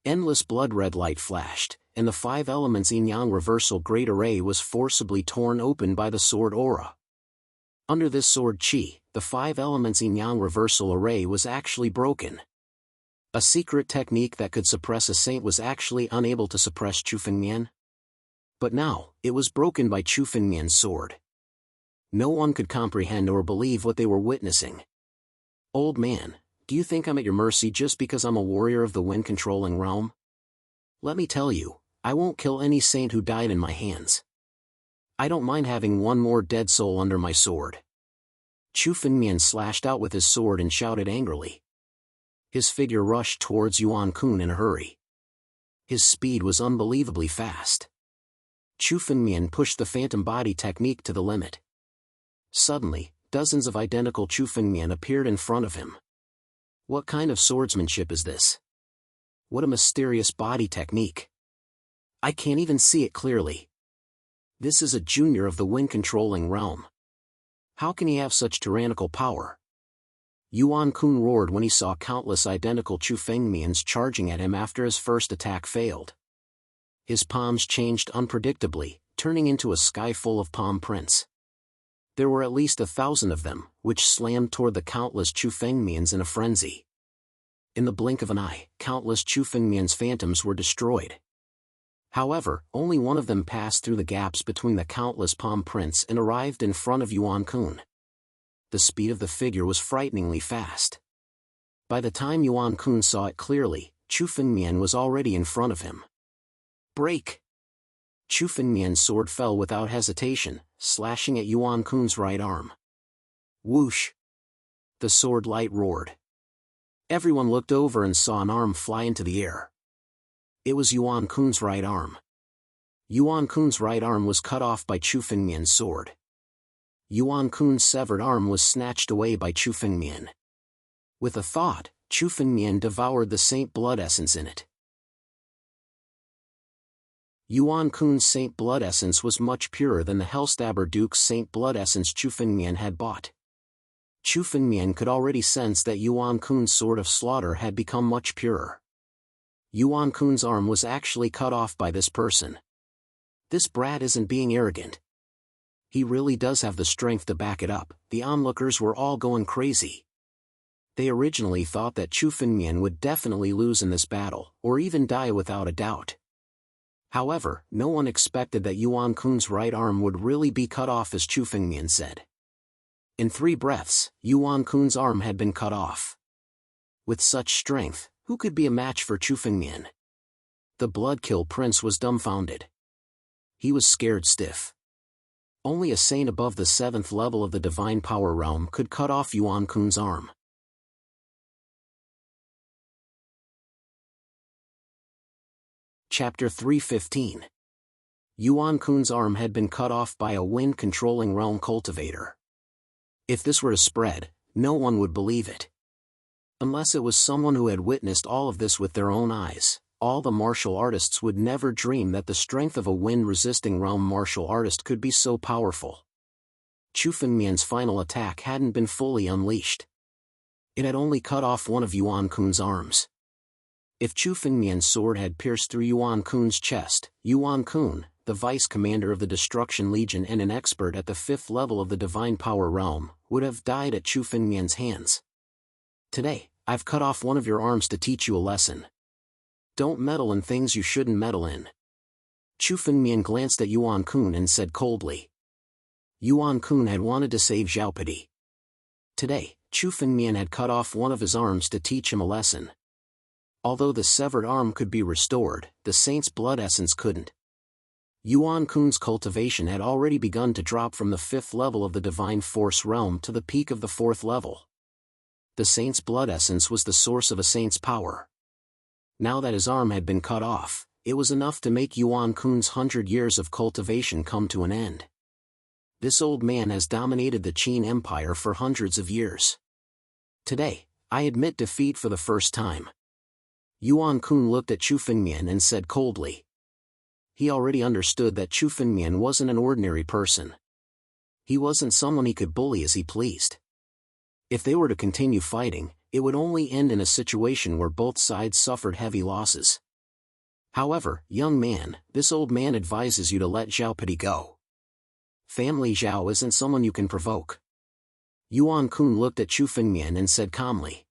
Endless blood-red light flashed, and the 5 elements yin-yang reversal great array was forcibly torn open by the sword aura. Under this sword chi, the 5 elements yin-yang reversal array was actually broken. A secret technique that could suppress a saint was actually unable to suppress Chu Fengmian. But now, it was broken by Chu Fengmian's sword. No one could comprehend or believe what they were witnessing. Old man, do you think I'm at your mercy just because I'm a warrior of the wind-controlling realm? Let me tell you, I won't kill any saint who died in my hands. I don't mind having one more dead soul under my sword. Chu Fengmian slashed out with his sword and shouted angrily. His figure rushed towards Yuan Kun in a hurry. His speed was unbelievably fast. Chu Fengmian pushed the phantom body technique to the limit. Suddenly, dozens of identical Chu Fengmian appeared in front of him. What kind of swordsmanship is this? What a mysterious body technique. I can't even see it clearly. This is a junior of the wind-controlling realm. How can he have such tyrannical power? Yuan Kun roared when he saw countless identical Chu Fengmians charging at him after his first attack failed. His palms changed unpredictably, turning into a sky full of palm prints. There were at least 1,000 of them, which slammed toward the countless Chu Fengmians in a frenzy. In the blink of an eye, countless Chu Fengmians' phantoms were destroyed. However, only one of them passed through the gaps between the countless palm prints and arrived in front of Yuan Kun. The speed of the figure was frighteningly fast. By the time Yuan Kun saw it clearly, Chu Fengmian was already in front of him. Break! Chu Fengmian's sword fell without hesitation, slashing at Yuan Kun's right arm. Whoosh! The sword light roared. Everyone looked over and saw an arm fly into the air. It was Yuan Kun's right arm. Yuan Kun's right arm was cut off by Chu Fengmian's sword. Yuan Kun's severed arm was snatched away by Chu Fengmian. With a thought, Chu Fengmian devoured the Saint Blood Essence in it. Yuan Kun's Saint Blood Essence was much purer than the Hellstabber Duke's Saint Blood Essence Chu Fengmian had bought. Chu Fengmian could already sense that Yuan Kun's Sword of Slaughter had become much purer. Yuan Kun's arm was actually cut off by this person. This brat isn't being arrogant. He really does have the strength to back it up. The onlookers were all going crazy. They originally thought that Chu Fengmian would definitely lose in this battle, or even die without a doubt. However, no one expected that Yuan Kun's right arm would really be cut off as Chu Fengmian said. In 3 breaths, Yuan Kun's arm had been cut off. With such strength, who could be a match for Chu Fengmian? The Bloodkill Prince was dumbfounded. He was scared stiff. Only a saint above the 7th level of the Divine Power Realm could cut off Yuan Kun's arm. Chapter 3:15. Yuan Kun's arm had been cut off by a wind-controlling realm cultivator. If this were to spread, no one would believe it. Unless it was someone who had witnessed all of this with their own eyes, all the martial artists would never dream that the strength of a wind-resisting realm martial artist could be so powerful. Chu Fengmian's final attack hadn't been fully unleashed. It had only cut off one of Yuan Kun's arms. If Chu Fengmian's sword had pierced through Yuan Kun's chest, Yuan Kun, the vice-commander of the Destruction Legion and an expert at the 5th level of the Divine Power Realm, would have died at Chu Fengmian's hands. Today, I've cut off one of your arms to teach you a lesson. Don't meddle in things you shouldn't meddle in. Chu Fengmian glanced at Yuan Kun and said coldly. Yuan Kun had wanted to save Xiaopadi. Today, Chu Fengmian had cut off one of his arms to teach him a lesson. Although the severed arm could be restored, the Saint's Blood Essence couldn't. Yuan Kun's cultivation had already begun to drop from the 5th level of the Divine Force Realm to the peak of the 4th level. The Saint's Blood Essence was the source of a saint's power. Now that his arm had been cut off, it was enough to make Yuan Kun's 100 years of cultivation come to an end. This old man has dominated the Qin Empire for hundreds of years. Today, I admit defeat for the first time. Yuan Kun looked at Chu Fengmian and said coldly. He already understood that Chu Fengmian wasn't an ordinary person. He wasn't someone he could bully as he pleased. If they were to continue fighting, it would only end in a situation where both sides suffered heavy losses. However, young man, this old man advises you to let Xiaopadi go. Family Zhao isn't someone you can provoke. Yuan Kun looked at Chu Fengmian and said calmly.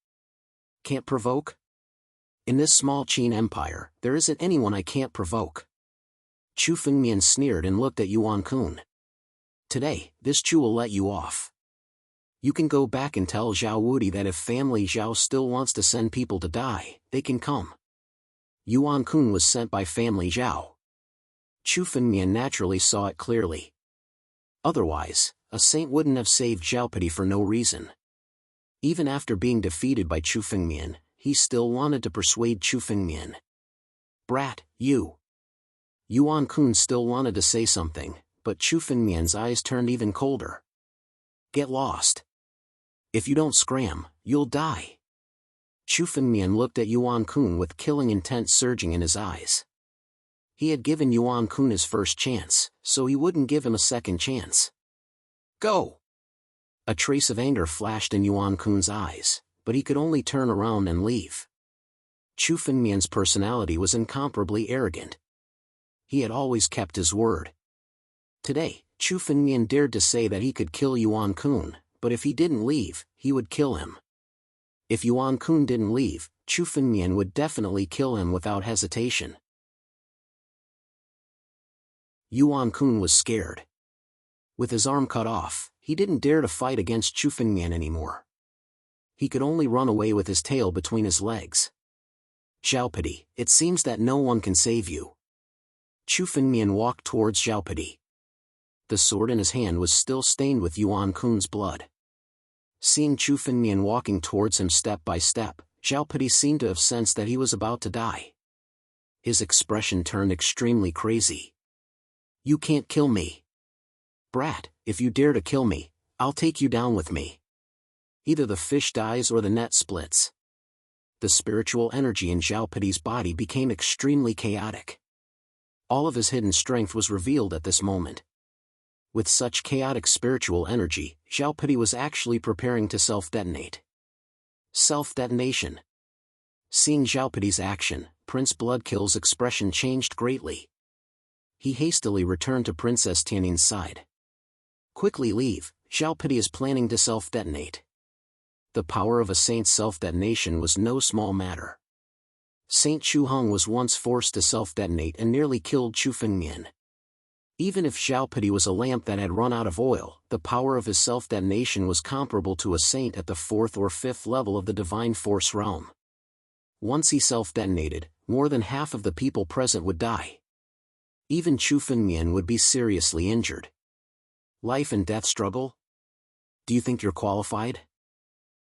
Can't provoke? In this small Qin Empire, there isn't anyone I can't provoke. Chu Fengmian sneered and looked at Yuan Kun. Today, this Chu will let you off. You can go back and tell Zhao Wudi that if family Zhao still wants to send people to die, they can come. Yuan Kun was sent by family Zhao. Chu Fengmian naturally saw it clearly. Otherwise, a saint wouldn't have saved Xiaopadi for no reason. Even after being defeated by Chu Fengmian, he still wanted to persuade Chu Fengmian. Brat, you. Yuan Kun still wanted to say something, but Chu Fengmian's eyes turned even colder. Get lost. If you don't scram, you'll die. Chu Fengmian looked at Yuan Kun with killing intent surging in his eyes. He had given Yuan Kun his first chance, so he wouldn't give him a second chance. Go! A trace of anger flashed in Yuan Kun's eyes, but he could only turn around and leave. Chu Fengmian's personality was incomparably arrogant. He had always kept his word. Today, Chu Fengmian dared to say that he could kill Yuan Kun, but if he didn't leave, he would kill him. If Yuan Kun didn't leave, Chu Fengmian would definitely kill him without hesitation. Yuan Kun was scared. With his arm cut off, he didn't dare to fight against Chu Fengmian anymore. He could only run away with his tail between his legs. Xiaopidi, it seems that no one can save you. Chu Fengmian walked towards Xiaopidi. The sword in his hand was still stained with Yuan Kun's blood. Seeing Chu Fengmian walking towards him step by step, Xiaopidi seemed to have sensed that he was about to die. His expression turned extremely crazy. You can't kill me. Brat, if you dare to kill me, I'll take you down with me. Either the fish dies or the net splits. The spiritual energy in Xiaopidi's body became extremely chaotic. All of his hidden strength was revealed at this moment. With such chaotic spiritual energy, Xiaopidi was actually preparing to self-detonate. Self-detonation. Seeing Xiaopidi's action, Prince Bloodkill's expression changed greatly. He hastily returned to Princess Tianin's side. Quickly leave, Xiaopidi is planning to self-detonate. The power of a saint's self-detonation was no small matter. Saint Chu Hong was once forced to self-detonate and nearly killed Chu Fengmian. Even if Xiaopidi was a lamp that had run out of oil, the power of his self-detonation was comparable to a saint at the 4th or 5th level of the divine force realm. Once he self-detonated, more than half of the people present would die. Even Chu Fengmian would be seriously injured. Life and death struggle? Do you think you're qualified?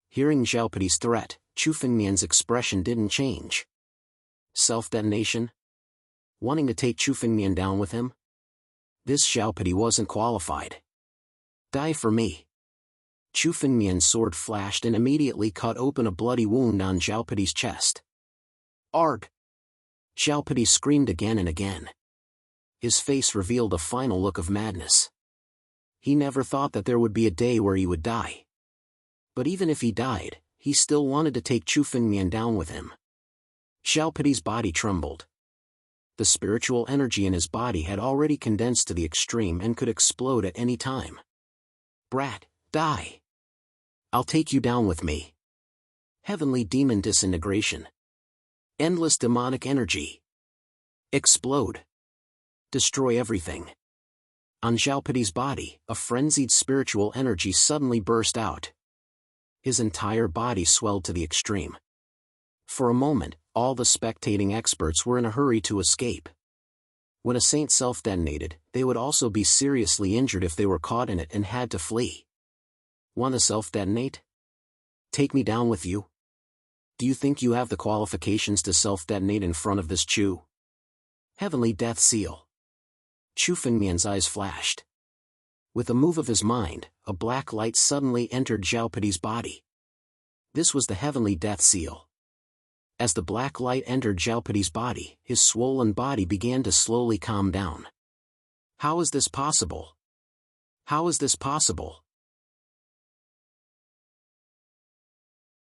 Hearing Xiaopidi's threat, Chu Fengmian's expression didn't change. Self-detonation? Wanting to take Chu Fengmian down with him? This Xiaopidi wasn't qualified. Die for me. Chu Fengmian's sword flashed and immediately cut open a bloody wound on Xiaopidi's chest. Arg! Xiaopidi screamed again and again. His face revealed a final look of madness. He never thought that there would be a day where he would die. But even if he died, he still wanted to take Chu Fengmian down with him. Xiaopidi's body trembled. The spiritual energy in his body had already condensed to the extreme and could explode at any time. Brat, die! I'll take you down with me. Heavenly demon disintegration. Endless demonic energy. Explode. Destroy everything. On Xiaopidi's body, a frenzied spiritual energy suddenly burst out. His entire body swelled to the extreme. For a moment, all the spectating experts were in a hurry to escape. When a saint self-detonated, they would also be seriously injured if they were caught in it and had to flee. Want to self-detonate? Take me down with you? Do you think you have the qualifications to self-detonate in front of this Chu? Heavenly Death Seal. Chu Fengmian's eyes flashed. With a move of his mind, a black light suddenly entered Xiaopidi's body. This was the Heavenly Death Seal. As the black light entered Xiaopidi's body, his swollen body began to slowly calm down. How is this possible? How is this possible?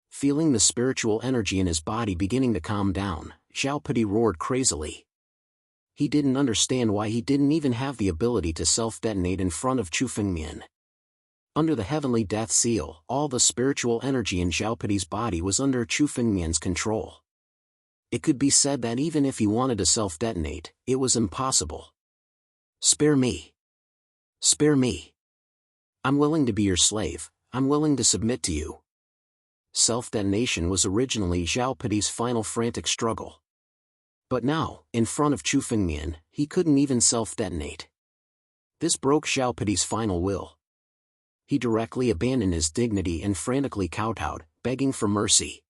Feeling the spiritual energy in his body beginning to calm down, Xiaopidi roared crazily. He didn't understand why he didn't even have the ability to self-detonate in front of Chu Fengmian. Under the Heavenly Death Seal, all the spiritual energy in Xiaopidi's body was under Chu Fengmian's control. It could be said that even if he wanted to self-detonate, it was impossible. Spare me. Spare me. I'm willing to be your slave, I'm willing to submit to you. Self-detonation was originally Xiaopidi's final frantic struggle. But now, in front of Chu Fengmian, he couldn't even self-detonate. This broke Xiaopidi's final will. He directly abandoned his dignity and frantically kowtowed, begging for mercy.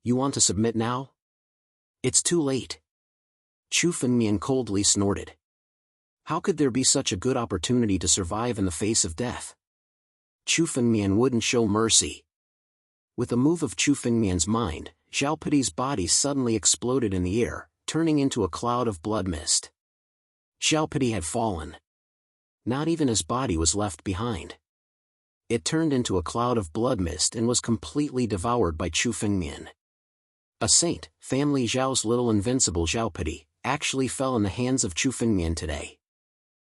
You want to submit now? It's too late. Chu Fengmian coldly snorted. How could there be such a good opportunity to survive in the face of death? Chu Fengmian wouldn't show mercy. With a move of Chu Fengmian's mind, Xiaopidi's body suddenly exploded in the air, turning into a cloud of blood mist. Xiaopidi had fallen. Not even his body was left behind. It turned into a cloud of blood mist and was completely devoured by Chu Fengmian. A saint, family Zhao's little invincible Zhao Piti, actually fell in the hands of Chu Fengmian today.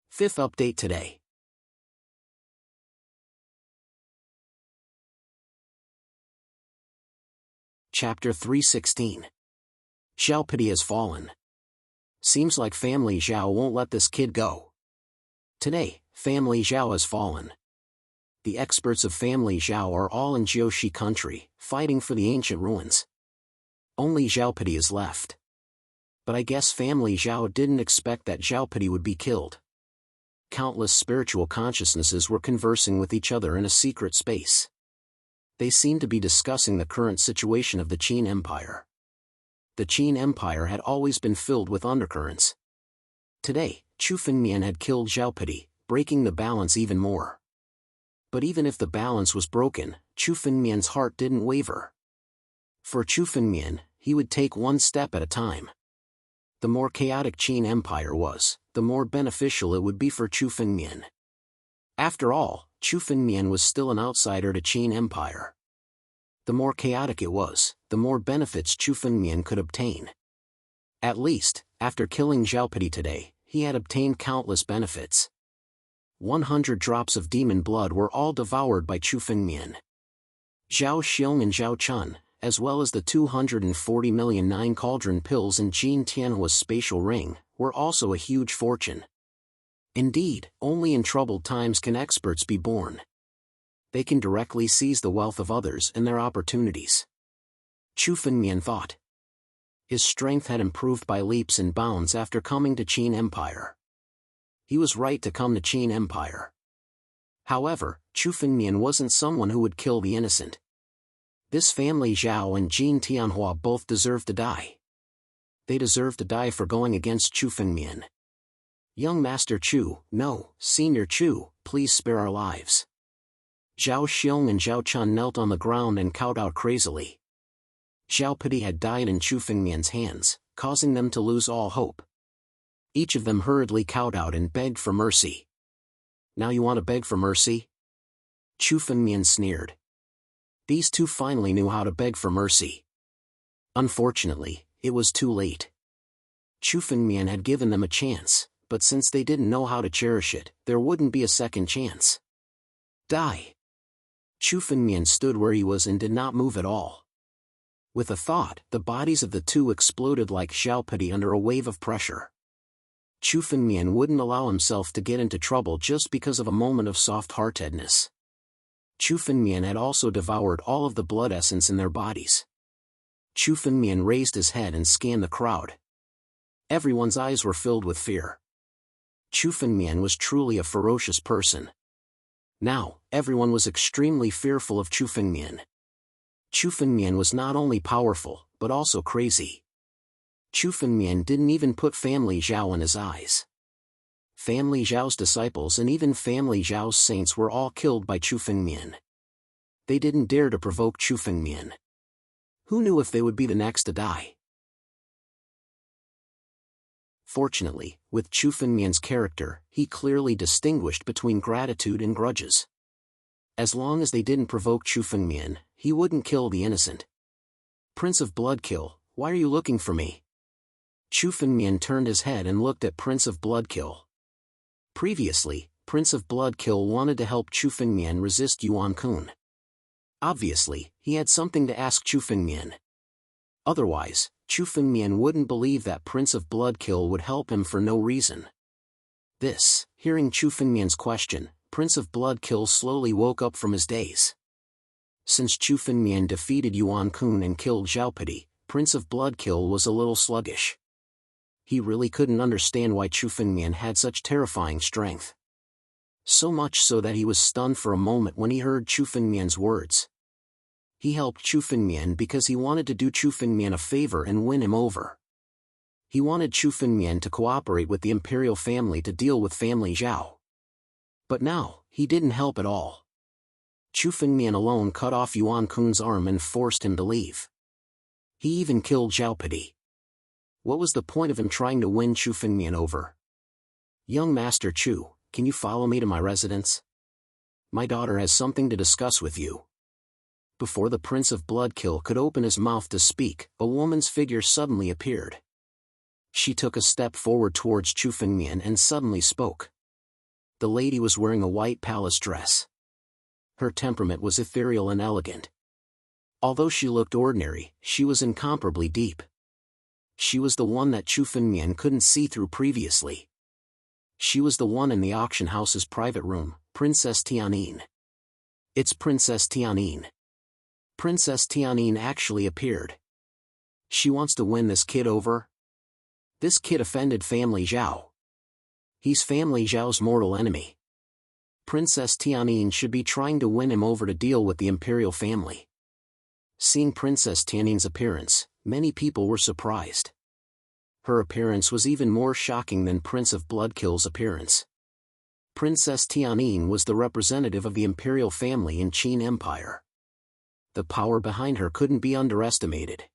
Fifth update today. Chapter 316. Zhao Piti has fallen. Seems like family Zhao won't let this kid go. Today, family Zhao has fallen. The experts of family Zhao are all in Jiuxi country, fighting for the ancient ruins. Only Zhao Piti is left. But I guess family Zhao didn't expect that Zhao Piti would be killed. Countless spiritual consciousnesses were conversing with each other in a secret space. They seemed to be discussing the current situation of the Qin Empire. The Qin Empire had always been filled with undercurrents. Today, Chu Fengmian had killed Zhao Piti, breaking the balance even more. But even if the balance was broken, Chu Fengmian's heart didn't waver. For Chu Fengmian, he would take one step at a time. The more chaotic Qin Empire was, the more beneficial it would be for Chu Fengmian. After all, Chu Fengmian was still an outsider to Qin Empire. The more chaotic it was, the more benefits Chu Fengmian could obtain. At least, after killing Zhao Piti today, he had obtained countless benefits. 100 drops of demon blood were all devoured by Chu Fengmian. Zhao Xiong and Zhao Chun, as well as the 240 million 9 cauldron pills in Jin Tianhua's spatial ring, were also a huge fortune. Indeed, only in troubled times can experts be born. They can directly seize the wealth of others and their opportunities. Chu Fengmian thought. His strength had improved by leaps and bounds after coming to Qin Empire. He was right to come to Qin Empire. However, Chu Fengmian wasn't someone who would kill the innocent. This family Zhao and Jin Tianhua both deserved to die. They deserved to die for going against Chu Fengmian. Young Master Chu, no, Senior Chu, please spare our lives. Zhao Xiong and Zhao Chun knelt on the ground and kowtowed crazily. Zhao Piti had died in Chu Fengmian's hands, causing them to lose all hope. Each of them hurriedly kowtowed and begged for mercy. Now you want to beg for mercy? Chu Fengmian sneered. These two finally knew how to beg for mercy. Unfortunately, it was too late. Chu Fengmian had given them a chance, but since they didn't know how to cherish it, there wouldn't be a second chance. Die! Chu Fengmian stood where he was and did not move at all. With a thought, the bodies of the two exploded like Zhao Piti under a wave of pressure. Chu Fengmian wouldn't allow himself to get into trouble just because of a moment of soft-heartedness. Chu Fengmian had also devoured all of the blood essence in their bodies. Chu Fengmian raised his head and scanned the crowd. Everyone's eyes were filled with fear. Chu Fengmian was truly a ferocious person. Now, everyone was extremely fearful of Chu Fengmian. Chu Fengmian was not only powerful, but also crazy. Chu Fengmian didn't even put family Zhao in his eyes. Family Zhao's disciples and even family Zhao's saints were all killed by Chu Fengmian. They didn't dare to provoke Chu Fengmian. Who knew if they would be the next to die? Fortunately, with Chu Fengmian's character, he clearly distinguished between gratitude and grudges. As long as they didn't provoke Chu Fengmian, he wouldn't kill the innocent. Prince of Bloodkill, why are you looking for me? Chu Fengmian turned his head and looked at Prince of Bloodkill. Previously, Prince of Bloodkill wanted to help Chu Fengmian resist Yuan Kun. Obviously, he had something to ask Chu Fengmian. Otherwise, Chu Fengmian wouldn't believe that Prince of Bloodkill would help him for no reason. Hearing Chu Fengmian's question, Prince of Bloodkill slowly woke up from his daze. Since Chu Fengmian defeated Yuan Kun and killed Zhao Piti, Prince of Bloodkill was a little sluggish. He really couldn't understand why Chu Fengmian had such terrifying strength. So much so that he was stunned for a moment when he heard Chu Fengmian's words. He helped Chu Fengmian because he wanted to do Chu Fengmian a favor and win him over. He wanted Chu Fengmian to cooperate with the imperial family to deal with family Zhao. But now, he didn't help at all. Chu Fengmian alone cut off Yuan Kun's arm and forced him to leave. He even killed Zhao Piti. What was the point of him trying to win Chu Fengmian over? Young Master Chu, can you follow me to my residence? My daughter has something to discuss with you. Before the Prince of Bloodkill could open his mouth to speak, a woman's figure suddenly appeared. She took a step forward towards Chu Fengmian and suddenly spoke. The lady was wearing a white palace dress. Her temperament was ethereal and elegant. Although she looked ordinary, she was incomparably deep. She was the one that Chu Fengmian couldn't see through previously. She was the one in the auction house's private room, Princess Tianyin. It's Princess Tianyin. Princess Tianyin actually appeared. She wants to win this kid over? This kid offended Family Zhao. He's Family Zhao's mortal enemy. Princess Tianyin should be trying to win him over to deal with the imperial family. Seeing Princess Tianyin's appearance, many people were surprised. Her appearance was even more shocking than Prince of Bloodkill's appearance. Princess Tianyin was the representative of the imperial family in Qin Empire. The power behind her couldn't be underestimated.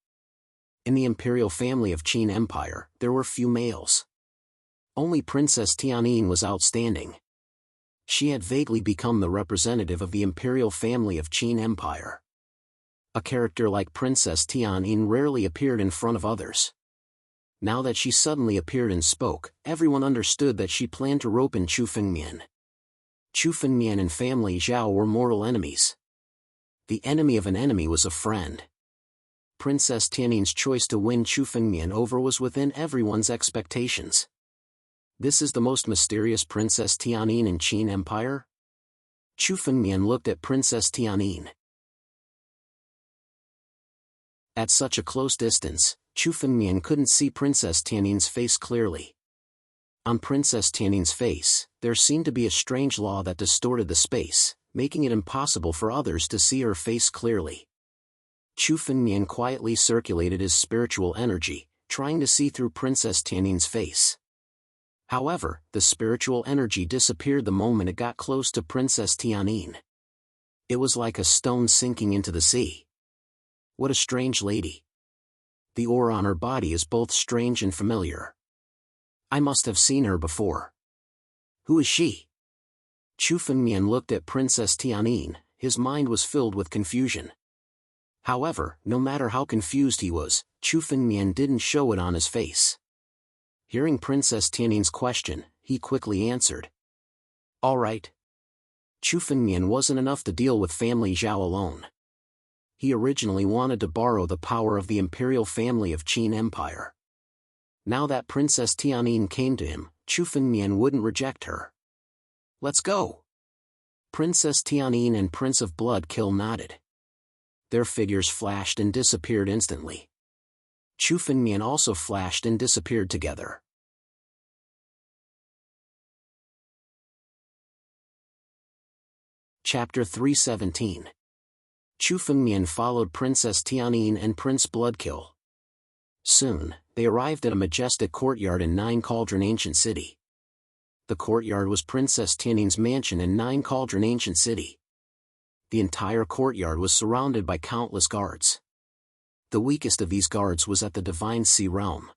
In the imperial family of Qin Empire, there were few males. Only Princess Tianyin was outstanding. She had vaguely become the representative of the imperial family of Qin Empire. A character like Princess Tianyin rarely appeared in front of others. Now that she suddenly appeared and spoke, everyone understood that she planned to rope in Chu Fengmian. Chu Fengmian and Family Zhao were mortal enemies. The enemy of an enemy was a friend. Princess Tianyin's choice to win Chu Fengmian over was within everyone's expectations. This is the most mysterious Princess Tianyin in Qin Empire? Chu Fengmian looked at Princess Tianyin. At such a close distance, Chu Fengmian couldn't see Princess Tianyin's face clearly. On Princess Tianyin's face, there seemed to be a strange law that distorted the space, making it impossible for others to see her face clearly. Chu Fengmian quietly circulated his spiritual energy, trying to see through Princess Tianyin's face. However, the spiritual energy disappeared the moment it got close to Princess Tianyin. It was like a stone sinking into the sea. What a strange lady. The aura on her body is both strange and familiar. I must have seen her before. Who is she? Chu Fengmian looked at Princess Tianyin, his mind was filled with confusion. However, no matter how confused he was, Chu Fengmian didn't show it on his face. Hearing Princess Tianyin's question, he quickly answered. All right. Chu Fengmian wasn't enough to deal with Family Zhao alone. He originally wanted to borrow the power of the imperial family of Qin Empire. Now that Princess Tianyin came to him, Chu Fengmian wouldn't reject her. Let's go. Princess Tianyin and Prince of Bloodkill nodded. Their figures flashed and disappeared instantly. Chu Fengmian also flashed and disappeared together. Chapter 317. Chu Fengmian followed Princess Tianyin and Prince Bloodkill. Soon, they arrived at a majestic courtyard in Nine Cauldron Ancient City. The courtyard was Princess Tianyin's mansion in Nine Cauldron Ancient City. The entire courtyard was surrounded by countless guards. The weakest of these guards was at the Divine Sea Realm.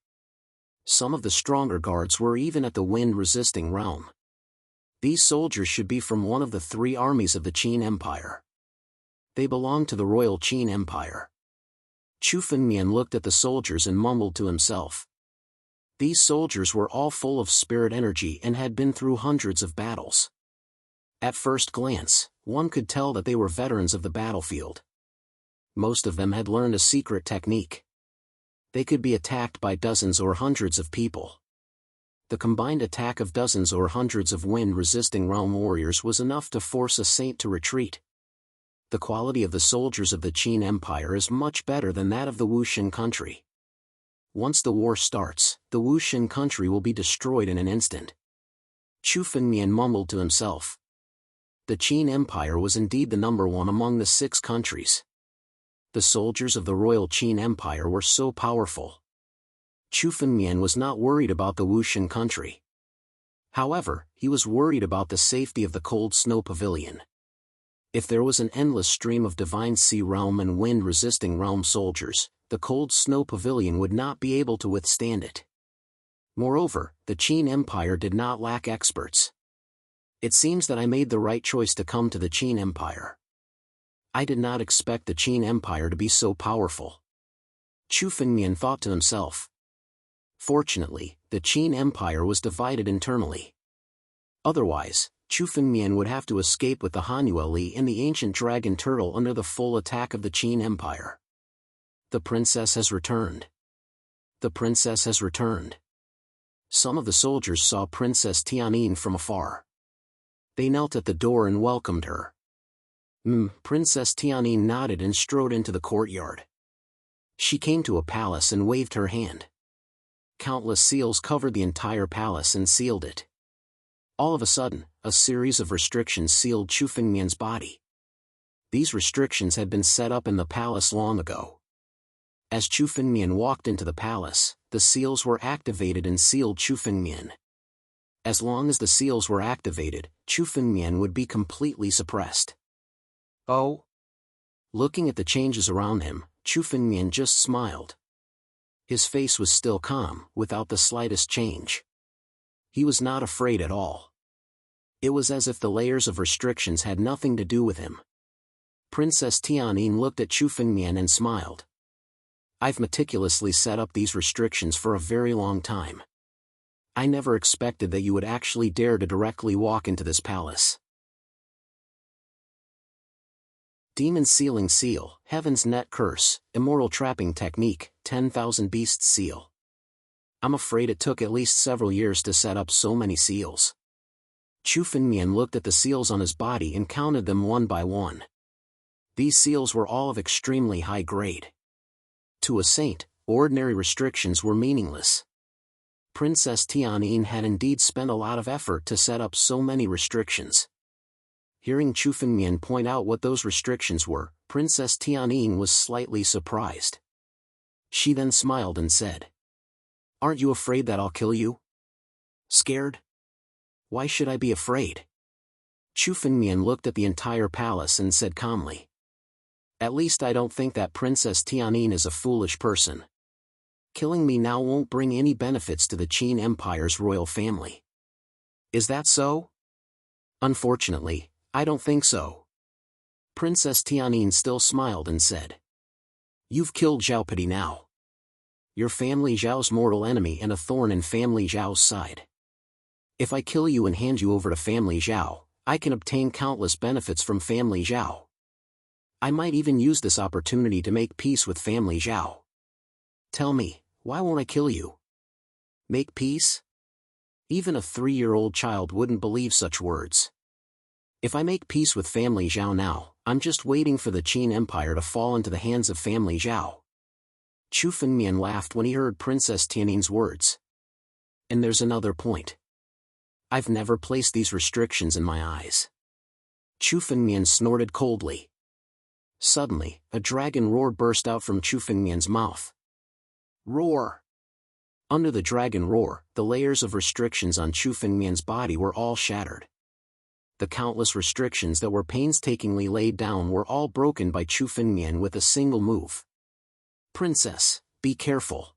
Some of the stronger guards were even at the Wind-resisting realm. These soldiers should be from one of the three armies of the Qin Empire. They belonged to the Royal Qin Empire. Chu Fengmian looked at the soldiers and mumbled to himself. These soldiers were all full of spirit energy and had been through hundreds of battles. At first glance, one could tell that they were veterans of the battlefield. Most of them had learned a secret technique. They could be attacked by dozens or hundreds of people. The combined attack of dozens or hundreds of wind-resisting realm warriors was enough to force a saint to retreat. The quality of the soldiers of the Qin Empire is much better than that of the Wuxin country. Once the war starts, the Wuxin country will be destroyed in an instant. Chu Fengmian mumbled to himself. The Qin Empire was indeed the number one among the 6 countries. The soldiers of the Royal Qin Empire were so powerful. Chu Fengmian was not worried about the Wuxin country. However, he was worried about the safety of the Cold Snow Pavilion. If there was an endless stream of Divine Sea Realm and Wind-resisting realm soldiers, the Cold Snow Pavilion would not be able to withstand it. Moreover, the Qin Empire did not lack experts. It seems that I made the right choice to come to the Qin Empire. I did not expect the Qin Empire to be so powerful. Chu Fengmian thought to himself. Fortunately, the Qin Empire was divided internally. Otherwise, Chu Fengmian would have to escape with the Hanuel Li and the ancient dragon turtle under the full attack of the Qin Empire. The princess has returned. The princess has returned. Some of the soldiers saw Princess Tianyin from afar. They knelt at the door and welcomed her. Princess Tianyin nodded and strode into the courtyard. She came to a palace and waved her hand. Countless seals covered the entire palace and sealed it. All of a sudden, a series of restrictions sealed Chu Fengmian's body. These restrictions had been set up in the palace long ago. As Chu Fengmian walked into the palace, the seals were activated and sealed Chu Fengmian. As long as the seals were activated, Chu Fengmian would be completely suppressed. Oh? Looking at the changes around him, Chu Fengmian just smiled. His face was still calm, without the slightest change. He was not afraid at all. It was as if the layers of restrictions had nothing to do with him. Princess Tianyin looked at Chu Fengmian and smiled. I've meticulously set up these restrictions for a very long time. I never expected that you would actually dare to directly walk into this palace. Demon Sealing Seal, Heaven's Net Curse, Immoral Trapping Technique, 10,000 Beasts Seal. I'm afraid it took at least several years to set up so many seals. Chu Fengmian looked at the seals on his body and counted them one by one. These seals were all of extremely high grade. To a saint, ordinary restrictions were meaningless. Princess Tianyin had indeed spent a lot of effort to set up so many restrictions. Hearing Chu Fengmian point out what those restrictions were, Princess Tianyin was slightly surprised. She then smiled and said, "Aren't you afraid that I'll kill you?" "Scared? Why should I be afraid?" Chu Fengmian looked at the entire palace and said calmly, "At least I don't think that Princess Tianyin is a foolish person. Killing me now won't bring any benefits to the Qin Empire's royal family. Is that so?" "Unfortunately, I don't think so." Princess Tianyin still smiled and said, "You've killed Zhao Pidi now. Your family Zhao's mortal enemy and a thorn in family Zhao's side. If I kill you and hand you over to family Zhao, I can obtain countless benefits from family Zhao. I might even use this opportunity to make peace with family Zhao. Tell me, why won't I kill you?" "Make peace?" Even a 3-year-old child wouldn't believe such words. "If I make peace with family Zhao now, I'm just waiting for the Qin Empire to fall into the hands of family Zhao." Chu Fengmian laughed when he heard Princess Tianyin's words. "And there's another point. I've never placed these restrictions in my eyes." Chu Fengmian snorted coldly. Suddenly, a dragon roar burst out from Chu Fengmian's mouth. Roar! Under the dragon roar, the layers of restrictions on Chu Fengmian's body were all shattered. The countless restrictions that were painstakingly laid down were all broken by Chu Fengmian with a single move. "Princess, be careful."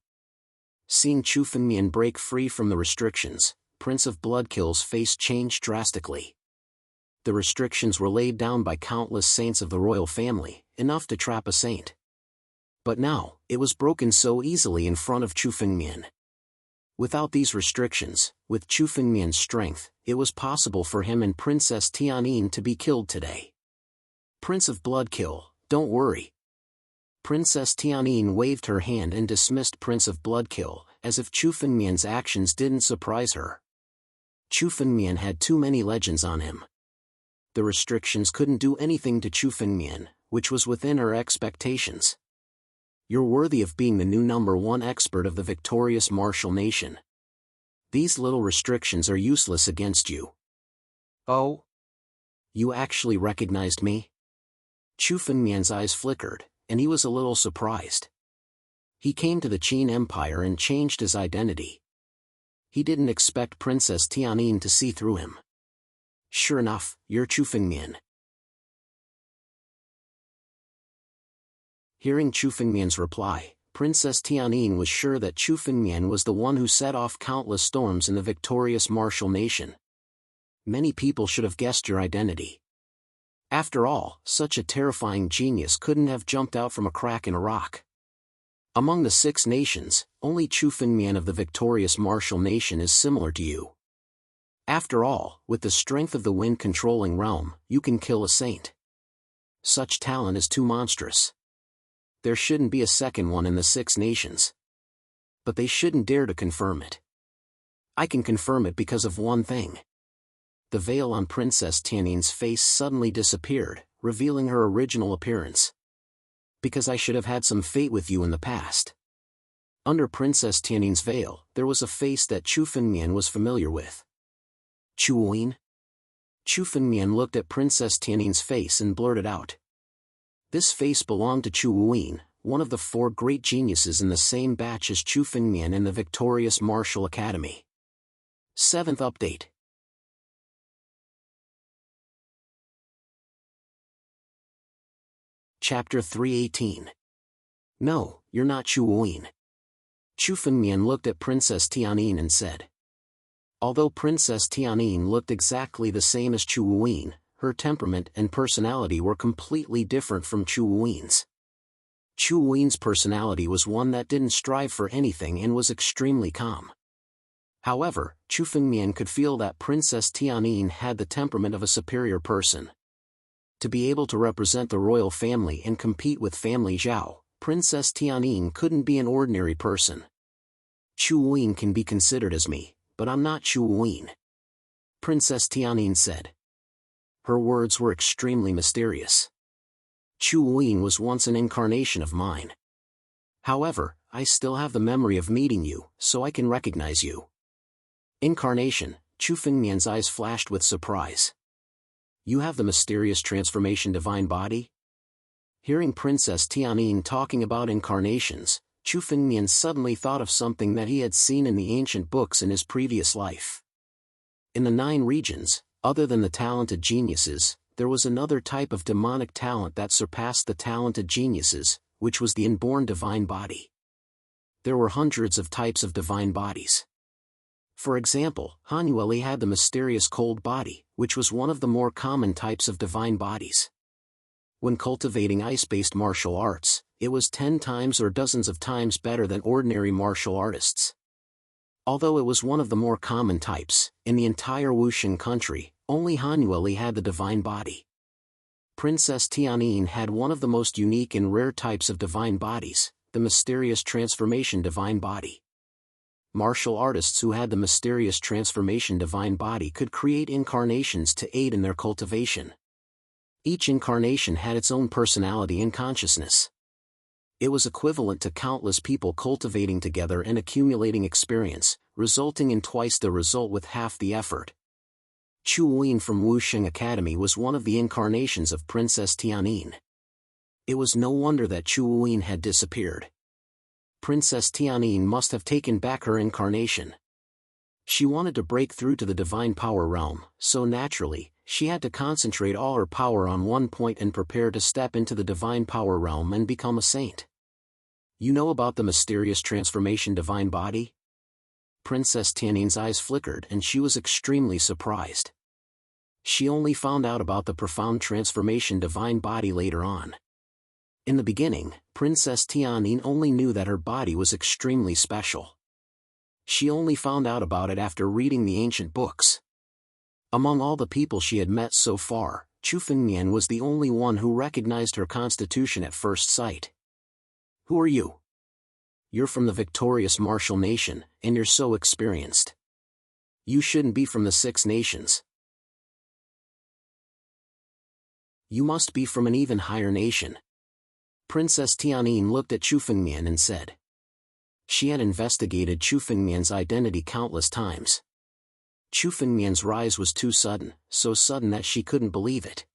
Seeing Chu Fengmian break free from the restrictions, Prince of Bloodkill's face changed drastically. The restrictions were laid down by countless saints of the royal family, enough to trap a saint. But now, it was broken so easily in front of Chu Fengmian. Without these restrictions, with Chu Fengmian's strength, it was possible for him and Princess Tianyin to be killed today. "Prince of Bloodkill, don't worry." Princess Tianyin waved her hand and dismissed Prince of Bloodkill, as if Chu Fengmian's actions didn't surprise her. Chu Fengmian had too many legends on him. The restrictions couldn't do anything to Chu Fengmian, which was within her expectations. "You're worthy of being the new #1 expert of the victorious martial nation. These little restrictions are useless against you." "Oh? You actually recognized me?" Chu Fengmian's eyes flickered, and he was a little surprised. He came to the Qin Empire and changed his identity. He didn't expect Princess Tianyin to see through him. "Sure enough, you're Chu Fengmian." Hearing Chu Fengmian's reply, Princess Tianyin was sure that Chu Fengmian was the one who set off countless storms in the victorious martial nation. Many people should have guessed your identity. After all, such a terrifying genius couldn't have jumped out from a crack in a rock. Among the 6 nations, only Chu Fengmian of the victorious martial nation is similar to you. After all, with the strength of the wind-controlling realm, you can kill a saint. Such talent is too monstrous. There shouldn't be a second one in the 6 nations. But they shouldn't dare to confirm it. I can confirm it because of one thing. The veil on Princess Tianin's face suddenly disappeared, revealing her original appearance. Because I should have had some fate with you in the past. Under Princess Tianin's veil, there was a face that Chu Fengmian was familiar with. Chu Wuyin? Chu Fengmian looked at Princess Tianin's face and blurted out. This face belonged to Chu Wuyin, one of the 4 great geniuses in the same batch as Chu Fengmian in the victorious Martial Academy. 7th update. Chapter 318. No, you're not Chu Wuyin. Chu Fengmian looked at Princess Tianin and said. Although Princess Tianin looked exactly the same as Chu Wuyin, her temperament and personality were completely different from Chu Wuyin's. Chu Wuyin's personality was one that didn't strive for anything and was extremely calm. However, Chu Fengmian could feel that Princess Tianin had the temperament of a superior person. To be able to represent the royal family and compete with family Zhao, Princess Tianin couldn't be an ordinary person. Chu Wuyin can be considered as me, but I'm not Chu Wuyin. Princess Tianin said. Her words were extremely mysterious. Chu Wuyin was once an incarnation of mine. However, I still have the memory of meeting you, so I can recognize you. Incarnation, Chu Fengmian's eyes flashed with surprise. You have the mysterious transformation divine body? Hearing Princess Tianin talking about incarnations, Chu Fengmian suddenly thought of something that he had seen in the ancient books in his previous life. In the 9 regions, other than the talented geniuses, there was another type of demonic talent that surpassed the talented geniuses, which was the inborn divine body. There were hundreds of types of divine bodies. For example, Han Yueli had the mysterious cold body, which was one of the more common types of divine bodies. When cultivating ice-based martial arts, it was 10 times or dozens of times better than ordinary martial artists. Although it was one of the more common types, in the entire Wuxing country, only Han Yueli had the divine body. Princess Tianin had one of the most unique and rare types of divine bodies, the mysterious transformation divine body. Martial artists who had the mysterious transformation divine body could create incarnations to aid in their cultivation. Each incarnation had its own personality and consciousness. It was equivalent to countless people cultivating together and accumulating experience, resulting in twice the result with half the effort. Chu Wuyin from Wuxing Academy was one of the incarnations of Princess Tianin. It was no wonder that Chu Wuyin had disappeared. Princess Tianin must have taken back her incarnation. She wanted to break through to the divine power realm, so naturally, she had to concentrate all her power on one point and prepare to step into the divine power realm and become a saint. You know about the mysterious transformation divine body? Princess Tianin's eyes flickered and she was extremely surprised. She only found out about the profound transformation divine body later on. In the beginning, Princess Tianin only knew that her body was extremely special. She only found out about it after reading the ancient books. Among all the people she had met so far, Chu Fengmian was the only one who recognized her constitution at first sight. Who are you? You're from the victorious martial nation, and you're so experienced. You shouldn't be from the 6 nations. You must be from an even higher nation. Princess Tianin looked at Chu Fengmian and said. She had investigated Chu Fengmian's identity countless times. Chu Fengmian's rise was too sudden, so sudden that she couldn't believe it.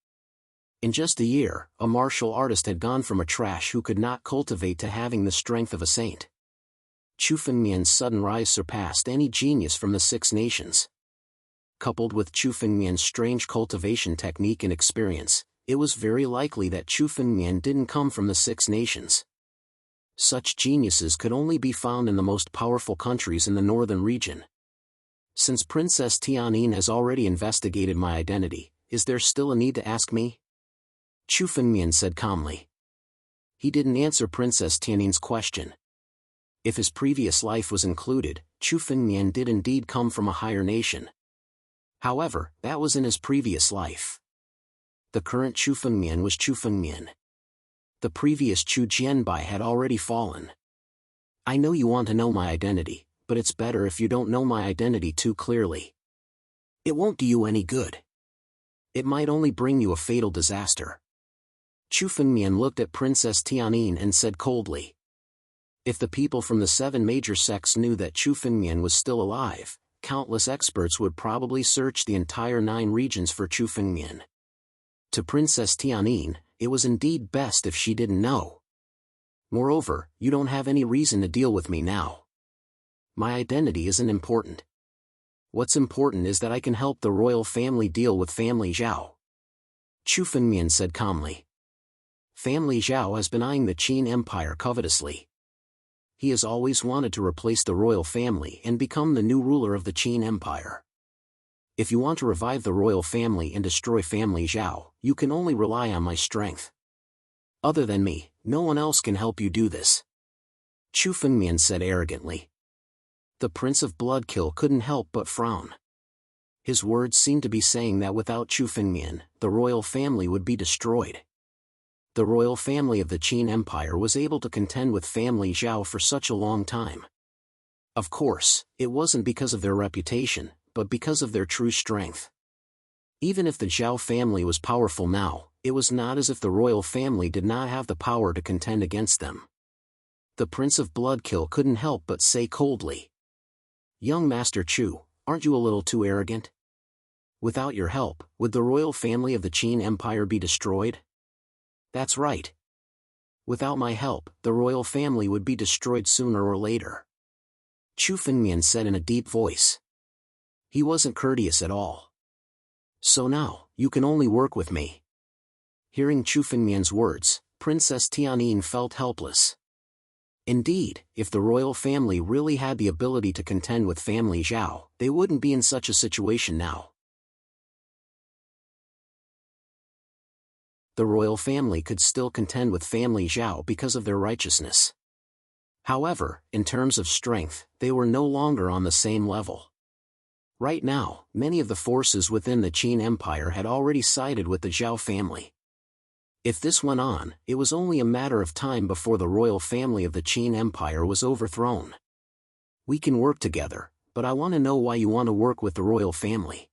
In just a year, a martial artist had gone from a trash who could not cultivate to having the strength of a saint. Chu Fengmian's sudden rise surpassed any genius from the 6 nations. Coupled with Chu Fengmian's strange cultivation technique and experience, it was very likely that Chu Fengmian didn't come from the 6 nations. Such geniuses could only be found in the most powerful countries in the northern region. Since Princess Tianyin has already investigated my identity, is there still a need to ask me? Chu Fengmian said calmly. He didn't answer Princess Tianyin's question. If his previous life was included, Chu Fengmian did indeed come from a higher nation. However, that was in his previous life. The current Chu Fengmian was Chu Fengmian. The previous Chu Jianbai had already fallen. I know you want to know my identity, but it's better if you don't know my identity too clearly. It won't do you any good. It might only bring you a fatal disaster. Chu Fengmian looked at Princess Tianyin and said coldly. If the people from the 7 major sects knew that Chu Fengmian was still alive, countless experts would probably search the entire 9 regions for Chu Fengmian. To Princess Tianyin, it was indeed best if she didn't know. Moreover, you don't have any reason to deal with me now. My identity isn't important. What's important is that I can help the royal family deal with family Zhao. Chu Fengmian said calmly. Family Zhao has been eyeing the Qin Empire covetously. He has always wanted to replace the royal family and become the new ruler of the Qin Empire. If you want to revive the royal family and destroy family Zhao, you can only rely on my strength. Other than me, no one else can help you do this. Chu Fengmian said arrogantly. The Prince of Bloodkill couldn't help but frown. His words seemed to be saying that without Chu Fengmian, the royal family would be destroyed. The royal family of the Qin Empire was able to contend with family Zhao for such a long time. Of course, it wasn't because of their reputation, but because of their true strength. Even if the Zhao family was powerful now, it was not as if the royal family did not have the power to contend against them. The Prince of Bloodkill couldn't help but say coldly. Young Master Chu, aren't you a little too arrogant? Without your help, would the royal family of the Qin Empire be destroyed? That's right. Without my help, the royal family would be destroyed sooner or later. Chu Fengmian said in a deep voice. He wasn't courteous at all. So now, you can only work with me. Hearing Chu Fengmian's words, Princess Tianyin felt helpless. Indeed, if the royal family really had the ability to contend with family Zhao, they wouldn't be in such a situation now. The royal family could still contend with family Zhao because of their righteousness. However, in terms of strength, they were no longer on the same level. Right now, many of the forces within the Qin Empire had already sided with the Zhao family. If this went on, it was only a matter of time before the royal family of the Qin Empire was overthrown. We can work together, but I want to know why you want to work with the royal family.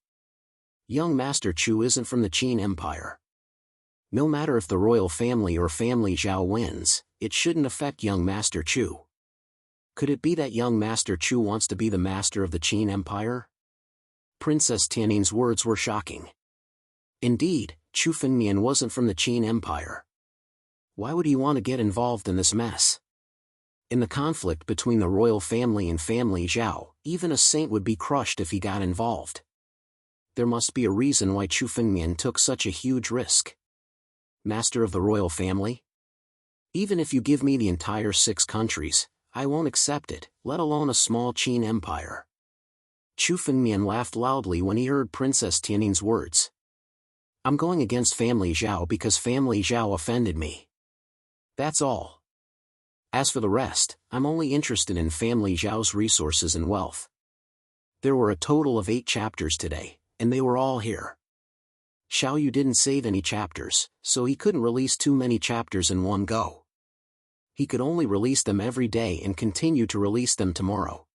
Young Master Chu isn't from the Qin Empire. No matter if the royal family or family Zhao wins, it shouldn't affect young Master Chu. Could it be that young Master Chu wants to be the master of the Qin Empire? Princess Tianyin's words were shocking. Indeed, Chu Fengmian wasn't from the Qin Empire. Why would he want to get involved in this mess? In the conflict between the royal family and family Zhao, even a saint would be crushed if he got involved. There must be a reason why Chu Fengmian took such a huge risk. Master of the royal family? Even if you give me the entire 6 countries, I won't accept it, let alone a small Qin empire. Chu Fengmian laughed loudly when he heard Princess Tianyin's words. I'm going against family Zhao because family Zhao offended me. That's all. As for the rest, I'm only interested in family Zhao's resources and wealth. There were a total of 8 chapters today, and they were all here. Xiao Yu didn't save any chapters, so he couldn't release too many chapters in one go. He could only release them every day and continue to release them tomorrow.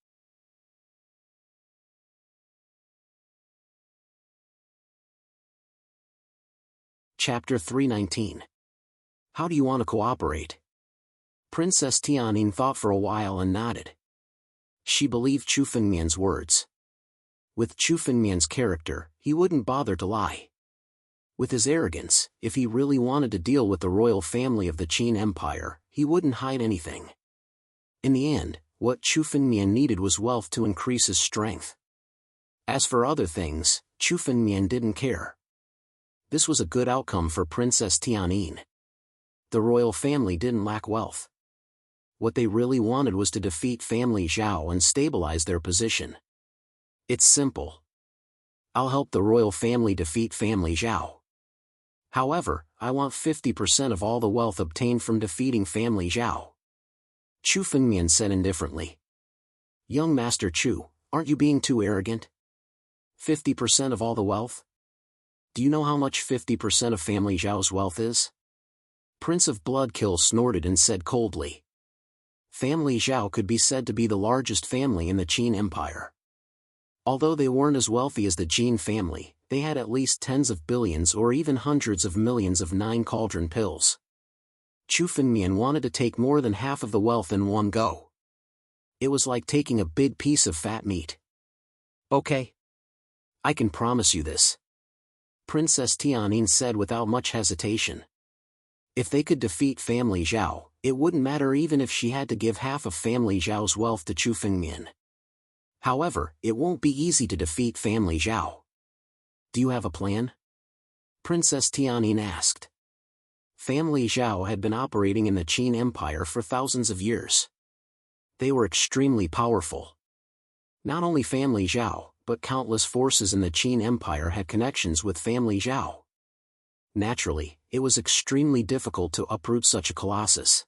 Chapter 319. How do you want to cooperate? Princess Tianyin thought for a while and nodded. She believed Chu Fengmian's words. With Chu Fengmian's character, he wouldn't bother to lie. With his arrogance, if he really wanted to deal with the royal family of the Qin Empire, he wouldn't hide anything. In the end, what Chu Fengmian needed was wealth to increase his strength. As for other things, Chu Fengmian didn't care. This was a good outcome for Princess Tianyin. The royal family didn't lack wealth. What they really wanted was to defeat family Zhao and stabilize their position. It's simple. I'll help the royal family defeat family Zhao. However, I want 50% of all the wealth obtained from defeating family Zhao. Chu Fengmian said indifferently. Young Master Chu, aren't you being too arrogant? 50% of all the wealth? Do you know how much 50% of family Zhao's wealth is? Prince of Bloodkill snorted and said coldly. Family Zhao could be said to be the largest family in the Qin Empire. Although they weren't as wealthy as the Jin family, they had at least tens of billions or even hundreds of millions of 9 cauldron pills. Chu Fengmian wanted to take more than half of the wealth in one go. It was like taking a big piece of fat meat. Okay. I can promise you this. Princess Tianyin said without much hesitation. If they could defeat family Zhao, it wouldn't matter even if she had to give half of family Zhao's wealth to Chu Fengmian. However, it won't be easy to defeat family Zhao. Do you have a plan? Princess Tianyin asked. Family Zhao had been operating in the Qin Empire for thousands of years. They were extremely powerful. Not only family Zhao, but countless forces in the Qin Empire had connections with family Zhao. Naturally, it was extremely difficult to uproot such a colossus.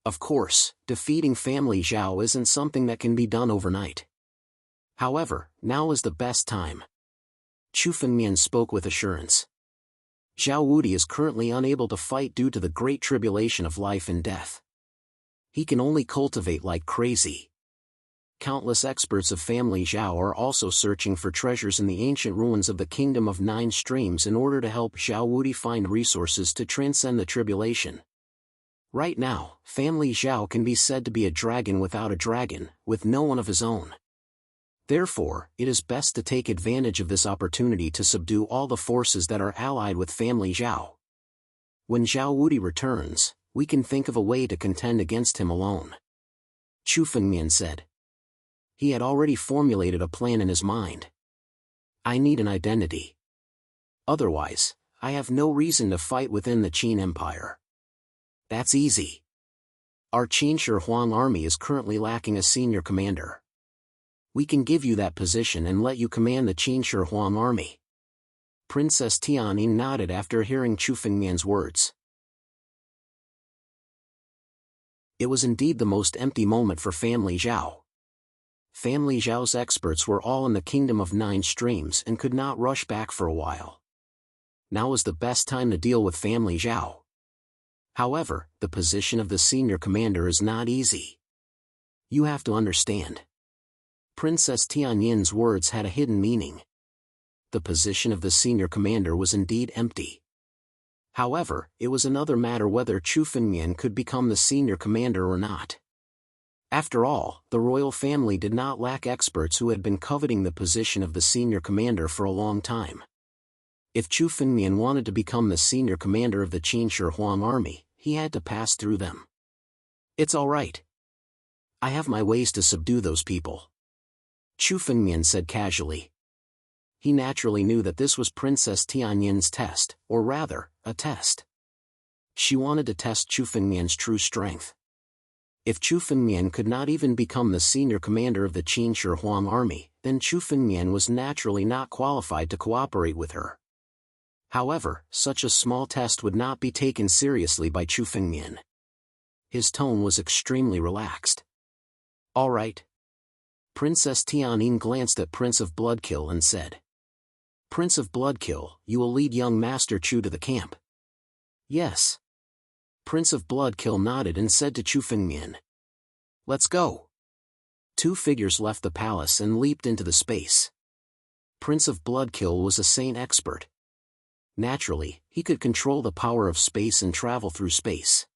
Of course, defeating family Zhao isn't something that can be done overnight. However, now is the best time. Chu Fengmian spoke with assurance. Zhao Wudi is currently unable to fight due to the great tribulation of life and death. He can only cultivate like crazy. Countless experts of family Zhao are also searching for treasures in the ancient ruins of the Kingdom of 9 Streams in order to help Zhao Wudi find resources to transcend the tribulation. Right now, family Zhao can be said to be a dragon without a dragon, with no one of his own. Therefore, it is best to take advantage of this opportunity to subdue all the forces that are allied with family Zhao. When Zhao Wudi returns, we can think of a way to contend against him alone. Chu Fengmian said. He had already formulated a plan in his mind. I need an identity. Otherwise, I have no reason to fight within the Qin Empire. That's easy. Our Qin Shi Huang army is currently lacking a senior commander. We can give you that position and let you command the Qin Shi Huang army. Princess Tianyin nodded after hearing Chu Fengmian's words. It was indeed the most empty moment for family Zhao. Family Zhao's experts were all in the Kingdom of 9 Streams and could not rush back for a while. Now was the best time to deal with family Zhao. However, the position of the senior commander is not easy. You have to understand. Princess Tianyin's words had a hidden meaning. The position of the senior commander was indeed empty. However, it was another matter whether Chu Fengmian could become the senior commander or not. After all, the royal family did not lack experts who had been coveting the position of the senior commander for a long time. If Chu Fengmian wanted to become the senior commander of the Qin Shi Huang army, he had to pass through them. It's all right. I have my ways to subdue those people. Chu Fengmian said casually. He naturally knew that this was Princess Tianyin's test, or rather, a test. She wanted to test Chu Fengmian's true strength. If Chu Fengmian could not even become the senior commander of the Qin Shi Huang army, then Chu Fengmian was naturally not qualified to cooperate with her. However, such a small test would not be taken seriously by Chu Fengmian. His tone was extremely relaxed. All right. Princess Tianyin glanced at Prince of Bloodkill and said. Prince of Bloodkill, you will lead young Master Chu to the camp. Yes. Prince of Bloodkill nodded and said to Chu Fengmian. Let's go. 2 figures left the palace and leaped into the space. Prince of Bloodkill was a saint expert. Naturally, he could control the power of space and travel through space.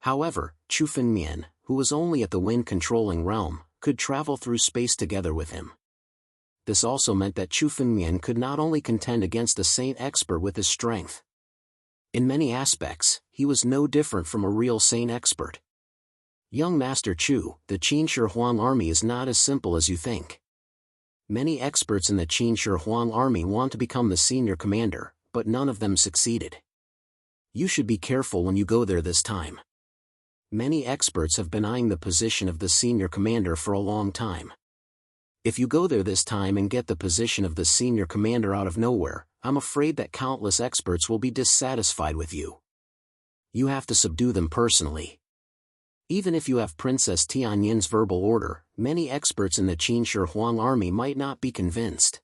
However, Chu Fengmian, who was only at the wind-controlling realm, could travel through space together with him. This also meant that Chu Fengmian could not only contend against a saint expert with his strength. In many aspects, he was no different from a real saint expert. Young Master Chu, the Qin Shi Huang army is not as simple as you think. Many experts in the Qin Shi Huang army want to become the senior commander, but none of them succeeded. You should be careful when you go there this time. Many experts have been eyeing the position of the senior commander for a long time. If you go there this time and get the position of the senior commander out of nowhere, I'm afraid that countless experts will be dissatisfied with you. You have to subdue them personally. Even if you have Princess Tianyin's verbal order, many experts in the Qin Shi Huang army might not be convinced.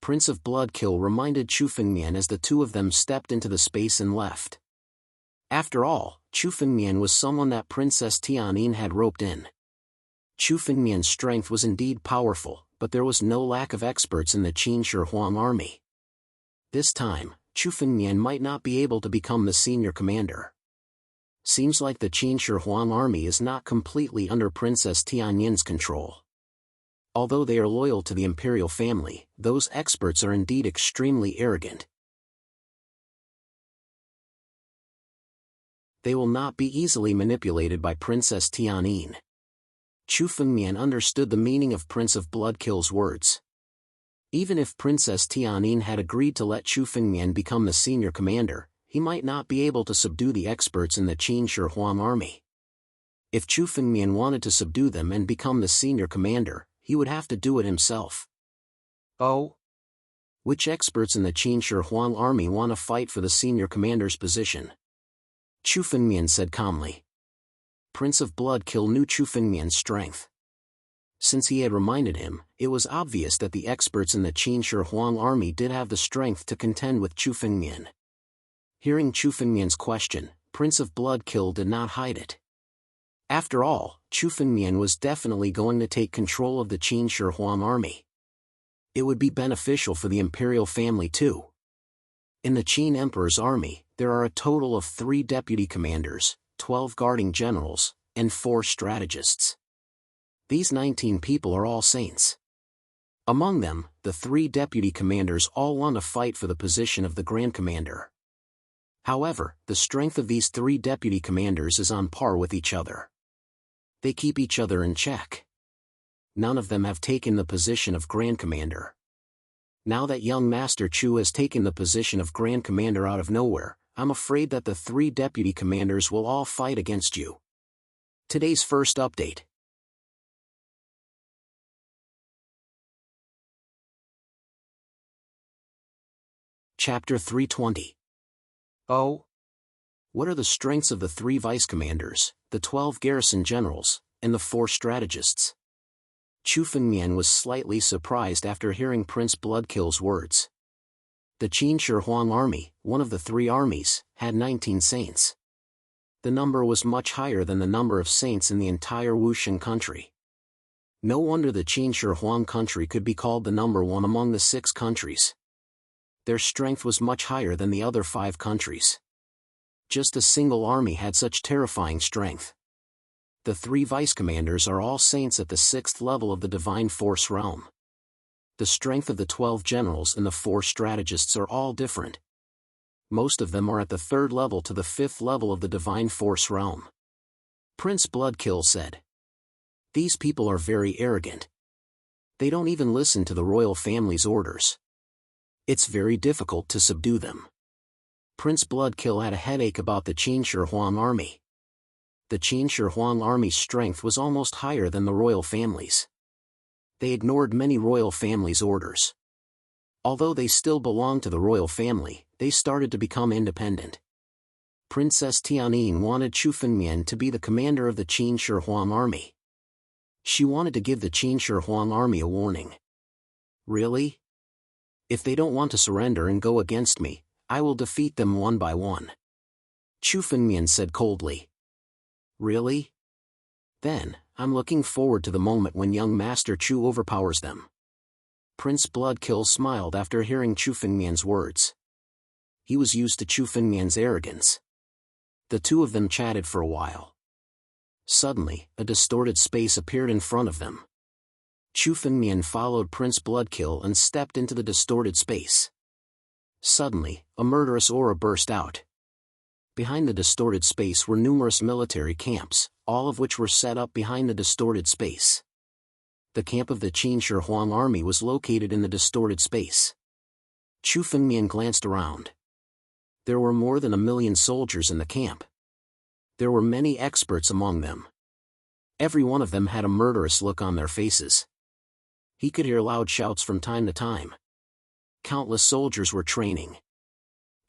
Prince of Bloodkill reminded Chu Fengmian as the two of them stepped into the space and left. After all, Chu Fengmian was someone that Princess Tianyin had roped in. Chu Fengmian's strength was indeed powerful, but there was no lack of experts in the Qin Shi Huang army. This time, Chu Fengmian might not be able to become the senior commander. Seems like the Qin Shi Huang army is not completely under Princess Tianyin's control. Although they are loyal to the imperial family, those experts are indeed extremely arrogant. They will not be easily manipulated by Princess Tianyin. Chu Fengmian understood the meaning of Prince of Bloodkill's words. Even if Princess Tianyin had agreed to let Chu Fengmian become the senior commander, he might not be able to subdue the experts in the Qin Shi Huang army. If Chu Fengmian wanted to subdue them and become the senior commander, he would have to do it himself. Oh? Which experts in the Qin Shi Huang army want to fight for the senior commander's position? Chu Fengmian said calmly. Prince of Bloodkill knew Chu Fengmian's strength. Since he had reminded him, it was obvious that the experts in the Qin Shi Huang army did have the strength to contend with Chu Fengmian. Hearing Chu Fengmian's question, Prince of Bloodkill did not hide it. After all, Chu Fengmian was definitely going to take control of the Qin Shi Huang army. It would be beneficial for the imperial family too. In the Qin Emperor's army, there are a total of 3 deputy commanders, 12 guarding generals, and 4 strategists. These 19 people are all saints. Among them, the 3 deputy commanders all want to fight for the position of the Grand Commander. However, the strength of these 3 deputy commanders is on par with each other. They keep each other in check. None of them have taken the position of Grand Commander. Now that young Master Chu has taken the position of Grand Commander out of nowhere, I'm afraid that the 3 deputy commanders will all fight against you. Today's first update. Chapter 320. Oh? What are the strengths of the 3 vice commanders, the 12 garrison generals, and the 4 strategists? Chu Fengmian was slightly surprised after hearing Prince Bloodkill's words. The Qin Shi Huang army, one of the 3 armies, had 19 saints. The number was much higher than the number of saints in the entire Wuxian country. No wonder the Qin Shi Huang country could be called the number 1 among the 6 countries. Their strength was much higher than the other 5 countries. Just a single army had such terrifying strength. The 3 vice commanders are all saints at the 6th level of the divine force realm. The strength of the 12 generals and the 4 strategists are all different. Most of them are at the 3rd level to the 5th level of the divine force realm. Prince Bloodkill said. These people are very arrogant. They don't even listen to the royal family's orders. It's very difficult to subdue them. Prince Bloodkill had a headache about the Qin Shi Huang army. The Qin Shi Huang army's strength was almost higher than the royal family's. They ignored many royal family's orders. Although they still belonged to the royal family, they started to become independent. Princess Tianyin wanted Chu Fengmian to be the commander of the Qin Shi Huang army. She wanted to give the Qin Shi Huang army a warning. Really? If they don't want to surrender and go against me, I will defeat them one by one. Chu Fengmian said coldly. Really? Then, I'm looking forward to the moment when young Master Chu overpowers them. Prince Bloodkill smiled after hearing Chu Fengmian's words. He was used to Chu Fengmian's arrogance. The two of them chatted for a while. Suddenly, a distorted space appeared in front of them. Chu Fengmian followed Prince Bloodkill and stepped into the distorted space. Suddenly, a murderous aura burst out. Behind the distorted space were numerous military camps, all of which were set up behind the distorted space. The camp of the Qin Shi Huang army was located in the distorted space. Chu Fengmian glanced around. There were more than 1 million soldiers in the camp. There were many experts among them. Every one of them had a murderous look on their faces. He could hear loud shouts from time to time. Countless soldiers were training.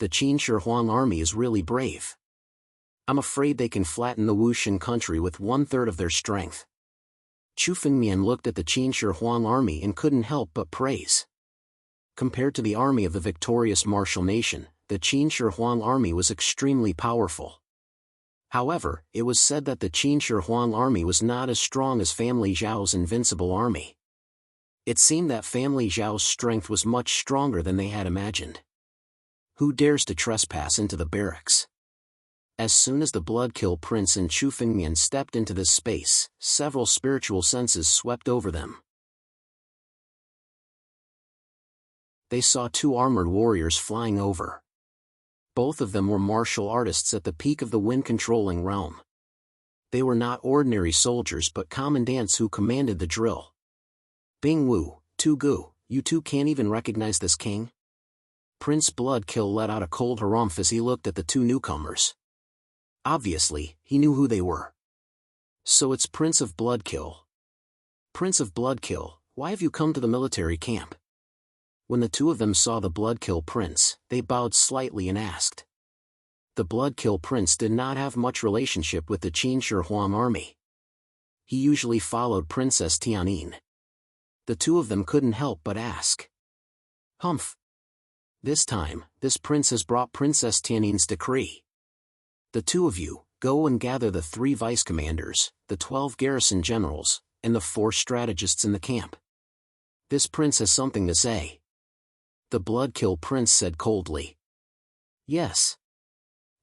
The Qin Shi Huang army is really brave. I'm afraid they can flatten the Wuxin country with 1/3 of their strength. Chu Fengmian looked at the Qin Shi Huang army and couldn't help but praise. Compared to the army of the victorious martial nation, the Qin Shi Huang army was extremely powerful. However, it was said that the Qin Shi Huang army was not as strong as Family Zhao's invincible army. It seemed that Family Zhao's strength was much stronger than they had imagined. Who dares to trespass into the barracks? As soon as the Bloodkill Prince and Chu Fengmian stepped into this space, several spiritual senses swept over them. They saw 2 armored warriors flying over. Both of them were martial artists at the peak of the wind-controlling realm. They were not ordinary soldiers but commandants who commanded the drill. Bing Wu, Tu Gu, you two can't even recognize this king? Prince Bloodkill let out a cold harumph as he looked at the 2 newcomers. Obviously, he knew who they were. So it's Prince of Bloodkill. Prince of Bloodkill, why have you come to the military camp? When the 2 of them saw the Bloodkill Prince, they bowed slightly and asked. The Bloodkill Prince did not have much relationship with the Qin Shi Huang army. He usually followed Princess Tianyin. The 2 of them couldn't help but ask. Humph. This time, this prince has brought Princess Tianyin's decree. The 2 of you, go and gather the 3 vice commanders, the 12 garrison generals, and the 4 strategists in the camp. This prince has something to say. The Bloodkill Prince said coldly. Yes.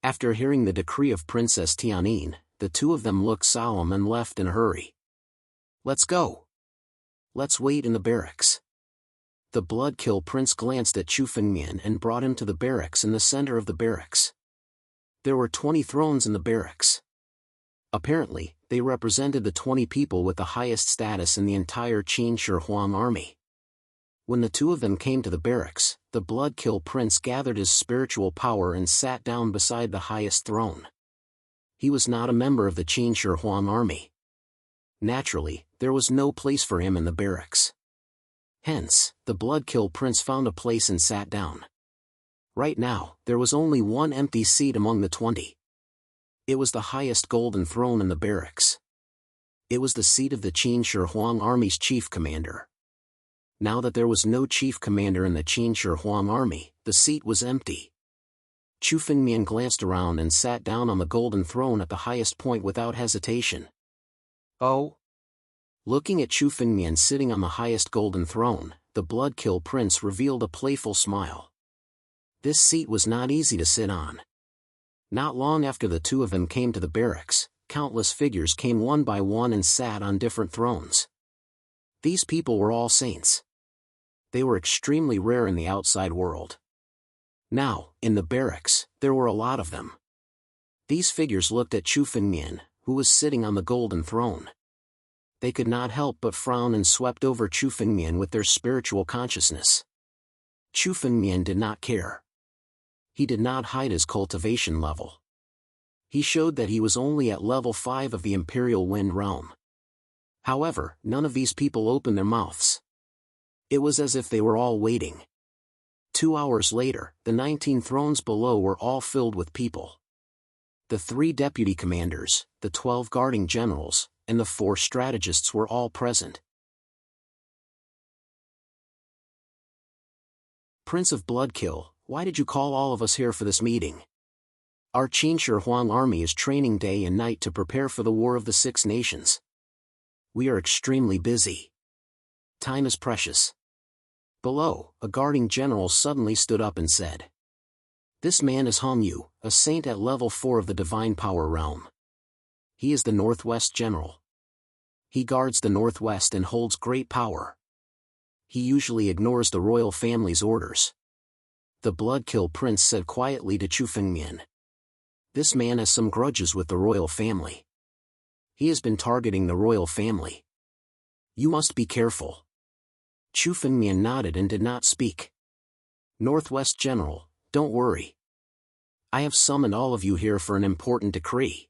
After hearing the decree of Princess Tianyin, the 2 of them looked solemn and left in a hurry. Let's go. Let's wait in the barracks. The Bloodkill Prince glanced at Chu Fengmian and brought him to the barracks in the center of the barracks. There were 20 thrones in the barracks. Apparently, they represented the 20 people with the highest status in the entire Qin Shi Huang army. When the 2 of them came to the barracks, the Bloodkill Prince gathered his spiritual power and sat down beside the highest throne. He was not a member of the Qin Shi Huang army. Naturally, there was no place for him in the barracks. Hence, the Bloodkill Prince found a place and sat down. Right now, there was only 1 empty seat among the 20. It was the highest golden throne in the barracks. It was the seat of the Qin Shi Huang army's chief commander. Now that there was no chief commander in the Qin Shi Huang army, the seat was empty. Chu Fengmian glanced around and sat down on the golden throne at the highest point without hesitation. Oh. Looking at Chu Fengmian sitting on the highest golden throne, the Bloodkill Prince revealed a playful smile. This seat was not easy to sit on. Not long after the 2 of them came to the barracks, countless figures came one by one and sat on different thrones. These people were all saints. They were extremely rare in the outside world. Now, in the barracks, there were a lot of them. These figures looked at Chu Fengmian, who was sitting on the golden throne. They could not help but frown and swept over Chu Fengmian with their spiritual consciousness. Chu Fengmian did not care. He did not hide his cultivation level. He showed that he was only at level 5 of the Imperial Wind Realm. However, none of these people opened their mouths. It was as if they were all waiting. 2 hours later, the 19 thrones below were all filled with people. The 3 deputy commanders, the 12 guarding generals, and the 4 strategists were all present. Prince of Bloodkill, why did you call all of us here for this meeting? Our Qin Shi Huang army is training day and night to prepare for the War of the 6 Nations. We are extremely busy. Time is precious. Below, a guarding general suddenly stood up and said. This man is Hong Yu, a saint at level 4 of the Divine Power Realm. He is the Northwest General. He guards the Northwest and holds great power. He usually ignores the royal family's orders. The Bloodkill Prince said quietly to Chu Fengmian. This man has some grudges with the royal family. He has been targeting the royal family. You must be careful. Chu Fengmian nodded and did not speak. Northwest General, don't worry. I have summoned all of you here for an important decree.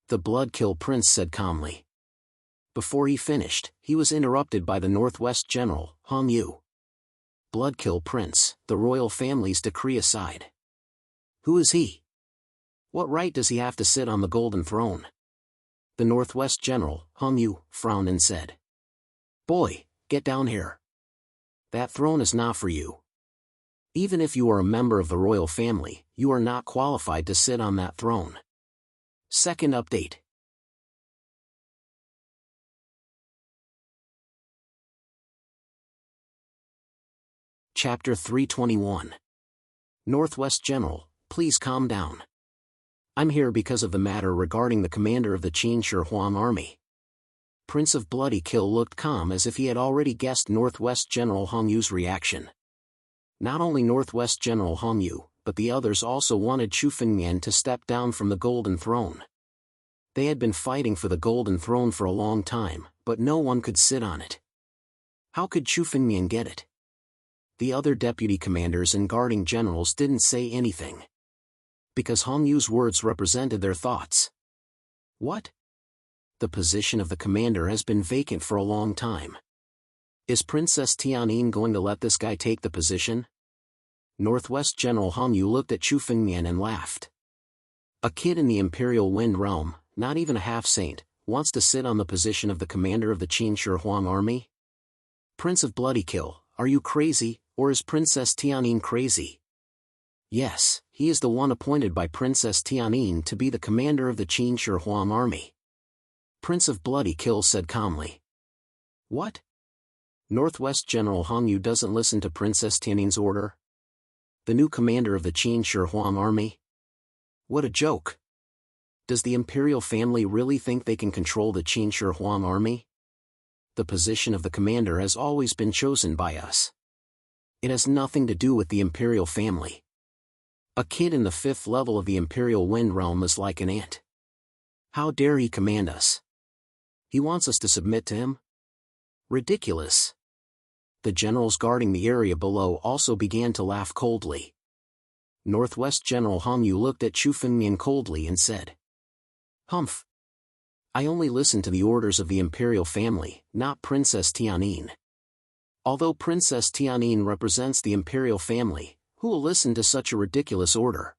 The Bloodkill Prince said calmly. Before he finished, he was interrupted by the Northwest General, Hong Yu. Bloodkill Prince, the royal family's decree aside. Who is he? What right does he have to sit on the golden throne? The Northwest General, Hong Yu, frowned and said. Boy, get down here. That throne is not for you. Even if you are a member of the royal family, you are not qualified to sit on that throne. Second update. Chapter 321. Northwest General, please calm down. I'm here because of the matter regarding the commander of the Qin Shi Huang army. Prince of Bloody Kill looked calm as if he had already guessed Northwest General Hong Yu's reaction. Not only Northwest General Hong Yu, but the others also wanted Chu Fengmian to step down from the Golden Throne. They had been fighting for the Golden Throne for a long time, but no one could sit on it. How could Chu Fengmian get it? The other deputy commanders and guarding generals didn't say anything. Because Hong Yu's words represented their thoughts. What? The position of the commander has been vacant for a long time. Is Princess Tianyin going to let this guy take the position? Northwest General Hong Yu looked at Chu Fengmian and laughed. A kid in the Imperial Wind Realm, not even a half-saint, wants to sit on the position of the commander of the Qin Shi Huang army? Prince of Bloody Kill, are you crazy, or is Princess Tianyin crazy? Yes, he is the one appointed by Princess Tianyin to be the commander of the Qin Shi Huang army. Prince of Bloody Kill said calmly. What? Northwest General Hong Yu doesn't listen to Princess Tianyin's order? The new commander of the Qin Shi Huang army? What a joke. Does the imperial family really think they can control the Qin Shi Huang army? The position of the commander has always been chosen by us. It has nothing to do with the imperial family. A kid in the 5th level of the Imperial Wind Realm is like an ant. How dare he command us? He wants us to submit to him? Ridiculous. The generals guarding the area below also began to laugh coldly. Northwest General Hong Yu looked at Chu Fengmian coldly and said, Humph. I only listen to the orders of the imperial family, not Princess Tianyin. Although Princess Tianyin represents the imperial family, who will listen to such a ridiculous order?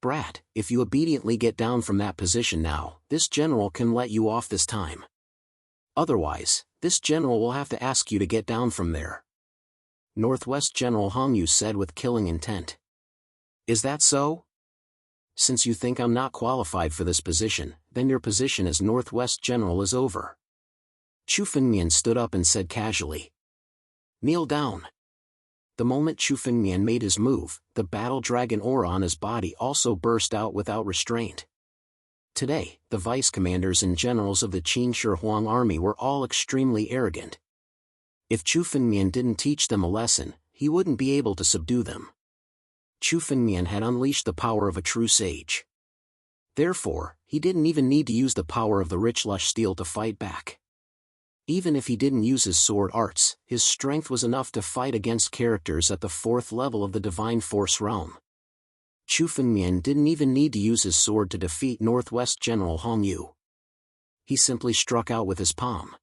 Brat, if you obediently get down from that position now, this general can let you off this time. Otherwise, this general will have to ask you to get down from there. Northwest General Hong Yu said with killing intent. Is that so? Since you think I'm not qualified for this position, then your position as Northwest General is over. Chu Fengmian stood up and said casually. Kneel down. The moment Chu Fengmian made his move, the battle dragon aura on his body also burst out without restraint. Today, the vice commanders and generals of the Qin Shi Huang army were all extremely arrogant. If Chu Fengmian didn't teach them a lesson, he wouldn't be able to subdue them. Chu Fengmian had unleashed the power of a true sage. Therefore, he didn't even need to use the power of the rich lush steel to fight back. Even if he didn't use his sword arts, his strength was enough to fight against characters at the 4th level of the Divine Force realm. Chu Fengmian didn't even need to use his sword to defeat Northwest General Hong Yu. He simply struck out with his palm.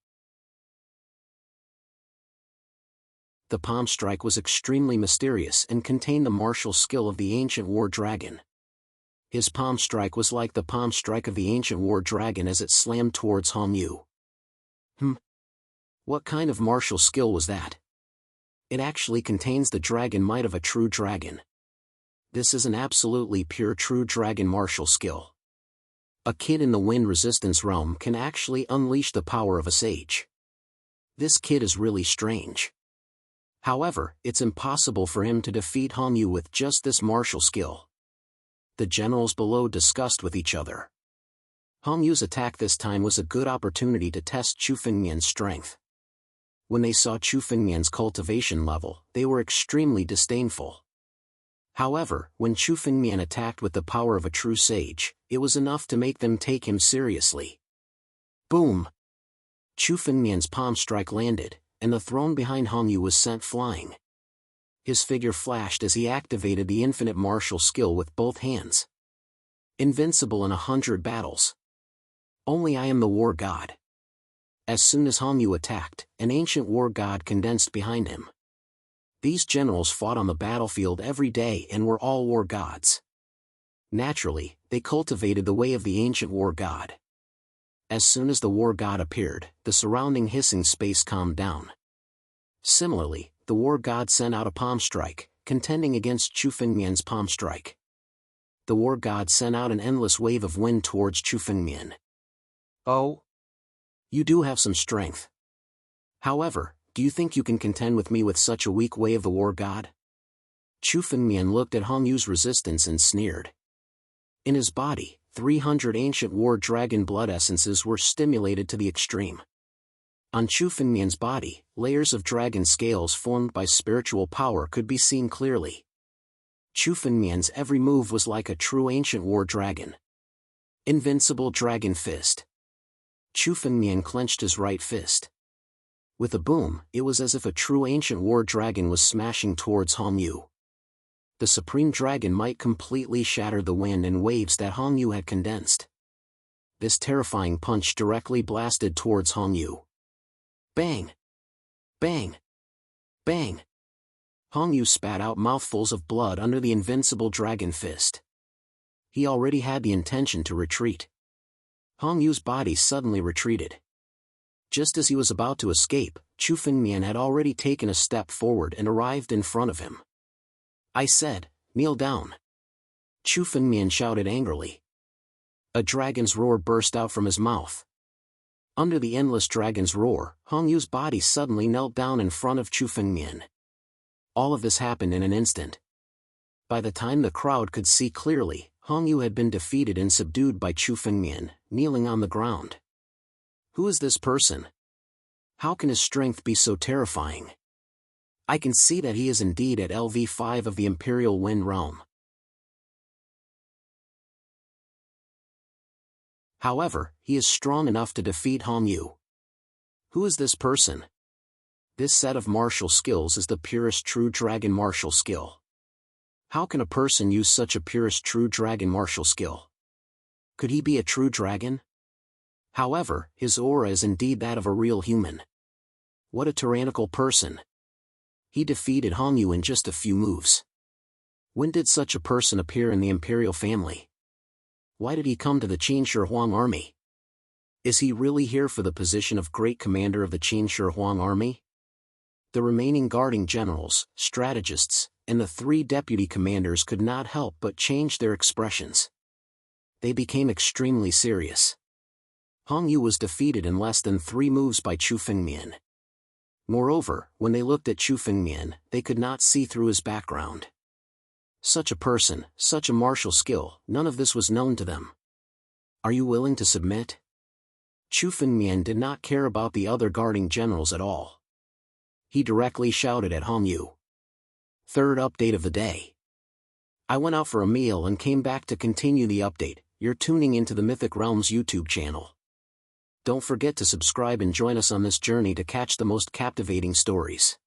The palm strike was extremely mysterious and contained the martial skill of the ancient war dragon. His palm strike was like the palm strike of the ancient war dragon as it slammed towards Hong Yu. What kind of martial skill was that? It actually contains the dragon might of a true dragon. This is an absolutely pure true dragon martial skill. A kid in the wind resistance realm can actually unleash the power of a sage. This kid is really strange. However, it's impossible for him to defeat Hong Yu with just this martial skill. The generals below discussed with each other. Hong Yu's attack this time was a good opportunity to test Chu Fengmian's strength. When they saw Chu Fengmian's cultivation level, they were extremely disdainful. However, when Chu Fengmian attacked with the power of a true sage, it was enough to make them take him seriously. Boom! Chu Fengmian's palm strike landed, and the throne behind Hong Yu was sent flying. His figure flashed as he activated the infinite martial skill with both hands. Invincible in 100 battles. Only I am the war god. As soon as Hongyu attacked, an ancient war god condensed behind him. These generals fought on the battlefield every day and were all war gods. Naturally, they cultivated the way of the ancient war god. As soon as the war god appeared, the surrounding hissing space calmed down. Similarly, the war god sent out a palm strike, contending against Chu Fengmian's palm strike. The war god sent out an endless wave of wind towards Chu Fengmian. Oh? You do have some strength. However, do you think you can contend with me with such a weak way of the war god? Chu Fengmian looked at Hongyu's resistance and sneered. In his body, 300 ancient war dragon blood essences were stimulated to the extreme. On Chu Fengmian's body, layers of dragon scales formed by spiritual power could be seen clearly. Chu Fengmian's every move was like a true ancient war dragon. Invincible Dragon Fist. Chu Fengmian clenched his right fist. With a boom, it was as if a true ancient war dragon was smashing towards Hongyu. The supreme dragon might completely shatter the wind and waves that Hongyu had condensed. This terrifying punch directly blasted towards Hongyu. Bang! Bang! Bang! Hongyu spat out mouthfuls of blood under the invincible dragon fist. He already had the intention to retreat. Hongyu's body suddenly retreated. Just as he was about to escape, Chu Fengmian had already taken a step forward and arrived in front of him. I said, kneel down. Chu Fengmian shouted angrily. A dragon's roar burst out from his mouth. Under the endless dragon's roar, Hongyu's body suddenly knelt down in front of Chu Fengmian. All of this happened in an instant. By the time the crowd could see clearly, Hongyu had been defeated and subdued by Chu Fengmian, kneeling on the ground. Who is this person? How can his strength be so terrifying? I can see that he is indeed at LV5 of the Imperial Wind Realm. However, he is strong enough to defeat Hongyu. Who is this person? This set of martial skills is the purest true dragon martial skill. How can a person use such a purest true dragon martial skill? Could he be a true dragon? However, his aura is indeed that of a real human. What a tyrannical person. He defeated Hongyu in just a few moves. When did such a person appear in the imperial family? Why did he come to the Qin Shi Huang army? Is he really here for the position of great commander of the Qin Shi Huang army? The remaining guarding generals, strategists, and the 3 deputy commanders could not help but change their expressions. They became extremely serious. Hongyu was defeated in less than 3 moves by Chu Fengmian. Moreover, when they looked at Chu Fengmian, they could not see through his background. Such a person, such a martial skill, none of this was known to them. Are you willing to submit? Chu Fengmian did not care about the other guarding generals at all. He directly shouted at Hongyu. Third update of the day. I went out for a meal and came back to continue the update. You're tuning into the Mythic Realms YouTube channel. Don't forget to subscribe and join us on this journey to catch the most captivating stories.